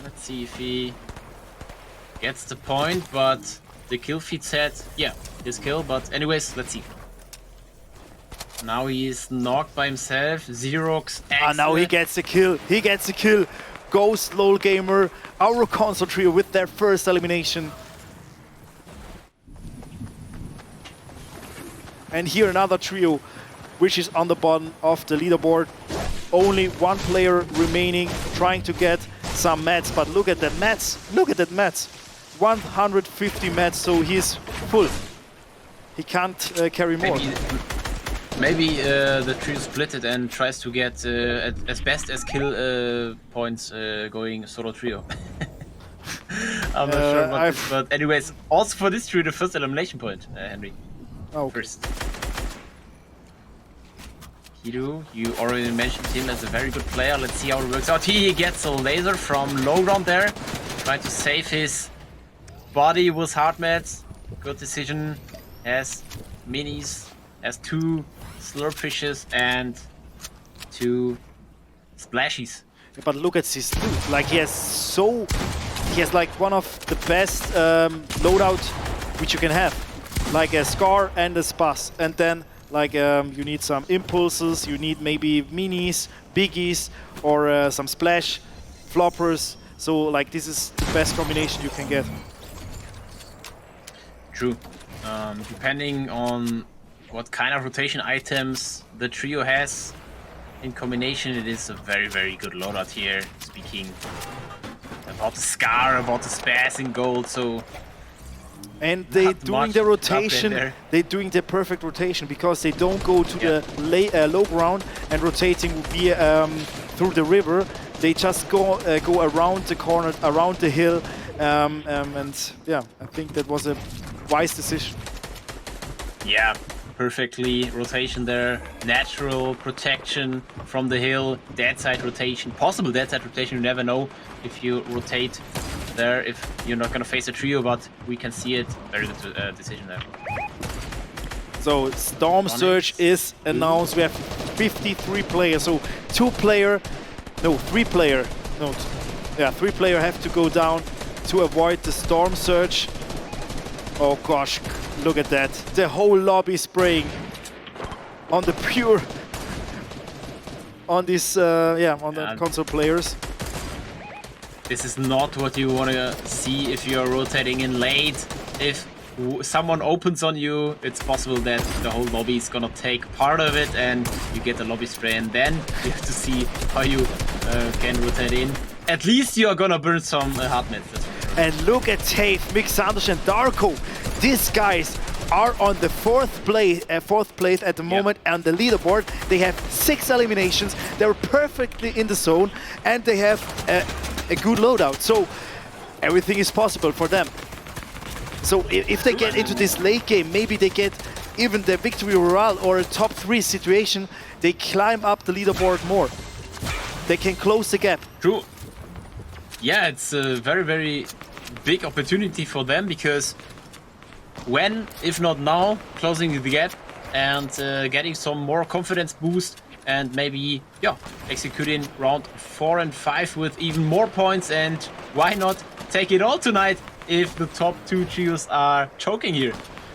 Let's see if he gets the point, but the kill feed said, yeah, his kill, but anyways, let's see. Now he is knocked by himself, Xerox, Now he gets the kill, Ghost, Lawgamer, our console trio with their first elimination. And here another trio, which is on the bottom of the leaderboard. Only one player remaining, trying to get some mats, but look at that mats, 150 mats, so he's full. He can't carry more. Maybe the trio split it and tries to get as best as kill points going solo trio. I'm not sure about this, but anyways, also for this trio, the first elimination point, Henry. Oh, first. Hiro, you already mentioned him as a very good player. Let's see how it works out. He gets a laser from low ground there, trying to save his body with hard mats. Good decision. Has minis, has 2 slurp fishes and 2 splashies. but look at this dude. Like he has like one of the best loadout which you can have. Like a Scar and a Spas, and then like you need some impulses, you need maybe minis, biggies, or some splash, floppers. So like this is the best combination you can get. True. Depending on what kind of rotation items the trio has in combination, it is a very, very good loadout here. Speaking about the Scar, about the Spas in gold, so... And they're doing the rotation, they're doing the perfect rotation, because they don't go to the low ground and rotating via, through the river. They just go around the corner, around the hill, and yeah, I think that was a wise decision. Yeah, perfectly rotation there, natural protection from the hill, dead side rotation, possible dead side rotation, you never know if you rotate there, if you're not gonna face a trio, but we can see it. Very good decision there. So Storm Surge is announced. We have 53 players, so 3 player have to go down to avoid the Storm Surge. Oh gosh, look at that. The whole lobby spraying on the pure, on this, on the console players. This is not what you want to see if you're rotating in late. If someone opens on you, it's possible that the whole lobby is gonna take part of it and you get the lobby spray, and then you have to see how you can rotate in. At least you are gonna burn some hard mats. And look at Tave, Mixanders and Darko. These guys are on the fourth place at the moment on the leaderboard. They have 6 eliminations. They're perfectly in the zone, and they have a good loadout. So everything is possible for them. So if they get into this late game, maybe they get even the victory royale or a top 3 situation. They climb up the leaderboard more. They can close the gap. True. Yeah, it's a very, very big opportunity for them, because when, if not now, closing the gap and getting some more confidence boost, and maybe, executing round 4 and 5 with even more points, and why not take it all tonight if the top 2 trios are choking here.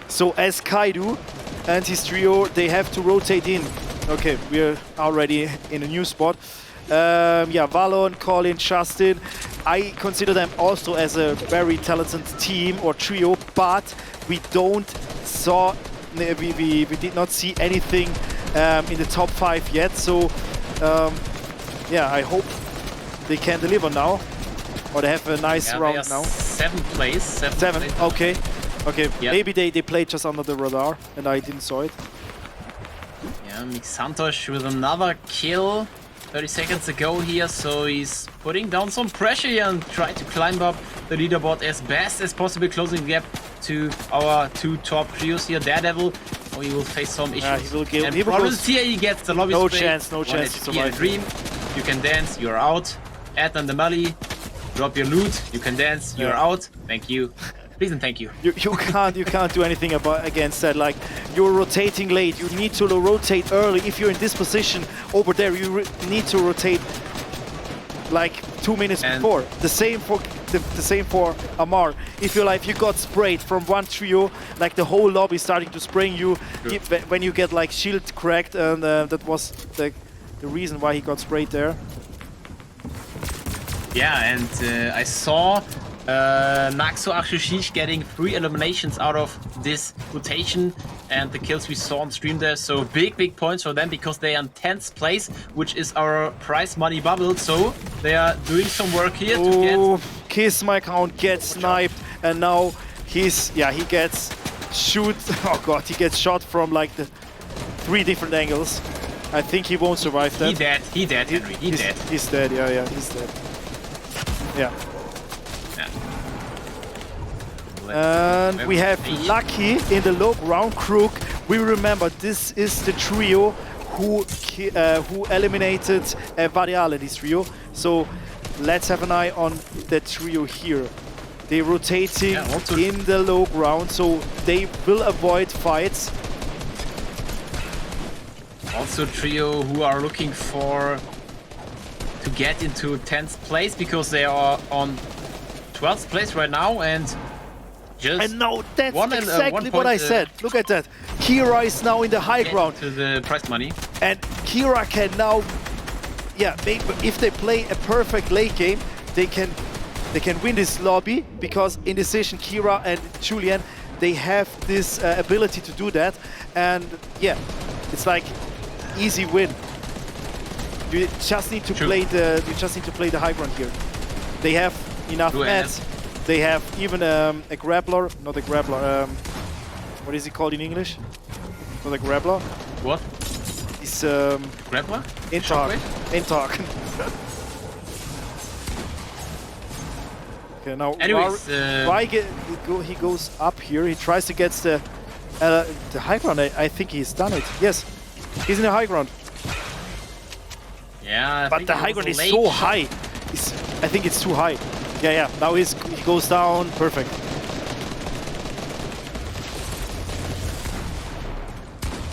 So as Kaidu and his trio, they have to rotate in. Okay, we're already in a new spot. Valon, Colin, Justin. I consider them also as a very talented team or trio, but we did not see anything in the top 5 yet. So I hope they can deliver now, or they have a nice round now. 7th place. Seven. Place. Okay. Okay. Yep. Maybe they played just under the radar and I didn't saw it. Yeah, Mixantosh with another kill 30 seconds ago here, so he's putting down some pressure here and trying to climb up the leaderboard as best as possible, closing the gap to our 2 top trios here. Daredevil, oh, he will face some issues. He will problems here, he gets the lobby no spray. chance to One HP, survive. a dream. You can dance, you're out. Add on the molly, drop your loot, you can dance, you're out. Thank you. Please and thank you. You can't do anything against that. Like, you're rotating late. You need to rotate early. If you're in this position over there, you need to rotate like 2 minutes before. The same for Amar. If you got sprayed from one trio, like the whole lobby starting to spraying you, when you get like shield cracked, and that was the reason why he got sprayed there. Yeah, and I saw Naxo Akshishish getting 3 eliminations out of this rotation and the kills we saw on stream there. So big points for them because they are in 10th place, which is our prize money bubble. So they are doing some work here to get... Kiss my count gets sniped, and now he gets oh god, he gets shot from like the 3 different angles. I think he won't survive that. He dead, Henry, he's dead. He's dead, yeah, he's dead. Yeah. And we have Lucky in the low ground. Crook. We remember this is the trio who eliminated Variale, this trio. So let's have an eye on the trio here. They're rotating in the low ground, so they will avoid fights. Also trio who are looking to get into 10th place because they are on 12th place right now, and no, that's exactly what I said. Look at that. Kira is now in the high ground. To the prize money. And Kira can now, if they play a perfect late game, they can win this lobby, because in decision Kira and Julian, they have this ability to do that. And yeah, it's like easy win. You just need to play the high ground here. They have enough mats. They have even a grappler, not a grappler. What is he called in English? Not a grappler. What? It's grappler? Intark. Okay, now anyways, he goes up here. He tries to get the high ground. I think he's done it. Yes, he's in the high ground. Yeah, but the high ground is so high. I think it's too high. Yeah. Now he goes down. Perfect.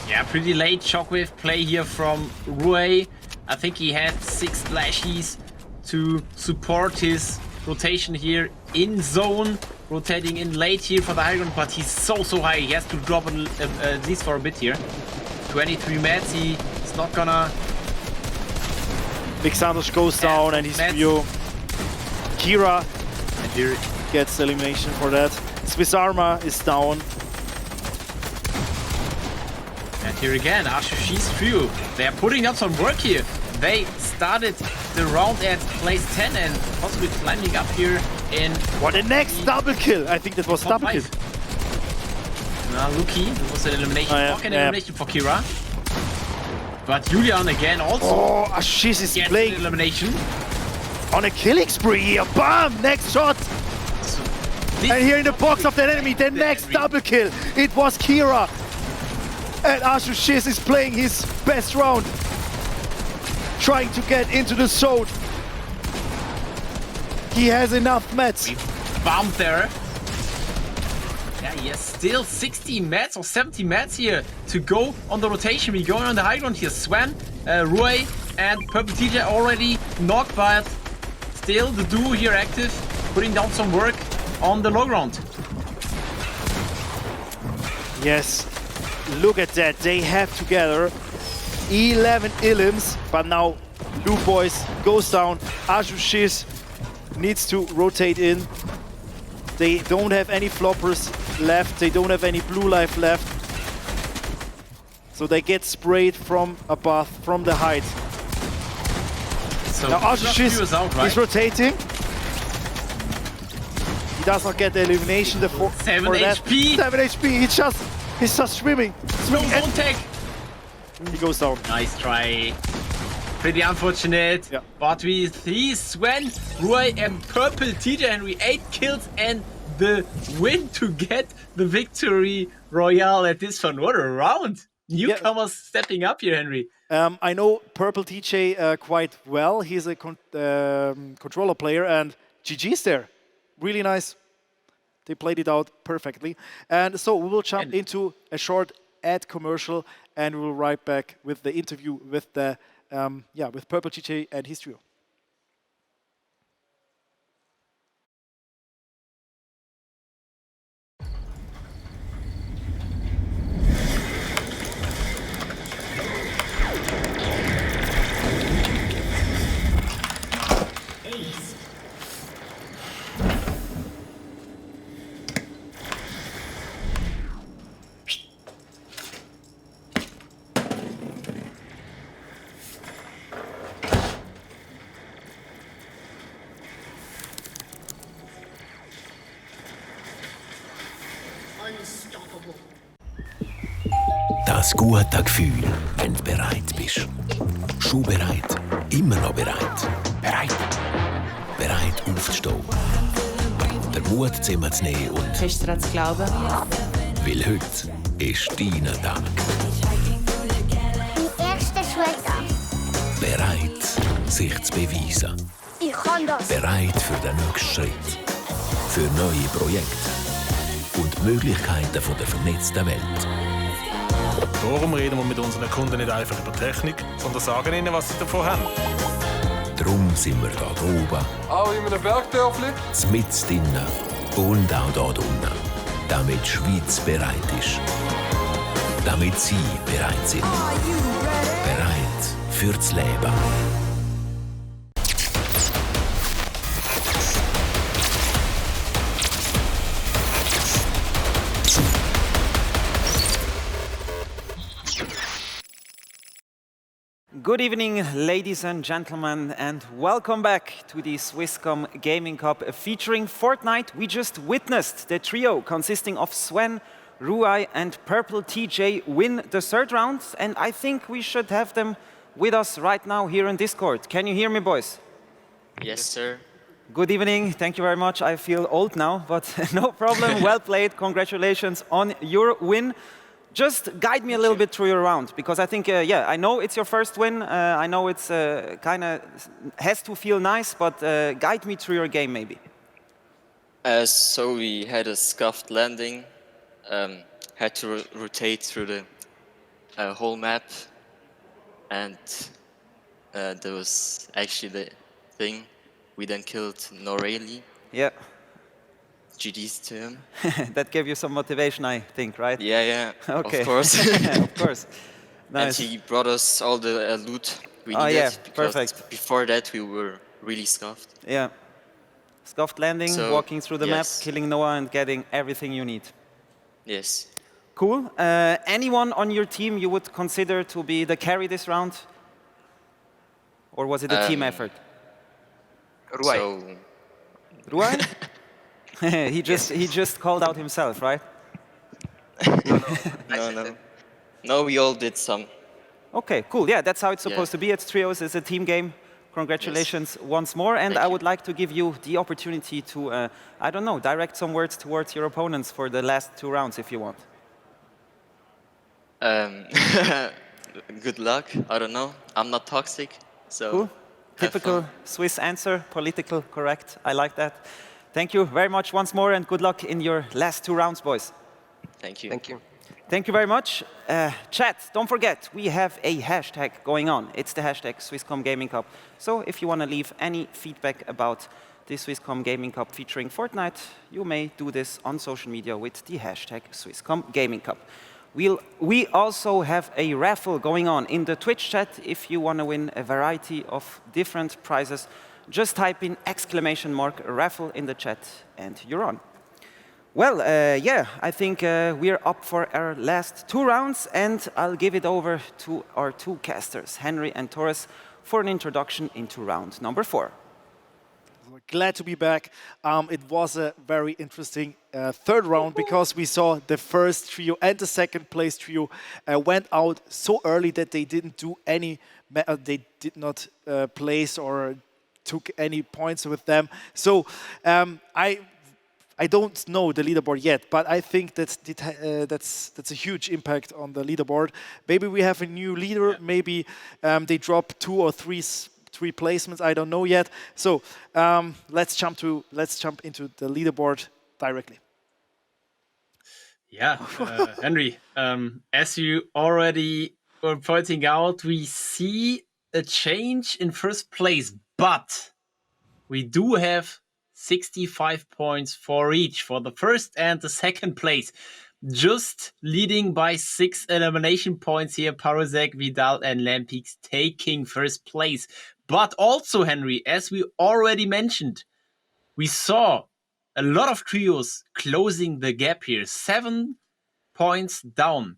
Yeah, pretty late shockwave play here from Rui. I think he had 6 splashies to support his rotation here in zone. Rotating in late here for the high ground, but he's so high. He has to drop at least for a bit here. 23 mats. He's not gonna... Big Santos goes down and he's trio. Kira gets the elimination for that. Swiss Arma is down. And here again, Arshishi's trio. They are putting up some work here. They started the round at place 10 and possibly climbing up here in... What the next double kill? I think that was double kill. Luki, that was an elimination. Elimination for Kira. But Julian again also. Oh, Ashish is playing elimination. On a killing spree here. Bam! Next shot. And here in the box of that enemy, the next double kill. It was Kira. And Ashish is playing his best round. Trying to get into the zone. He has enough mats. We bumped there. Yeah, he has still 60 mats or 70 mats here to go on the rotation. We're going on the high ground here. Sven, Rui, and Purple TJ already knocked, but still the duo here active, putting down some work on the low ground. Yes, look at that. They have together 11 Ilims, but now Blue Boys goes down. Ajushis needs to rotate in. They don't have any floppers left. They don't have any blue life left. So they get sprayed from above, from the height. So now Ajushis is rotating. He does not get the elimination. The 7 for that. HP. 7 HP. He's just swimming. No, don't take. He goes down. Nice try. Pretty unfortunate. Yeah. But we see Sven, Roy, and Purple TJ Henry 8 kills and the win to get the victory royale at this one. What a round! Newcomers stepping up here, Henry. I know Purple TJ quite well. He's a controller player, and GG's there. Really nice. They played it out perfectly. And so we will jump into a short ad commercial, and we'll right back with the interview with the with Purple TJ and his trio. Das gute Gefühl, wenn du bereit bist. Schuhbereit, immer noch bereit. Bereit. Bereit aufzustehen. Den Mut zusammenzunehmen und... Hast du daran zu glauben? Weil heute ist dein Tag. Mein erster Schultag. Bereit, sich zu beweisen. Ich kann das. Bereit für den nächsten Schritt. Für neue Projekte. Und die Möglichkeiten der vernetzten Welt. Darum reden wir mit unseren Kunden nicht einfach über Technik, sondern sagen ihnen, was sie davon haben. Darum sind wir da oben. Auch in einem Bergdörfli? Mitten drinnen und auch da unten. Damit die Schweiz bereit ist. Damit Sie bereit sind. Bereit fürs Leben. Good evening, ladies and gentlemen, and welcome back to the Swisscom Gaming Cup featuring Fortnite. We just witnessed the trio consisting of Sven, Ruai, and Purple TJ win the third round, and I think we should have them with us right now here in Discord. Can you hear me, boys? Yes, sir. Good evening. Thank you very much. I feel old now, but no problem. Well played. Congratulations on your win. Just guide me a little bit through your round, because I think, I know it's your first win. I know it's kind of has to feel nice, but guide me through your game maybe. So we had a scuffed landing, had to rotate through the whole map, and there was actually the thing. We then killed Noreli. Yeah. GG's to him. That gave you some motivation, I think, right? Yeah. Okay. Of course. Of course. Nice. And he brought us all the loot we needed. Yeah, because perfect. Before that, we were really scuffed. Yeah. Scuffed landing, So, walking through the map, yes. killing Noah, and getting everything you need. Yes. Cool. Anyone on your team you would consider to be the carry this round? Or was it a team effort? Ruai. So, Ruai? he just called out himself, right? No, we all did some. Okay, cool. Yeah, that's how it's supposed to be. It's trios, it's a team game. Congratulations once more. And I would like to give you the opportunity to, I don't know, direct some words towards your opponents for the last two rounds if you want. Good luck. I don't know. I'm not toxic, so. Cool. Typical Swiss answer, political correct. I like that. Thank you very much once more, and good luck in your last two rounds, boys. Thank you. Thank you. Thank you very much. Chat, don't forget, we have a hashtag going on. It's the hashtag Swisscom Gaming Cup. So if you want to leave any feedback about the Swisscom Gaming Cup featuring Fortnite, you may do this on social media with the hashtag Swisscom Gaming Cup. We also have a raffle going on in the Twitch chat. If you want to win a variety of different prizes, just type in !raffle in the chat and you're on. Well, I think we're up for our last two rounds, and I'll give it over to our two casters, Henry and Torres, for an introduction into round number 4. we're glad to be back. It was a very interesting third round because we saw the first trio and the second place trio went out so early that they didn't do any, they did not place or took any points with them. So I don't know the leaderboard yet, but I think that's a huge impact on the leaderboard. Maybe we have a new leader. Maybe they drop 2 or 3 placements. I don't know yet. So let's jump into the leaderboard directly. Yeah, Henry, as you already were pointing out, we see a change in first place, but we do have 65 points for each, for the first and the second place. Just leading by 6 elimination points here, Parozek, Vidal and Lampix taking first place. But also, Henry, as we already mentioned, we saw a lot of trios closing the gap here. 7 points down.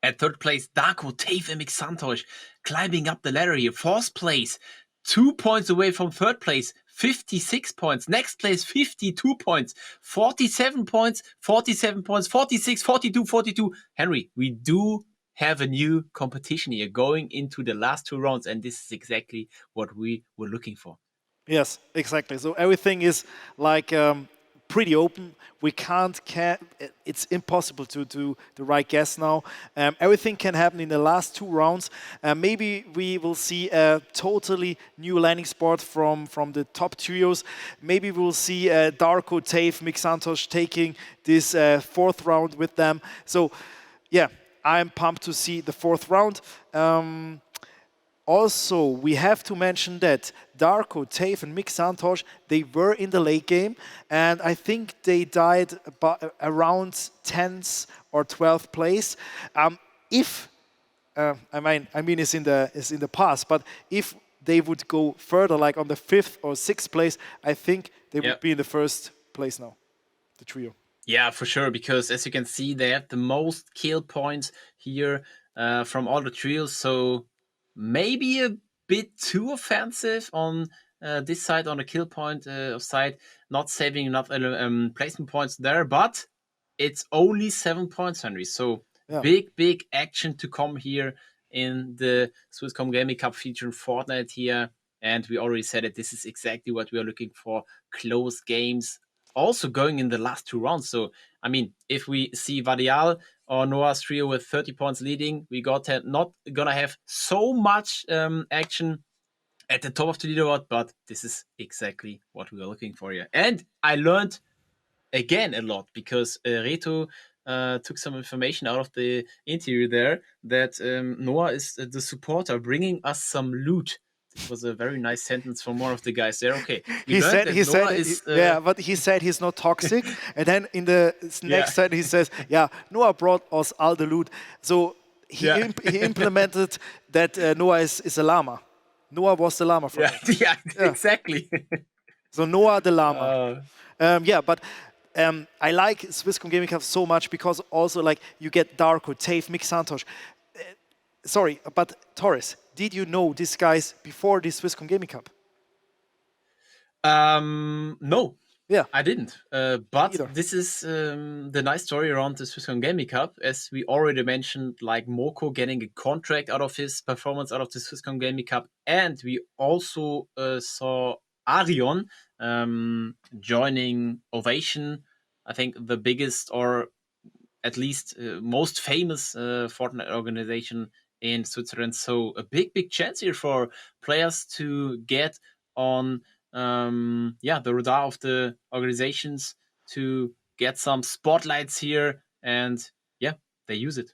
At third place, Darko, Tave and Mixantosh climbing up the ladder here. Fourth place, 2 points away from third place, 56 points. Next place, 52 points, 47 points, 47 points, 46, 42, 42. Henry, we do have a new competition here going into the last 2 rounds, and this is exactly what we were looking for. Yes, exactly. So everything is like pretty open. We can't it's impossible to do the right guess now. Everything can happen in the last 2 rounds. Maybe we will see a totally new landing spot from the top trios. Maybe we'll see Darko, Tave, Mixantosh taking this 4th round with them. So yeah, I'm pumped to see the 4th round. Also, we have to mention that Darko, Tave and Mixantosh, they were in the late game, and I think they died around 10th or 12th place. If I mean it's in the past, but if they would go further, like on the 5th or 6th place, I think they would be in the 1st place now, the trio. Yeah, for sure, because as you can see, they have the most kill points here from all the trios, so maybe a bit too offensive on this side, on the kill point side, not saving enough placement points there, but it's only 7 points, Henry. So big action to come here in the Swisscom Gaming Cup featuring Fortnite here. And we already said it, this is exactly what we are looking for. Close games, also going in the last 2 rounds. So, I mean, if we see Vadial or Noah's trio with 30 points leading, we not gonna have so much action at the top of the leaderboard, but this is exactly what we are looking for here. And I learned again a lot because Reto took some information out of the interview there that Noah is the supporter bringing us some loot. It was a very nice sentence from one of the guys there. Okay, but he said he's not toxic, and then in the next sentence he says, "Yeah, Noah brought us all the loot." So he implemented that Noah is a llama. Noah was the llama for him. Yeah, exactly. So Noah the llama. I like Swisscom Gaming Cup so much because also like you get Darko, Tave, Mixantosh. Sorry, but Torres, did you know these guys before the Swisscom Gaming Cup? No. Yeah. I didn't. But this is the nice story around the Swisscom Gaming Cup. As we already mentioned, like Moko getting a contract out of his performance out of the Swisscom Gaming Cup. And we also saw Arion joining Ovation, I think the biggest or at least most famous Fortnite organization in Switzerland. So a big chance here for players to get on the radar of the organizations, to get some spotlights here, and they use it.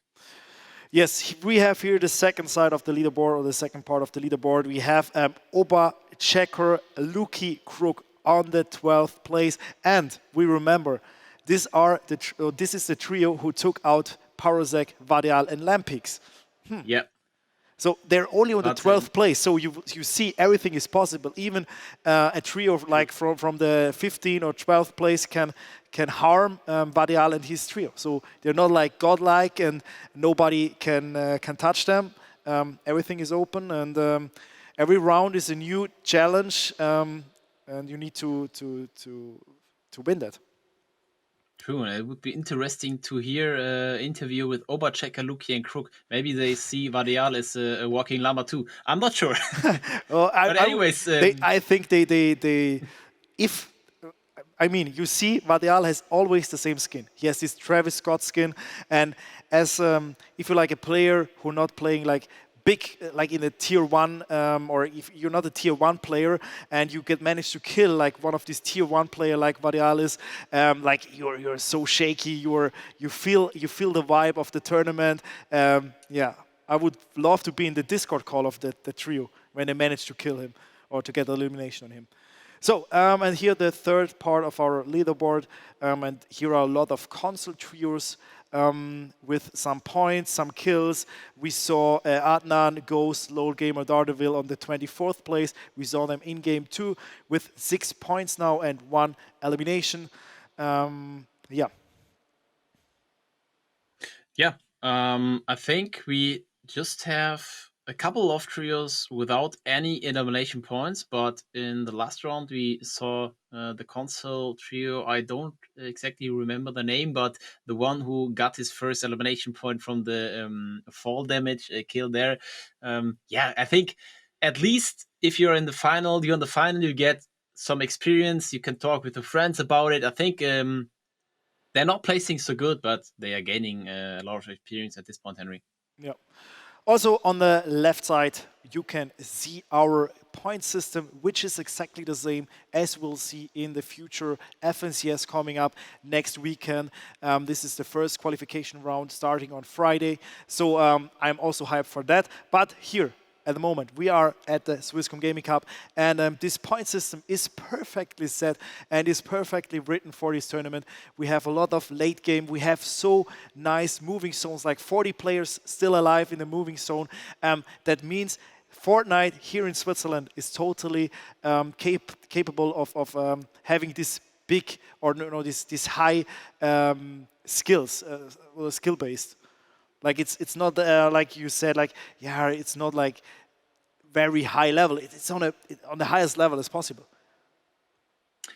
Yes, we have here the second side of the leaderboard, or the second part of the leaderboard. We have Oba, Checker, Luki, Crook on the 12th place, and we remember this is the trio who took out Parozek, Vadial, and Lampix. Yeah. So they're only on the 12th place. So you see everything is possible. Even a trio like from the 15th or 12th place can harm Vadial and his trio. So they're not like godlike and nobody can touch them. Everything is open, and every round is a new challenge. and you need to win that. True, and it would be interesting to hear an interview with Oberchecker, Luki, and Crook. Maybe they see Vadial as a walking llama too. I'm not sure. Well, But anyways, I think you see, Vadial has always the same skin. He has this Travis Scott skin, and as if you're like a player who not playing like big, like in a tier 1, or if you're not a tier 1 player and you manage to kill like one of these tier 1 player like Vadial is, like you're so shaky, you feel the vibe of the tournament. Yeah, I would love to be in the Discord call of the trio when they manage to kill him or to get elimination on him. So, and here the third part of our leaderboard, and here are a lot of console trios with some points, some kills. We saw Adnan, Ghost, Lol Gamer, Daredevil on the 24th place. We saw them in game 2 with 6 points now and 1 elimination. Yeah. Yeah, I think we just have a couple of trios without any elimination points, but in the last round we saw the console trio. I don't exactly remember the name, but the one who got his first elimination point from the fall damage kill there. Yeah, I think at least if you're in the final, you get some experience. You can talk with your friends about it. I think they're not placing so good, but they are gaining a lot of experience at this point, Henry. Yeah. Also on the left side, you can see our point system, which is exactly the same as we'll see in the future FNCS coming up next weekend. This is the first qualification round starting on Friday. So I'm also hyped for that. But here, at the moment, we are at the Swisscom Gaming Cup, and this point system is perfectly set and is perfectly written for this tournament. We have a lot of late game. We have so nice moving zones, like 40 players still alive in the moving zone. That means Fortnite here in Switzerland is totally capable of having this big, or this high skills, skill-based. Like it's not like you said, like it's not like very high level. It's on the highest level as possible.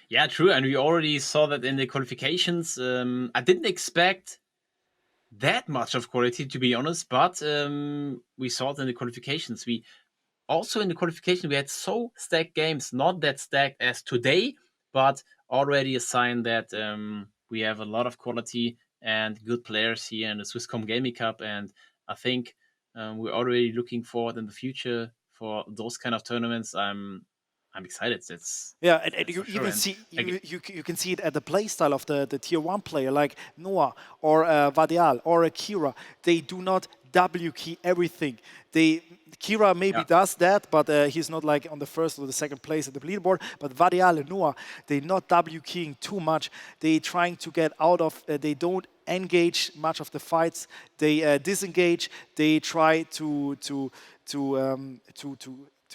Yeah, true. And we already saw that in the qualifications. I didn't expect that much of quality, to be honest, but we saw it in the qualifications. We had so stacked games, not that stacked as today, but already a sign that we have a lot of quality and good players here in the Swisscom Gaming Cup, and I think we're already looking forward in the future for those kind of tournaments. I'm excited. And you even see you can see it at the play style of the tier 1 player like Noah or Vadial or Kira. They do not W key everything. Kira maybe does that, but he's not like on the first or the second place at the leaderboard. But Vadial and Noah, they're not W keying too much. They're trying to get out of. They don't engage much of the fights. They disengage. They try to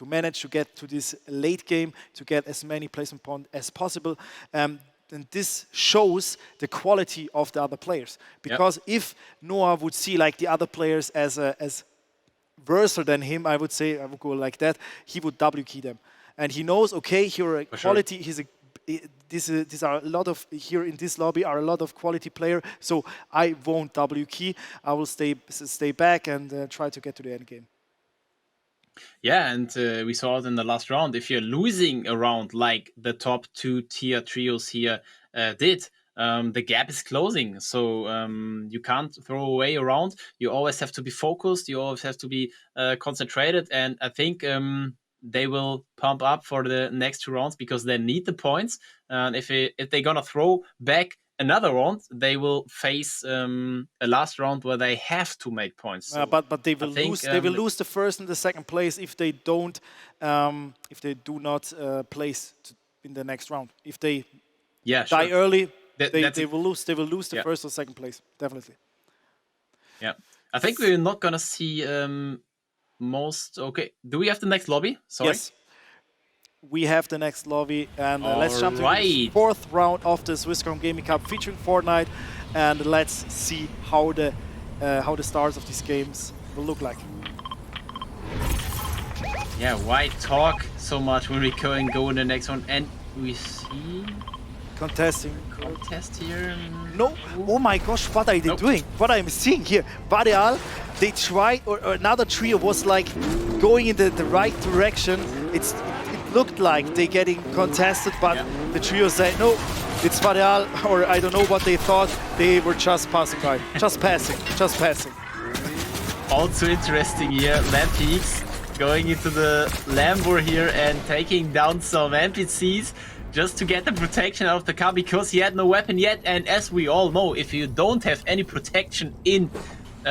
manage to get to this late game to get as many placement points as possible. And this shows the quality of the other players. Because if Noah would see like the other players as worse than him, I would go like that, he would W key them. And he knows, okay, here are quality, these are a lot of, here in this lobby are a lot of quality player, so I won't W key. I will stay back and try to get to the end game. Yeah, and we saw it in the last round. If you're losing a round like the top 2 tier trios here did, the gap is closing. So you can't throw away a round. You always have to be focused. You always have to be concentrated. And I think they will pump up for the next 2 rounds because they need the points. And if they're going to throw back another round, they will face a last round where they have to make points. So but they will lose. They will lose the first and the second place if they don't. If they do not place in the next round. If they die early, they will lose. They will lose the first or second place. Definitely. Yeah, I think we're not gonna see most. Okay, do we have the next lobby? Sorry. Yes. We have the next lobby, and let's jump to the 4th round of the Swisscom Gaming Cup featuring Fortnite, and let's see how the stars of these games will look like. Yeah, why talk so much when we go in the next one? And we see Contesting. contest here. No. Oh my gosh, what are they doing? What I'm seeing here. Vareal, they tried, or another trio was like going in the right direction. It looked like they getting contested, but the trio said, no, it's Vareal, or I don't know what they thought. They were just passing by. Just passing. Also interesting here, Lampeaks going into the Lambo here and taking down some NPCs just to get the protection out of the car because he had no weapon yet. And as we all know, if you don't have any protection in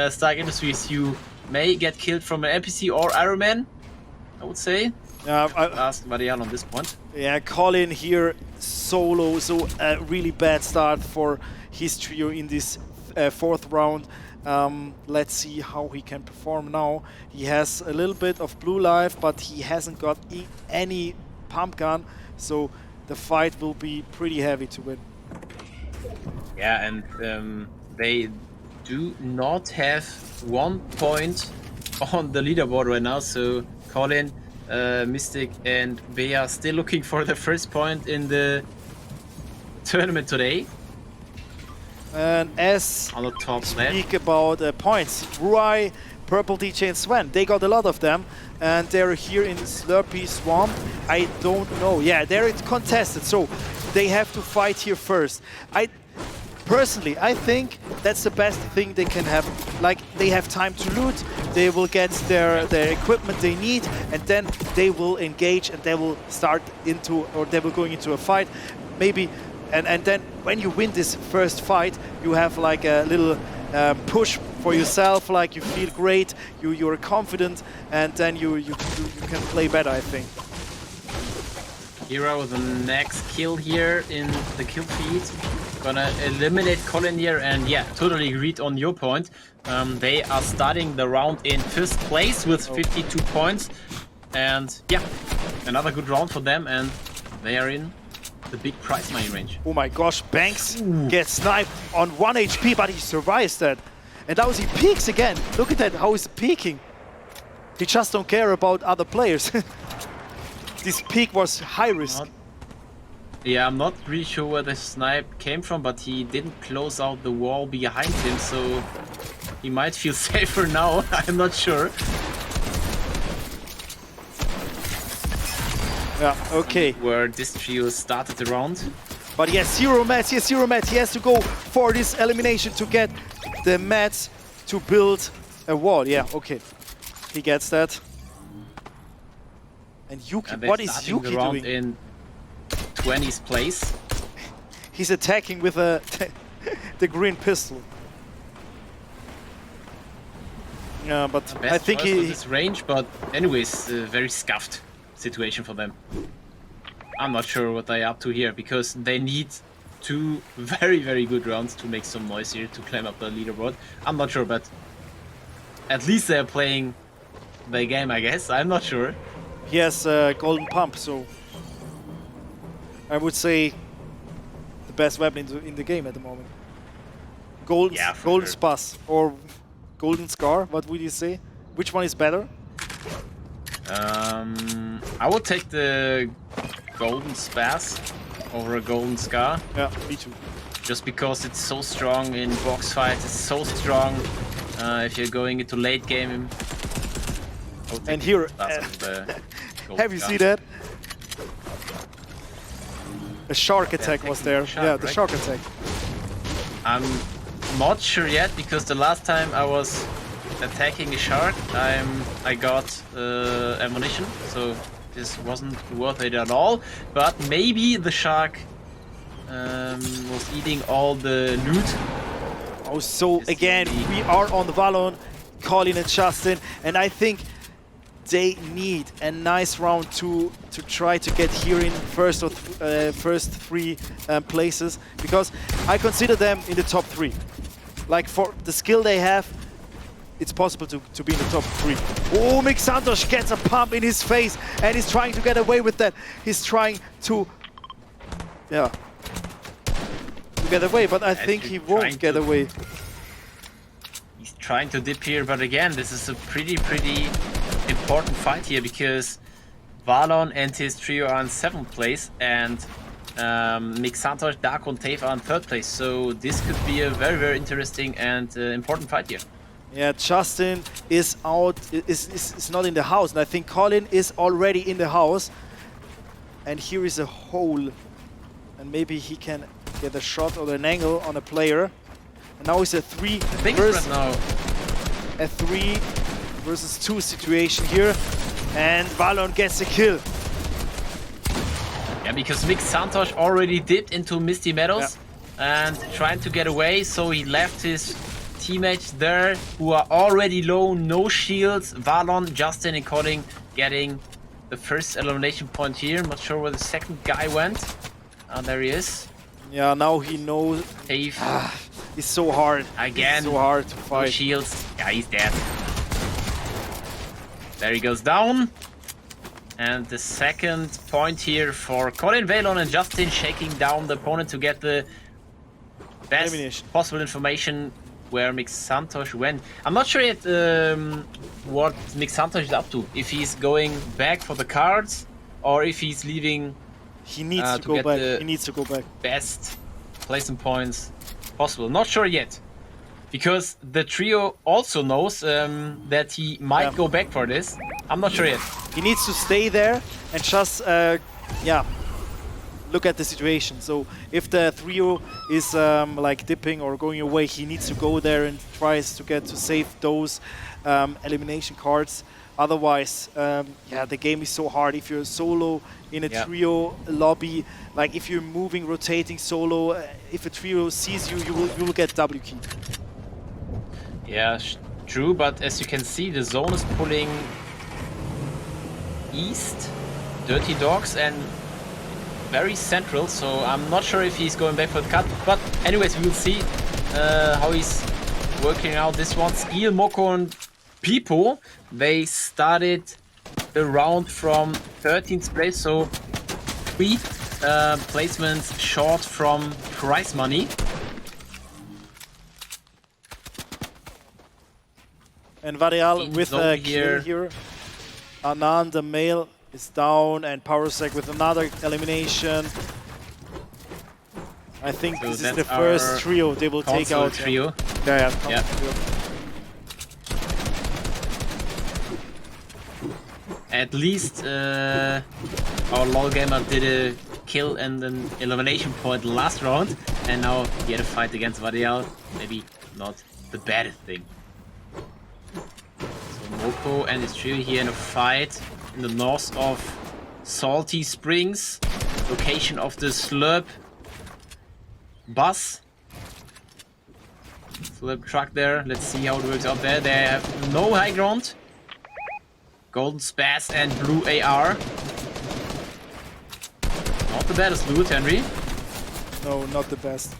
Stark Industries, you may get killed from an NPC or Iron Man, I would say. Ask Vareal on this point. Yeah, Colin here solo, so a really bad start for his trio in this fourth round. Let's see how he can perform now. He has a little bit of blue life, but he hasn't got any pump gun, so the fight will be pretty heavy to win. Yeah, and they do not have 1 point on the leaderboard right now, so Colin, Mystic and Bea still looking for the first point in the tournament today. And as on the top speak about points, Ruai, Purple DJ and Sven, they got a lot of them, and they're here in Slurpee Swamp. I don't know. Yeah, they're contested, so they have to fight here first. Personally, I think that's the best thing they can have. Like, they have time to loot, they will get their equipment they need, and then they will engage and they will start into, or they will going into a fight. Maybe, and then when you win this first fight, you have like a little push for yourself, like you feel great, you're confident, and then you can play better, I think. Hero with the next kill here in the kill feed. Gonna eliminate Colin here, and yeah, totally agreed on your point. They are starting the round in first place with 52 points. And yeah, another good round for them, and they are in the big prize money range. Oh my gosh, Banks gets sniped on 1 HP, but he survives that. And now he peeks again. Look at that, how he's peeking. He just don't care about other players. This peek was high risk. Yeah, I'm not really sure where the snipe came from, but he didn't close out the wall behind him, so he might feel safer now. I'm not sure. Yeah, okay. Where this trio started the round. But he has zero mats, he has to go for this elimination to get the mats to build a wall. Yeah, okay. He gets that. And Yuki, what is Yuki doing? In 20th place. He's attacking with the green pistol. Yeah, but I think his range, but anyways, very scuffed situation for them. I'm not sure what they're up to here, because they need 2 very, very good rounds to make some noise here to climb up the leaderboard. I'm not sure, but at least they're playing the game, I guess. I'm not sure. He has a golden pump, so I would say the best weapon in the game at the moment. Golden Spas or Golden Scar, what would you say? Which one is better? I would take the Golden Spas over a Golden Scar. Yeah, me too. Just because it's so strong in box fights, it's so strong if you're going into late game. And here, have you seen that? A shark attack was there. Yeah, the shark attack. I'm not sure yet, because the last time I was attacking a shark, I got ammunition, so this wasn't worth it at all. But maybe the shark was eating all the loot. Oh, so again, we are on the Valon, Colin and Justin, and I think they need a nice round to try to get here in first 3 places, because I consider them in the top 3. Like, for the skill they have, it's possible to be in the top 3. Oh, Mixantos gets a pump in his face, and he's trying to get away with that. He's trying to, to get away, but I think he won't get away. He's trying to dip here, but again, this is a pretty important fight here, because Valon and his trio are in 7th place, and Mixantosh, Darko, and Tave are in 3rd place. So this could be a very, very interesting and important fight here. Yeah, Justin is out, is not in the house, and I think Colin is already in the house. And here is a hole, and maybe he can get a shot or an angle on a player. And now it's a 3 versus 2 situation here, and Valon gets a kill. Yeah, because Mixantosh already dipped into Misty Meadows and trying to get away, so he left his teammates there who are already low, no shields. Valon, Justin, and Colin getting the first elimination point here. I'm not sure where the second guy went. There he is. Yeah, now he knows. Tave. It's so hard. Again. It's so hard to fight. No shields. Yeah, he's dead. There he goes down. And the second point here for Colin, Valon, and Justin, shaking down the opponent to get the best possible information where Mixantosh went. I'm not sure yet what Mixantosh is up to. If he's going back for the cards or if he's leaving. He needs to go back. He needs to go back. Best placement points possible. Not sure yet. Because the trio also knows that he might go back for this. I'm not sure yet. He needs to stay there and just, look at the situation. So if the trio is like dipping or going away, he needs to go there and tries to get to save those elimination cards. Otherwise, the game is so hard. If you're solo in a trio lobby, like if you're moving, rotating solo, if a trio sees you, you will get W key. Yeah, true, but as you can see, the zone is pulling east, Dirty Dogs, and very central, so I'm not sure if he's going back for the cut. But anyways, we'll see how he's working out this one. Skill, Moko, and Pipo, they started the round from 13th place, so 3 placements short from prize money. And Varial with a kill here. Anand, the male, is down, and Powersec with another elimination. I think this is the first trio they will take out. Trio. Yeah. At least our LoL gamer did a kill and an elimination point last round, and now he had a fight against Varial. Maybe not the baddest thing. Moko and his trio here in a fight in the north of Salty Springs, location of the Slurp bus. Slurp truck there. Let's see how it works out there. They have no high ground. Golden Spaz and Blue AR. Not the baddest loot, Henry. No, not the best.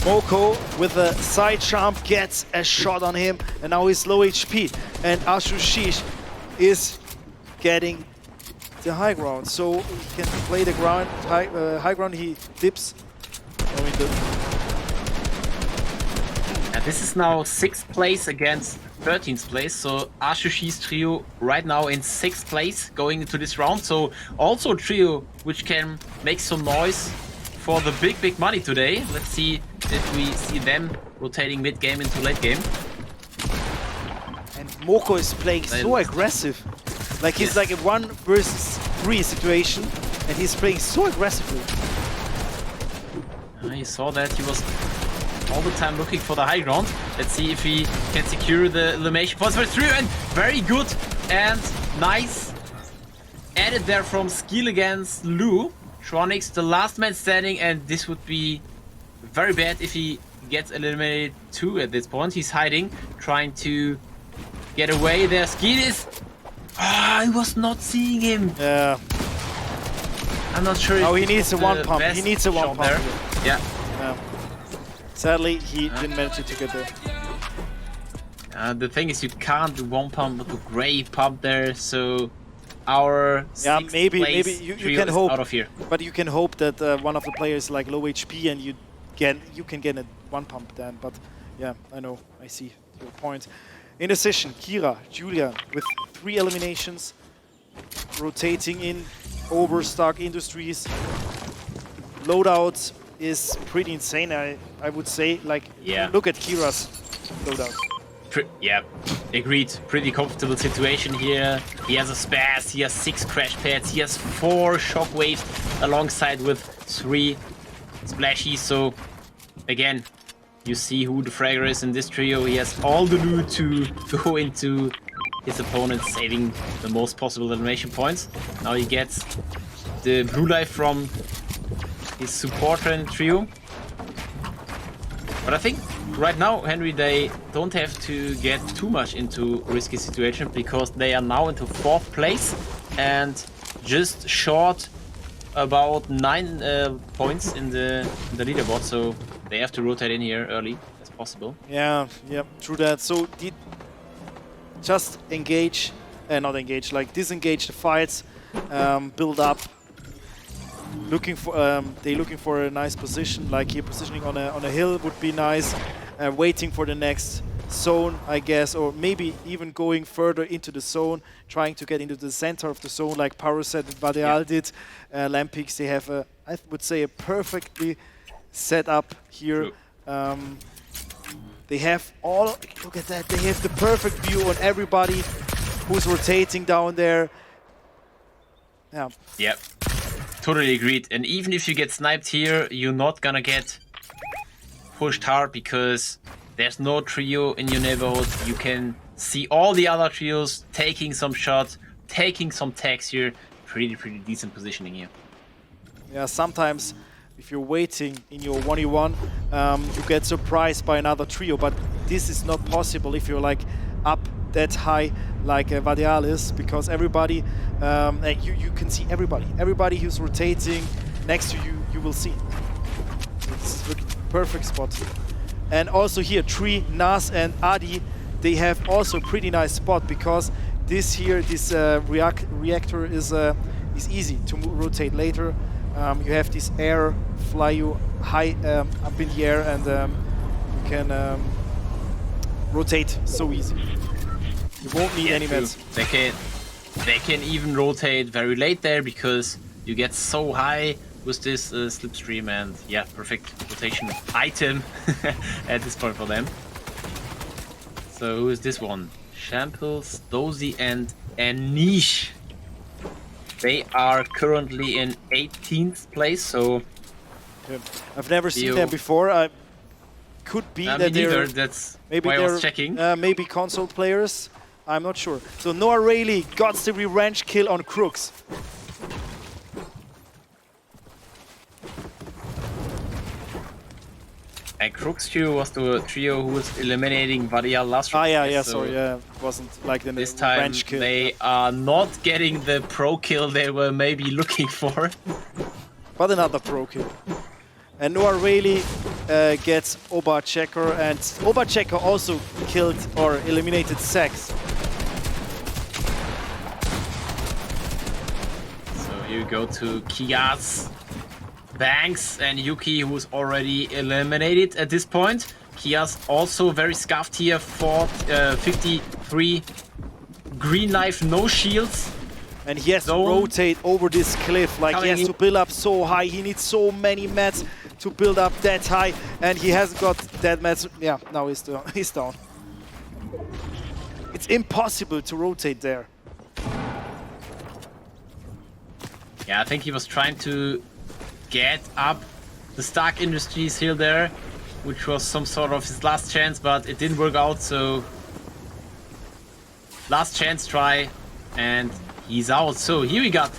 Moko with a side jump gets a shot on him, and now he's low HP. And ASUS is getting the high ground, so he can play the ground. High ground, he dips. No, he didn't. And this is now 6th place against 13th place, so ASUS trio right now in 6th place going into this round. So also a trio which can make some noise for the big money today. Let's see if we see them rotating mid game into late game. And Moko is playing so aggressive. Like he's like a 1 versus 3 situation, and he's playing so aggressively. You saw that he was all the time looking for the high ground. Let's see if he can secure the elimination points for 3, and very good and nice. Added there from skill against Lou. Tronics, the last man standing, and this would be very bad if he gets eliminated too at this point. He's hiding, trying to get away there. Skidis! I was not seeing him. Yeah. I'm not sure. Oh, he needs a one pump. He needs a one pump there. Yeah. Sadly, he didn't manage to get there. The thing is, you can't do one pump with a gray pump there, so our maybe you can hope out of here. But you can hope that one of the players like low HP and you can get a one pump then. But yeah, I know, I see your point. In decision, Kira, Julian with 3 eliminations, rotating in overstock industries. Loadout is pretty insane, I would say. Like, Yeah. look at Kira's loadout. Yeah, agreed. Pretty comfortable situation here. He has a spaz, he has 6 crash pads, he has 4 shockwaves alongside with 3 splashies. So again, you see who the fragger is in this trio. He has all the loot to go into his opponent, saving the most possible elimination points. Now he gets the blue life from his supporter in the trio. But I think right now, Henry, they don't have to get too much into risky situation because they are now into 4th place and just short about 9 points in the leaderboard. So they have to rotate in here early as possible. Yeah, true that. So just engage, not engage, like disengage the fights, build up. Looking for they're looking for a nice position, like here positioning on a hill would be nice. Waiting for the next zone, I guess, or maybe even going further into the zone, trying to get into the center of the zone, like Paraset and Vadeal did. Lampix, they have I would say a perfectly set up here. They have all, look at that, they have the perfect view on everybody who's rotating down there. Yeah. Yep. Totally agreed. And even if you get sniped here, you're not gonna get pushed hard because there's no trio in your neighborhood. You can see all the other trios taking some shots, taking some tags here. Pretty decent positioning here. Yeah, sometimes if you're waiting in your 1v1, you get surprised by another trio, but this is not possible if you're like up that high like Vadeal is, because everybody, you can see everybody. Everybody who's rotating next to you, you will see. It's a perfect spot. And also here, Tree, Nas and Adi, they have also a pretty nice spot because this here, this reactor is easy to rotate later. You have this air fly you high up in the air, and you can rotate so easy. You won't need any meds. They can even rotate very late there because you get so high with this slipstream, and yeah, perfect rotation item at this point for them. So who is this one? Shamples, Dozy and Anish. They are currently in 18th place, so... Yeah. I've never seen them before. Could be that they're... That's maybe why I they're was checking. Maybe console players. I'm not sure. So Noah Rayleigh got the revenge kill on Crooks. And Crooks trio was the trio who was eliminating Vadeal last round. Sorry, it wasn't like the this time revenge kill. They are not getting the pro kill they were maybe looking for. But another pro kill. And Noah Rayleigh gets Oba Checker, and Oba Checker also killed or eliminated Sax. So you go to Kias, Banks and Yuki, who's already eliminated at this point. Kias also very scuffed here for 53 green life, no shields. And he has to rotate over this cliff, like he has to build up so high. He needs so many mats to build up that high, and he hasn't got that mats. Yeah, now he's down. It's impossible to rotate there. Yeah, I think he was trying to get up the Stark Industries hill there, which was some sort of his last chance, but it didn't work out, so last chance try, and he's out. So here we got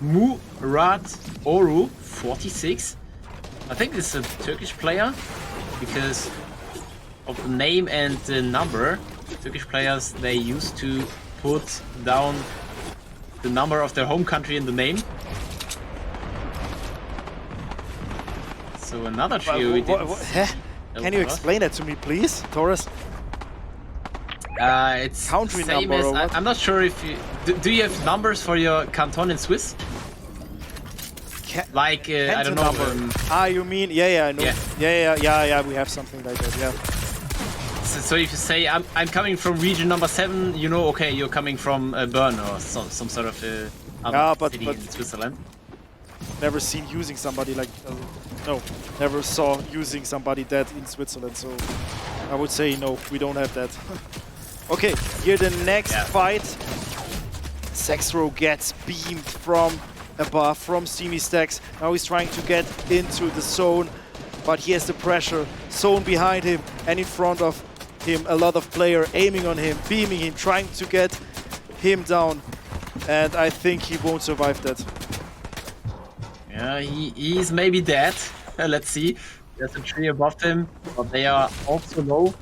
Murat Oru, 46. I think this is a Turkish player because of the name and the number. Turkish players, they used to put down the number of their home country in the name. So another trio we did. Can you explain that to me, please, Taurus? It's country same number as, or what? I'm not sure if you... Do you have numbers for your canton in Swiss? Like, I don't know... you mean... Yeah, I know. Yeah. Yeah, we have something like that, yeah. So if you say I'm coming from region number 7, you know, okay, you're coming from Bern or some sort of other city in Switzerland. Never seen using somebody like no, never saw using somebody that in Switzerland. So I would say no, we don't have that. Okay, here the next fight. Sexro gets beamed from above, from Steamy Stacks. Now he's trying to get into the zone, but he has the pressure. Zone behind him and in front of him, a lot of player aiming on him, beaming him, trying to get him down. And I think he won't survive that. Yeah, he's maybe dead. Let's see. There's a tree above him, but they are also low.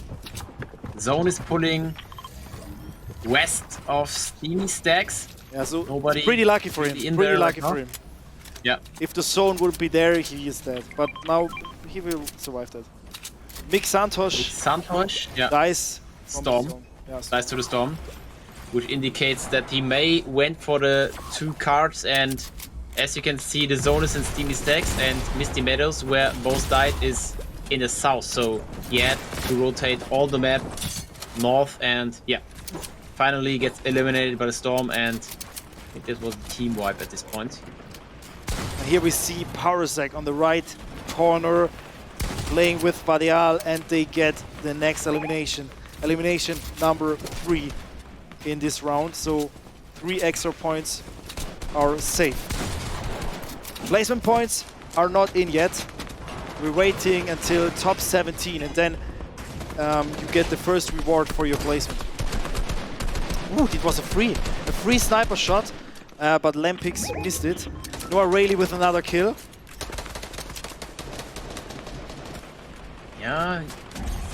Zone is pulling west of Steamy Stacks. Yeah, so nobody it's pretty lucky for him. Pretty lucky for him. Yeah. If the zone would be there, he is dead. But now he will survive that. Mick Santosh dies from the Storm. zone. Yeah, Dies to the storm, which indicates that he may went for the 2 cards, and as you can see, the zone is in Steamy Stacks, and Misty Meadows, where both died, is in the south. So he had to rotate all the map north, and finally gets eliminated by the storm, and I think this was a team wipe at this point. And here we see Parasek on the right corner playing with Vadial, and they get the next elimination. Elimination number 3 in this round, so 3 extra points are safe. Placement points are not in yet. We're waiting until top 17, and then you get the first reward for your placement. Ooh, it was a free sniper shot, but Lampix missed it. Noah Rayleigh with another kill. Yeah,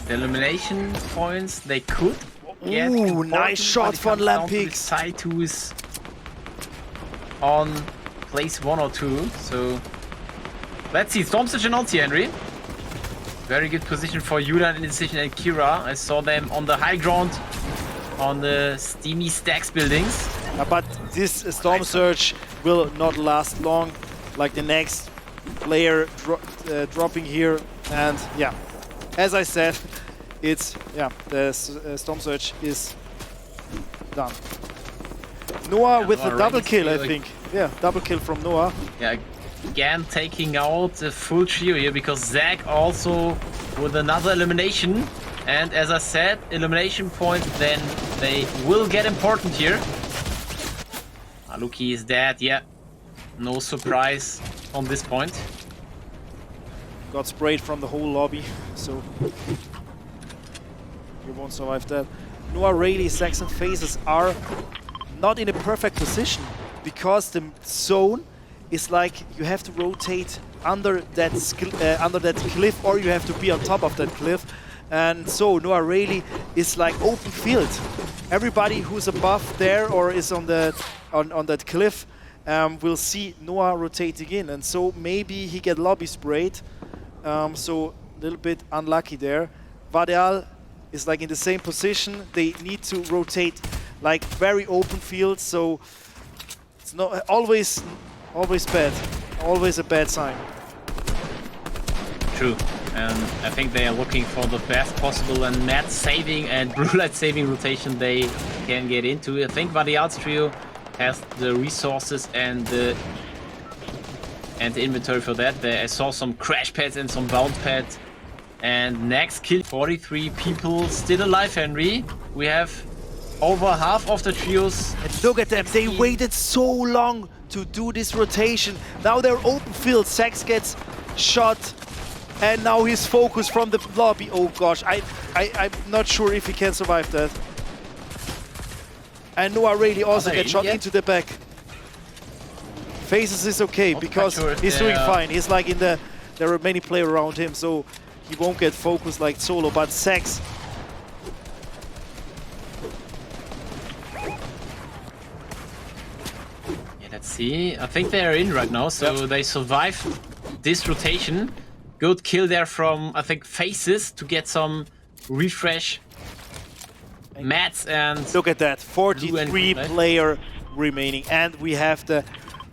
the elimination points they could get. Ooh, nice shot from Lampix. Side 2 is on place 1 or 2, so let's see. Storm Surge and ulti, Henry. Very good position for Yudan, Indecision, and Kira. I saw them on the high ground on the Steamy Stacks buildings. But this Storm Surge will not last long, like the next player dropping here. And yeah, as I said, it's the Storm Surge is done. Noah with a double kill, I think. Yeah, double kill from Noah. Yeah, again taking out the full trio here, because Zach also with another elimination. And as I said, elimination points, then they will get important here. Aluki is dead, yeah. No surprise on this point. Got sprayed from the whole lobby, so you won't survive that. Noah Rayleigh, Saxon Phases are not in a perfect position, because the zone is like you have to rotate under that cliff, or you have to be on top of that cliff. And so Noah Rayleigh is like open field. Everybody who's above there or is on that cliff will see Noah rotating in, and so maybe he get lobby sprayed. So a little bit unlucky there. Vadial is like in the same position. They need to rotate like very open field, so it's not always bad. Always a bad sign. True. And I think they are looking for the best possible and net saving and blue light saving rotation they can get into. I think Vadial's trio has the resources and the inventory for that. I saw some crash pads and some bounce pads. And next kill, 43 people still alive, Henry. We have over half of the trios. And look at them, they waited so long to do this rotation. Now they're open field, Sax gets shot. And now he's focused from the lobby. Oh gosh, I'm not sure if he can survive that. And Noah Rayleigh also gets shot into the back. Phases is okay, because he's doing fine. He's like in the... There are many players around him, so he won't get focused like solo, but Sax... Yeah, let's see. I think they are in right now, so they survive this rotation. Good kill there from, I think, Faces to get some refresh mats, and look at that, 43 player remaining, and we have the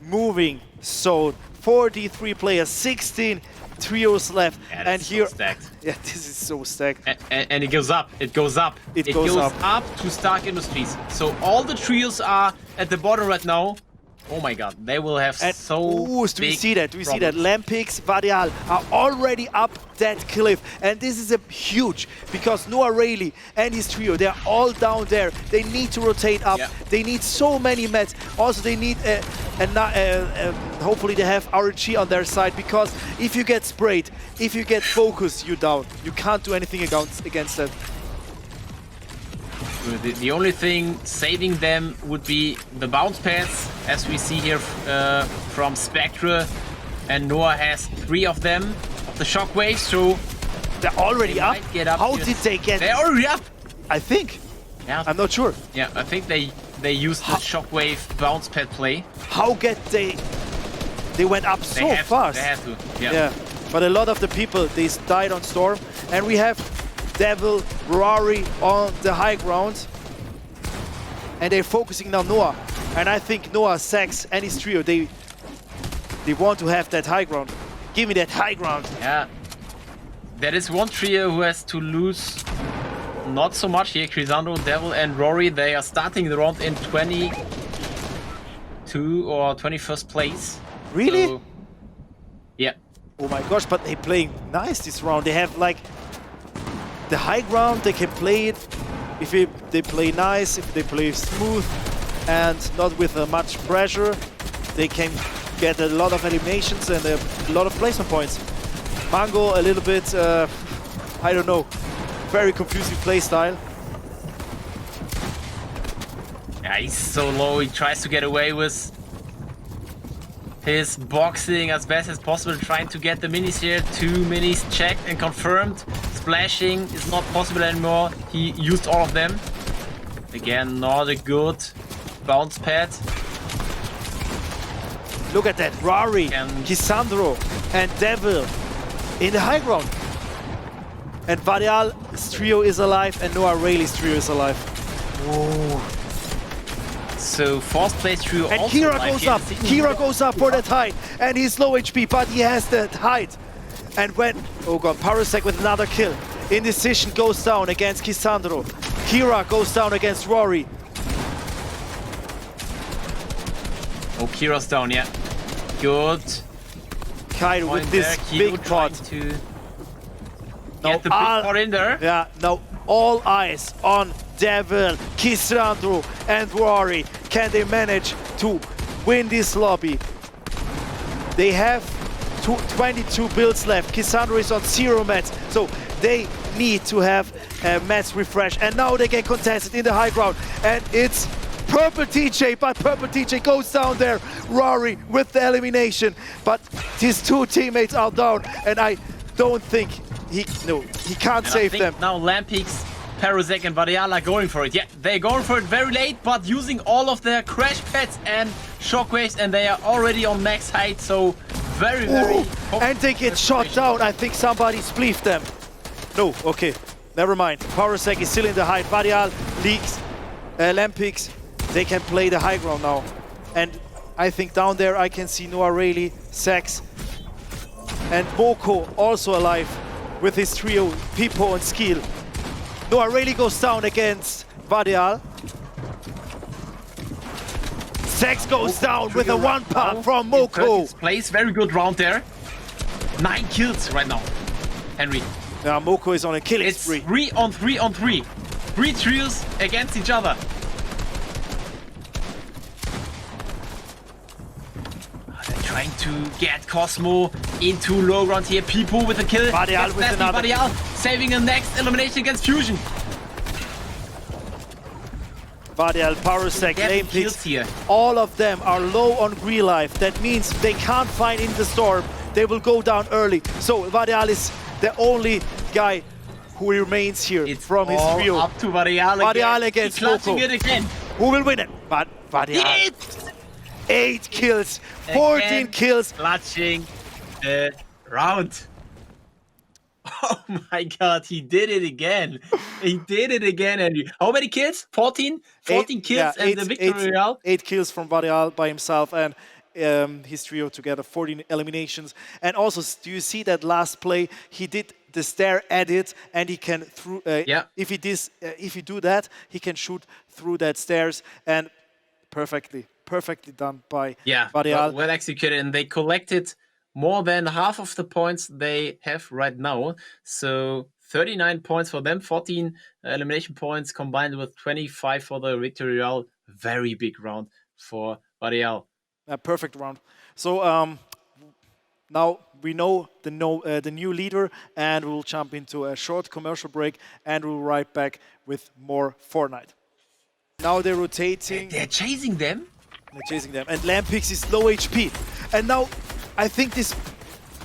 moving zone 43 players, 16 trios left. Yeah, and that's here, so stacked. yeah, this is so stacked. And it goes up. It goes up. It goes up to Stark Industries. So all the trios are at the bottom right now. Oh my god, they will have And so do we big see that? Do we see that? problems. Lampix, Varial are already up that cliff. And this is a huge, because Noah Rayleigh and his trio, they're all down there. They need to rotate up. Yeah. They need so many mats. Also, they need, hopefully they have RG on their side, because if you get sprayed, if you get focused, you're down. You can't do anything against them. The only thing saving them would be the bounce pads, as we see here from Spectre. And Noah has 3 of them, of the shockwaves, so They're already up? might get up How here. did they get? They're already up! I think. Yeah, I'm not sure. yeah, I think they used the shockwave bounce pad play. How get they went up so They have fast? To, they have to, yeah. Yeah, but a lot of the people, they died on Storm. And we have Devil, Rory on the high ground. And they're focusing now Noah. And I think Noah, Sax, and his trio, they want to have that high ground. Give me that high ground. Yeah. There is one trio who has to lose not so much here. Crisando, Devil, and Rory. They are starting the round in 22 or 21st place. Really? So, yeah. Oh my gosh, but they playing nice this round. They have like the high ground, they can play it if they play nice, if they play smooth and not with much pressure. They can get a lot of eliminations and a lot of placement points. Mango a little bit, I don't know, very confusing playstyle. Yeah, he's so low. He tries to get away with his boxing as best as possible, trying to get the minis here. 2 minis checked and confirmed. Splashing is not possible anymore. He used all of them. Again, not a good bounce pad. Look at that, Rari, And- Kisandro and Devil in the high ground. And Varial's trio is alive and Noah Rayleigh's trio is alive. Whoa. So 4th place trio And also Kira alive goes here. up. Kira goes up for that height. And he's low HP, but he has that height. And when, oh god, Parasec with another kill. Indecision goes down against Kisandro. Kira goes down against Rory. Oh, Kira's down, yeah. Good. Kaido Point with this there. Kiro big trying pot. to Now get the big pot in there. Yeah, now all eyes on Devil, Kisandro and Rory. Can they manage to win this lobby? They have 22 builds left. Kisandro is on 0 mats, so they need to have mats refresh. And now they get contested in the high ground, and it's Purple TJ, but Purple TJ goes down there. Rory with the elimination, but his 2 teammates are down, and I don't think he can't And I save think them. now Lampix, Parasec and Varial are going for it. Yeah, they're going for it very late, but using all of their crash pads and shockwaves, and they are already on max height, so very, very... And they get shot down. I think somebody spleefed them. No, okay, never mind. Parasec is still in the height. Varial, Leaks, Lampix, they can play the high ground now. And I think down there I can see Noah Rayleigh, Sax, and Boko also alive with his trio, Pipo and Skill. Noah Rayleigh goes down against Varial. Sax goes down with a 1-pop from Moko. Place very good round there. 9 kills right now, Henry. Now Moko is on a killing It's spree. 3 on 3 on 3. 3 trios against each other. They're trying to get Cosmo into low ground here. People with a kill. Varial Gets with Nasty. another. Varial saving the next elimination against Fusion. Varial, Parasec, Getting kills Lampix, here. all of them are low on green life. That means they can't find in the storm. They will go down early. So Varial is the only guy who remains here It's from his all trio. up to Varial again. Varial against He's clutching Moko. it again. Who will win it? But Varial, It's 8 kills, 14 again kills. clutching the round. Oh my god, he did it again. He did it again, Henry. How many kills? 14? 14 kills and the victory royale. 8 kills from Varial by himself, and his trio together, 14 eliminations. And also, do you see that last play? He did the stair edit, and he can if he do that, he can shoot through that stairs, and perfectly done by Varial. Well executed, and they collected more than half of the points they have right now. So 39 points for them, 14 elimination points combined with 25 for the victory round. Very big round for Varial. A perfect round. So now we know the new leader, and we'll jump into a short commercial break, and we'll right back with more Fortnite. Now they're rotating. They're chasing them. They're chasing them. And Lampix is low HP. And now I think this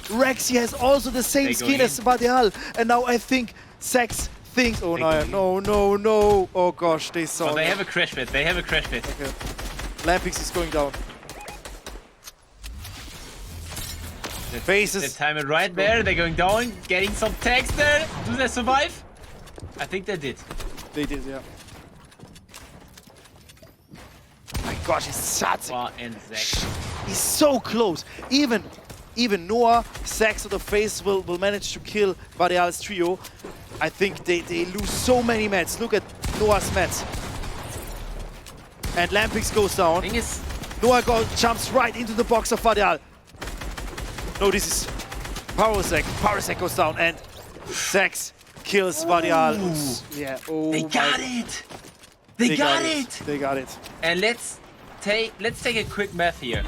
Rexy has also the same skin as Varial. And now I think Sex thinks, oh no. Oh gosh, they saw. They have a crash pit. Okay. Lampix is going down. Faces. They time it right there. They're going down, getting some tags there. Do they survive? I think they did. They did, yeah. My gosh, he's such. He's so close. Even Noah, Sax, or the Face will manage to kill Varial's trio. I think they lose so many mats. Look at Noah's mats. And Lampix goes down. Noah jumps right into the box of Varial. No, this is Parasec. Parasec goes down, and Sax kills Varial. Yeah. Oh, they got it. They got it. And let's take a quick math here.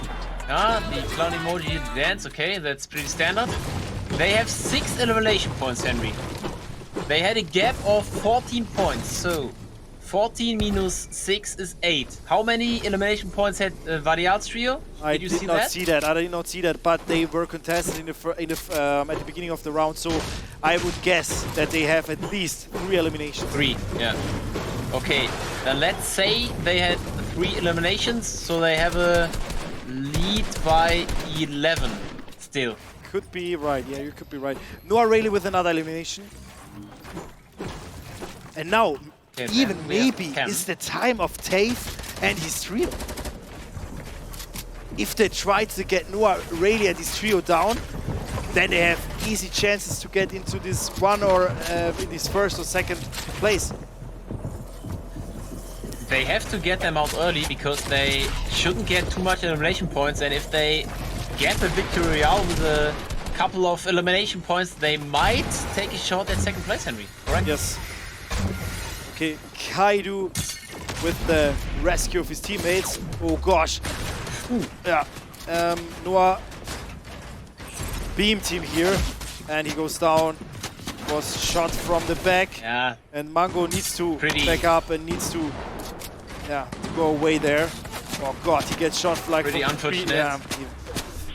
The clown emoji dance. Okay, that's pretty standard. They have 6 elimination points, Henry. They had a gap of 14 points. So 14 minus 6 is 8. How many elimination points had Varial's trio? I did not see that, but they were contested at the beginning of the round, so I would guess that they have at least 3 eliminations. 3, yeah. Okay, then let's say they had 3 eliminations, so they have a lead by 11 still. Could be right, yeah, you could be right. Noah Rayleigh with another elimination. And now, maybe is the time of Tafe and his trio. If they try to get Noah Rayleigh and his trio down, then they have easy chances to get into this one or in this first or second place. They have to get them out early because they shouldn't get too much elimination points, and if they get the victory out with a couple of elimination points, they might take a shot at second place, Henry, correct? Yes. Okay, Kaidu with the rescue of his teammates. Oh gosh. Yeah. Noah beam team here, and he goes down. Was shot from the back. Yeah. And Mango needs to back up and needs to go away there. Oh god, he gets shot like pretty unfortunate. Yeah,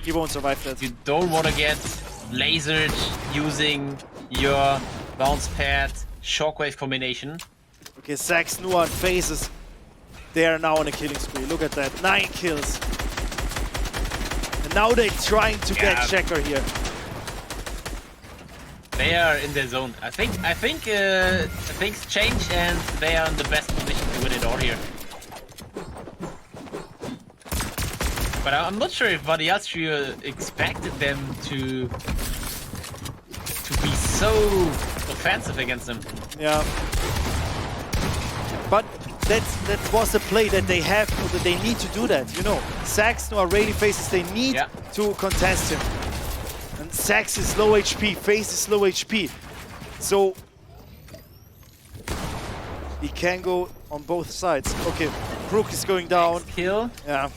he won't survive that. You don't want to get lasered using your bounce pad shockwave combination. Okay, Sax, Noah, and Faces. They are now on a killing spree. Look at that, 9 kills. And now they're trying to get Checker here. They are in their zone. I think things change, and they are in the best position to win it all here. But I'm not sure if Varial's trio expected them to be so offensive against them. Yeah. But that was a play that they have, that they need to do that, you know. Sax, Noah Rayleigh, Faces, they need to contest him. And Sax is low HP, Face is low HP. So he can go on both sides. Okay, Brook is going down. Next kill. Yeah.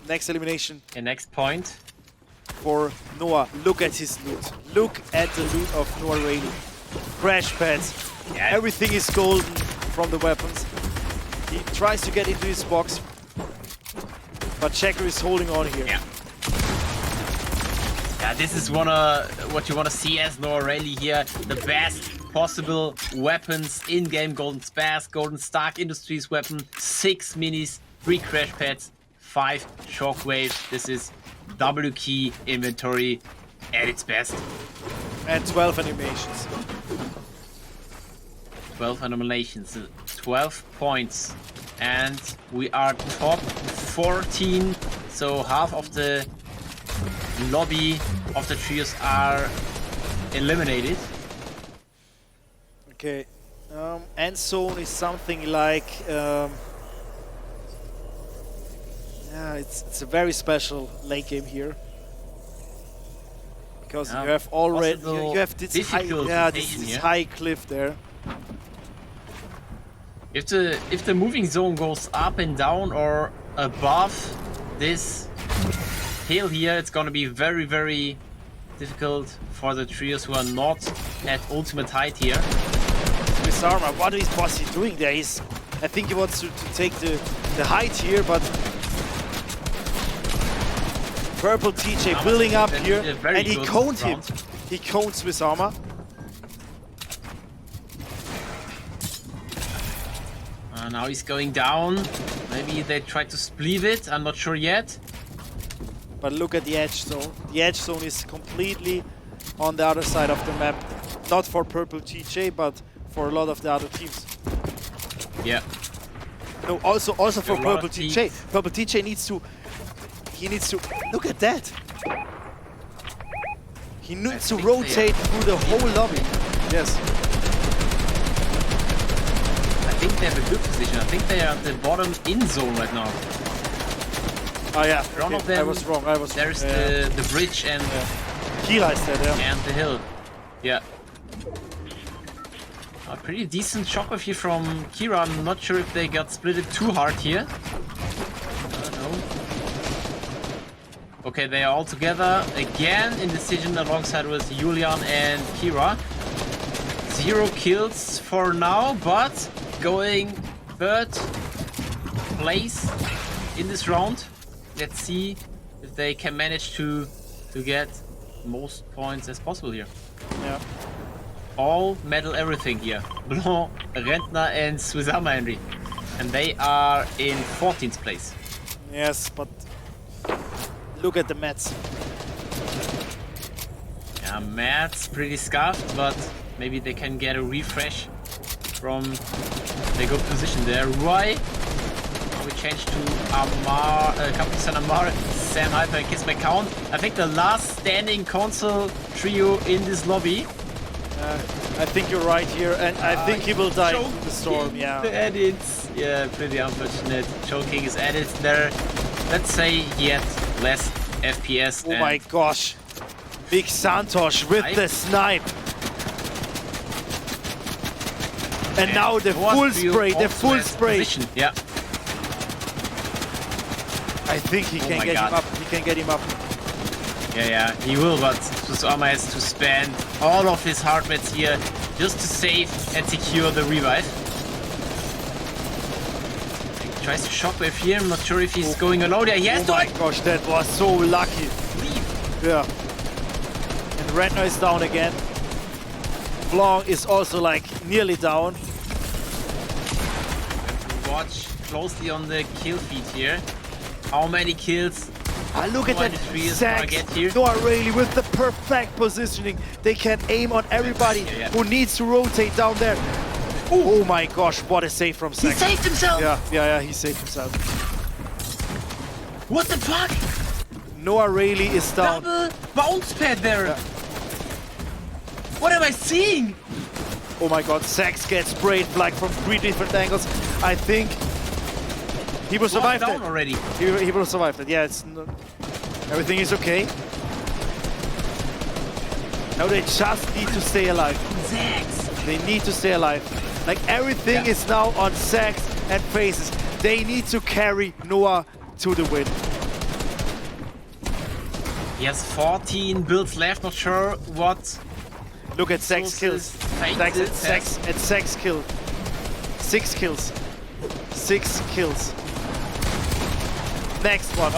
Next elimination. And next point. For Noah. Look at his loot. Look at the loot of Noah Rayleigh. Crash pads. Yeah. Everything is golden from the weapons. He tries to get into his box. But Checker is holding on here. Yeah. Yeah, this is what you want to see as Noah Rayleigh here. The best possible weapons in-game. Golden Spaz, Golden Stark Industries weapon, 6 minis, 3 crash pads, 5 shockwaves. This is double key inventory at its best. And 12 animations. 12 animations, 12 points. And we are top 14 so half of the lobby of the trios are eliminated. Okay. End zone is something like... yeah, it's a very special late game here. Because you have already... You have this high cliff there. If the moving zone goes up and down or above this hill here, it's gonna be very, very difficult for the trios who are not at ultimate height here. Swissarma, what is Bossy doing there? I think he wants to take the height here, but Purple TJ building up here, and he coned him. He coned Swissarma. Now he's going down. Maybe they try to split it. I'm not sure yet. But look at the edge zone. The edge zone is completely on the other side of the map. Not for Purple TJ, but for a lot of the other teams. Yeah. No, also for Purple TJ. Purple TJ needs to... He needs to... Look at that! He needs to rotate through the whole lobby. Yes. I think they have a good position. I think they are at the bottom in zone right now. Oh yeah, One of them, I was wrong. There's the bridge and Kila is there, yeah. And the hill. Yeah. A pretty decent shockwave here from Kira. I'm not sure if they got splitted too hard here. No. Okay, they are all together again in decision alongside with Julian and Kira. 0 kills for now, but going 3rd place in this round. Let's see if they can manage to get most points as possible here. Yeah. All medal everything here. Blanc, Rentner and Swissarma Henry. And they are in 14th place. Yes, but look at the mats. Yeah, Matt's pretty scuffed, but maybe they can get a refresh from the good position there. Roy, we changed to Amar, Captain Amar, Sam Hyper and Kiss McCown. I think the last standing console trio in this lobby. I think you're right here, and I think he will die in the storm, yeah. The edits, yeah, pretty unfortunate. Choking is added there. Let's say he had less FPS. Oh my gosh. Big Santosh with the snipe. And now the full spray, Position. Yeah. I think he can get him up. He can get him up. Yeah, he will, but Swissarma has to spend all of his hard mats here just to save and secure the revive. He tries to shockwave here. I'm not sure if he's going alone. Yeah, he has to. Oh my gosh, that was so lucky. Yeah. And Rentner is down again. Blanc is also like nearly down. Watch closely on the kill feed here. How many kills? Look at that Zax, Noah Rayleigh with the perfect positioning. They can aim on everybody who needs to rotate down there. Oh my gosh, what a save from Zax. He saved himself! Yeah, he saved himself. What the fuck? Noah Rayleigh is down. Double bounce pad there. Yeah. What am I seeing? Oh my god, Zax gets sprayed like from 3 different angles. I think he will survive that. Already. He will survive that. Yeah, everything is okay. Now they just need to stay alive. Zax. They need to stay alive. Like everything is now on Zax and Faces. They need to carry Noah to the win. He has 14 builds left. Not sure what. Look at Zax kills. Zax killed. 6 kills. 6 kills. Next one.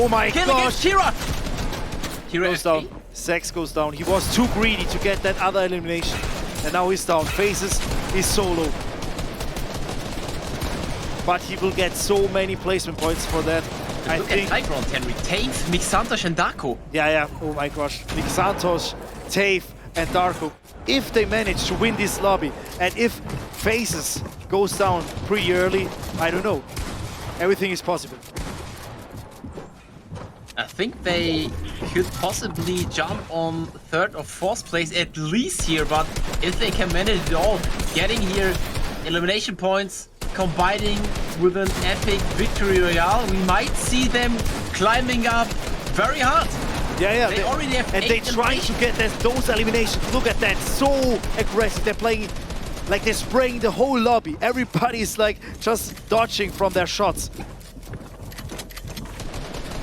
Oh my gosh. Kira goes down. Zax goes down. He was too greedy to get that other elimination. And now he's down. Faces is solo. But he will get so many placement points for that. I think. High ground, Henry. Tave, Mixantosh and Darko. Yeah. Oh my gosh. Mixantosh, Tave and Darko. If they manage to win this lobby and if Faces goes down pretty early, I don't know. Everything is possible. I think they could possibly jump on 3rd or 4th place at least here, but if they can manage it all, getting here elimination points, combining with an epic victory royale, we might see them climbing up very hard. Yeah, They already have and 8 they try to get those eliminations. Look at that, so aggressive. They're playing like they're spraying the whole lobby. Everybody's like just dodging from their shots.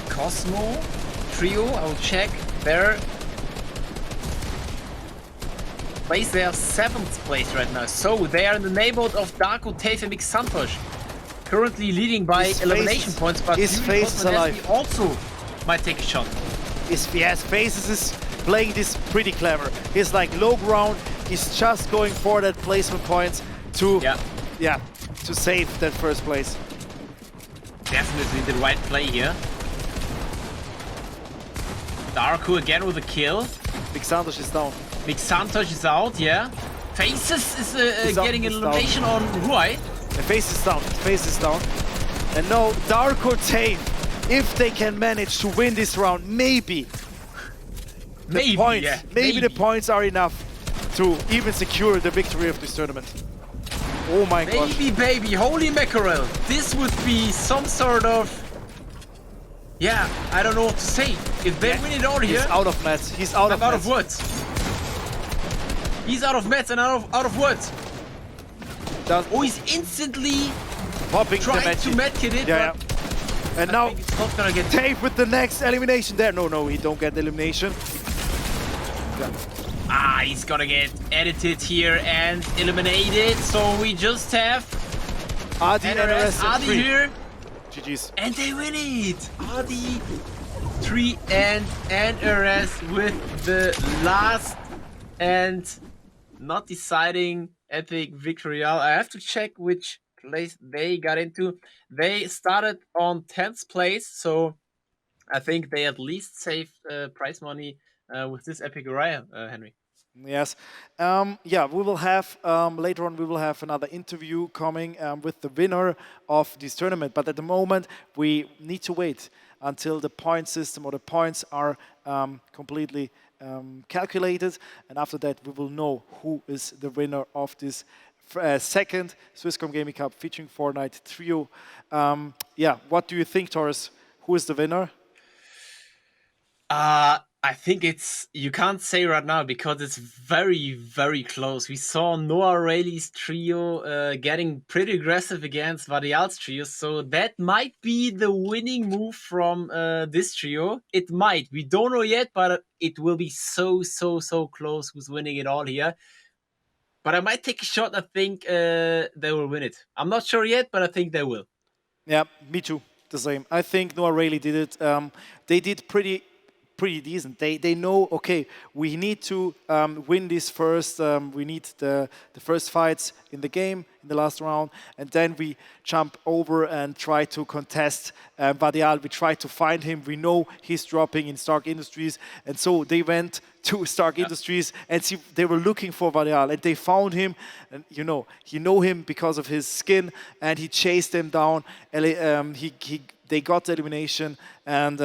Cosmo trio, I will check their place. They are 7th place right now, so they are in the neighborhood of Darko, Tafe, and Santos, currently leading by elimination points. But his face is alive. Also might take a shot. Yes, Faces is playing this pretty clever. He's like low ground. He's just going for that placement points to to save that first place. Definitely the right play here. Darko again with a kill. Big Santos is down. Big Santos is out, yeah. Faces is getting an elimination on Ruai. The Face is down. Face is down. And now Darko Tame, if they can manage to win this round, maybe the points are enough to even secure the victory of this tournament. Oh my god. Baby, holy mackerel. This would be some sort of... Yeah, I don't know what to say. If they win it all here... He's out of mats. He's out of mats. Out of words. He's out of mats and out of words. He's instantly popping trying to medkit it. Yeah. And now it's not gonna get Dave with the next elimination there. No, he don't get the elimination. Yeah. He's gonna get edited here and eliminated. So we just have Adi here. GG's. And they win it! Adi 3 and NRS with the last and not deciding epic victory. I have to check which place they got into. They started on 10th place, so I think they at least saved prize money with this epic royale, Henry. Yes. Yeah, we will have, later on, we will have another interview coming with the winner of this tournament. But at the moment, we need to wait until the point system or the points are completely calculated. And after that, we will know who is the winner of this second Swisscom Gaming Cup featuring Fortnite trio. Yeah, what do you think, Taurus? Who is the winner? I think you can't say right now because it's very, very close. We saw Noah Rayleigh's trio getting pretty aggressive against Vadial's trio, so that might be the winning move from this trio. It might. We don't know yet, but it will be so close who's winning it all here. But I might take a shot. I think they will win it. I'm not sure yet, but I think they will. Yeah, me too. The same. I think Noah Rayleigh did it. They did pretty decent. They know, okay, we need to win this first. We need the first fights in the game in the last round, and then we jump over and try to contest Vadial. We try to find him. We know he's dropping in Stark Industries, and so they went to Stark Industries and they were looking for Vadial, and they found him. And you know him because of his skin, and he chased them down. They got the elimination, and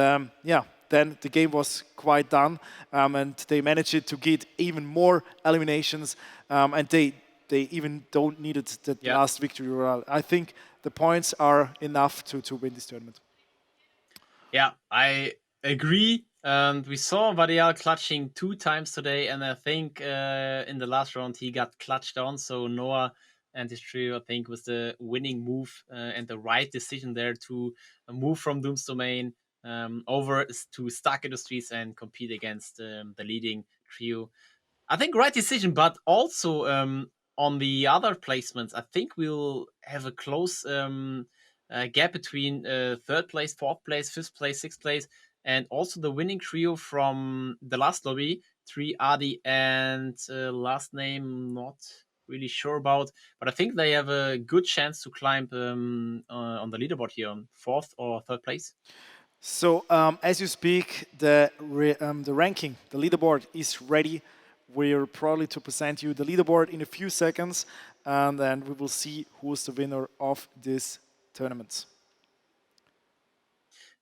yeah. Then the game was quite done, and they managed to get even more eliminations, and they even don't need it the last victory royale. I think the points are enough to win this tournament. Yeah, I agree. And we saw Vadial clutching 2 times today, and I think in the last round he got clutched on. So Noah and his trio, I think, was the winning move and the right decision there to move from Doom's Domain over to Stark Industries and compete against the leading trio. I think right decision, but also on the other placements, I think we'll have a close gap between 3rd place, 4th place, 5th place, 6th place, and also the winning trio from the last lobby, 3 Adi and last name not really sure about, but I think they have a good chance to climb on the leaderboard here on 4th or 3rd place. So as you speak, the ranking, the leaderboard is ready. We're probably to present you the leaderboard in a few seconds, and then we will see who is the winner of this tournament.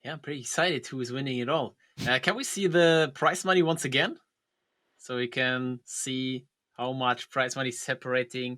Yeah, I'm pretty excited who is winning it all. Can we see the prize money once again? So we can see how much prize money is separating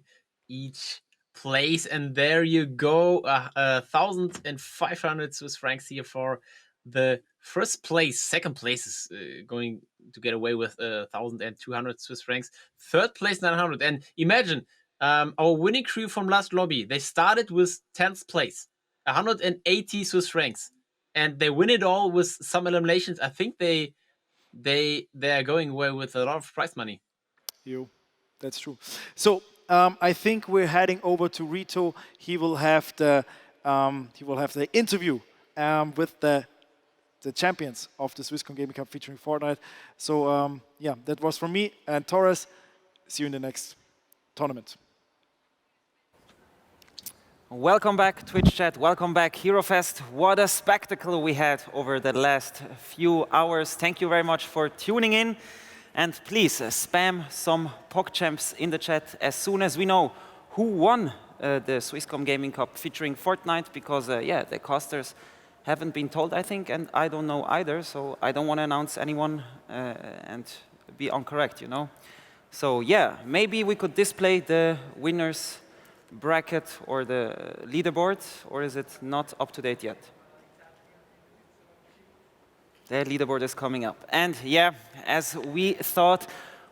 each place. And there you go, 1,500 Swiss francs here for the first place. Second place is going to get away with 1,200 Swiss francs. Third place, 900. And imagine our winning crew from last lobby, they started with 10th place, 180 Swiss francs. And they win it all with some eliminations. I think they are going away with a lot of prize money. That's true. So I think we're heading over to Rito. He will have the interview with the champions of the Swisscom Gaming Cup featuring Fortnite. So yeah, that was from me and Torres. See you in the next tournament. Welcome back, Twitch chat. Welcome back, HeroFest. What a spectacle we had over the last few hours. Thank you very much for tuning in. And please spam some PogChamps in the chat as soon as we know who won the Swisscom Gaming Cup featuring Fortnite, because yeah, the casters haven't been told, I think, and I don't know either, so I don't want to announce anyone and be incorrect, you know. So yeah, maybe we could display the winners bracket or the leaderboard, or is it not up to date yet? The leaderboard is coming up. And yeah, as we thought,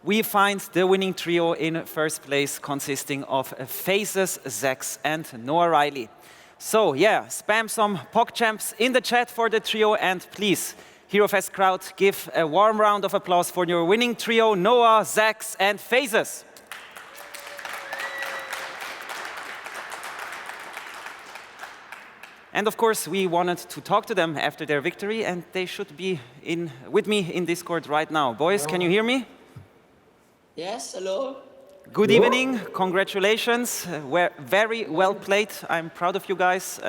we find the winning trio in first place, consisting of Faces, Zex, and Noah Riley. So yeah, spam some PogChamps in the chat for the trio, and please, HeroFest crowd, give a warm round of applause for your winning trio, Noah, Zex, and Faces. And of course, we wanted to talk to them after their victory, and they should be with me in Discord right now. Boys, can you hear me? Yes, hello. Good evening, congratulations. Very well played. I'm proud of you guys.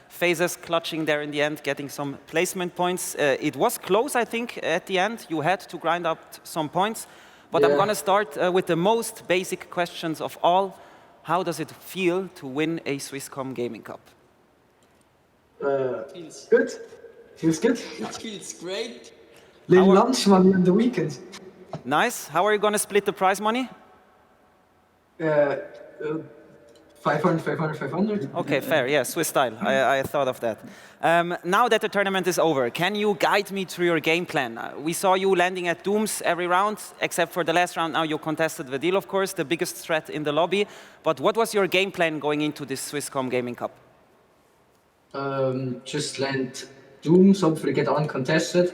Phases clutching there in the end, getting some placement points. It was close, I think, at the end. You had to grind up some points. But I'm going to start with the most basic questions of all. How does it feel to win a Swisscom Gaming Cup? Feels good. Feels good. It feels great. Little lunch money on the weekend. Nice. How are you going to split the prize money? 500, 500, 500. Okay, fair. Yeah, Swiss style. I thought of that. Now that the tournament is over, can you guide me through your game plan? We saw you landing at Dooms every round, except for the last round. Now you contested the deal, of course, the biggest threat in the lobby. But what was your game plan going into this Swisscom Gaming Cup? Just land Dooms, hopefully get uncontested,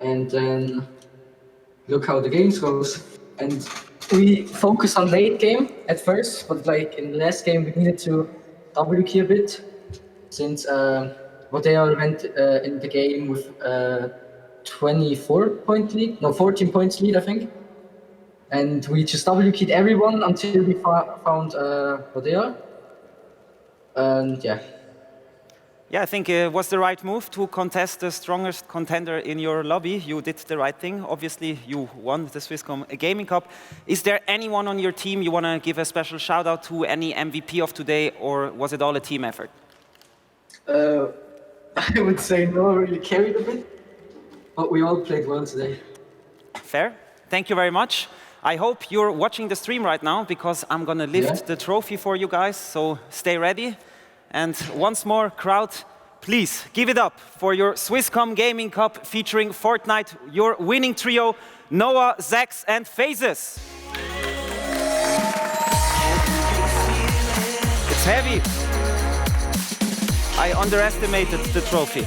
and then look how the games goes. And we focus on late game at first, but like in the last game we needed to double key a bit, since Vodea went in the game with 24-point lead, no 14 points lead I think. And we just double keyed everyone until we found Vodea. And yeah. Yeah, I think it was the right move to contest the strongest contender in your lobby. You did the right thing. Obviously, you won the Swisscom Gaming Cup. Is there anyone on your team you want to give a special shout out to, any MVP of today, or was it all a team effort? I would say Noah really carried a bit, but we all played well today. Fair. Thank you very much. I hope you're watching the stream right now, because I'm going to lift the trophy for you guys, so stay ready. And once more, crowd, please give it up for your Swisscom Gaming Cup featuring Fortnite, your winning trio, Noah, Zex, and Phases. It's heavy. I underestimated the trophy.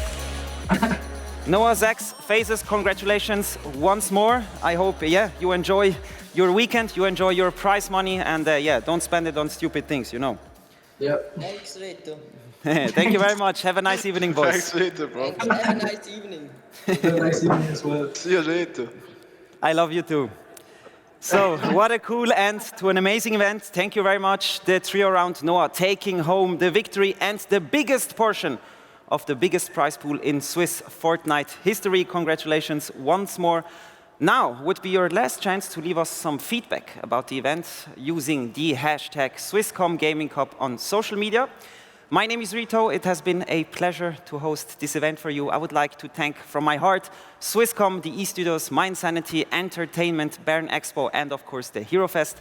Noah, Zex, Phases, congratulations once more. I hope, you enjoy your weekend, you enjoy your prize money, and don't spend it on stupid things, you know. Yeah. Thanks, Reto. Thank you very much. Have a nice evening, boys. Thanks, Reto, bro. Have a nice evening. Have a nice evening as well. See you, Reto. I love you too. So, what a cool end to an amazing event. Thank you very much. The trio round, Noah taking home the victory and the biggest portion of the biggest prize pool in Swiss Fortnite history. Congratulations once more. Now would be your last chance to leave us some feedback about the event using the hashtag Swisscom Gaming Cup on social media. My name is Rito. It has been a pleasure to host this event for you. I would like to thank from my heart Swisscom, the eStudios, Mind Sanity, Entertainment, Bern Expo, and of course the HeroFest.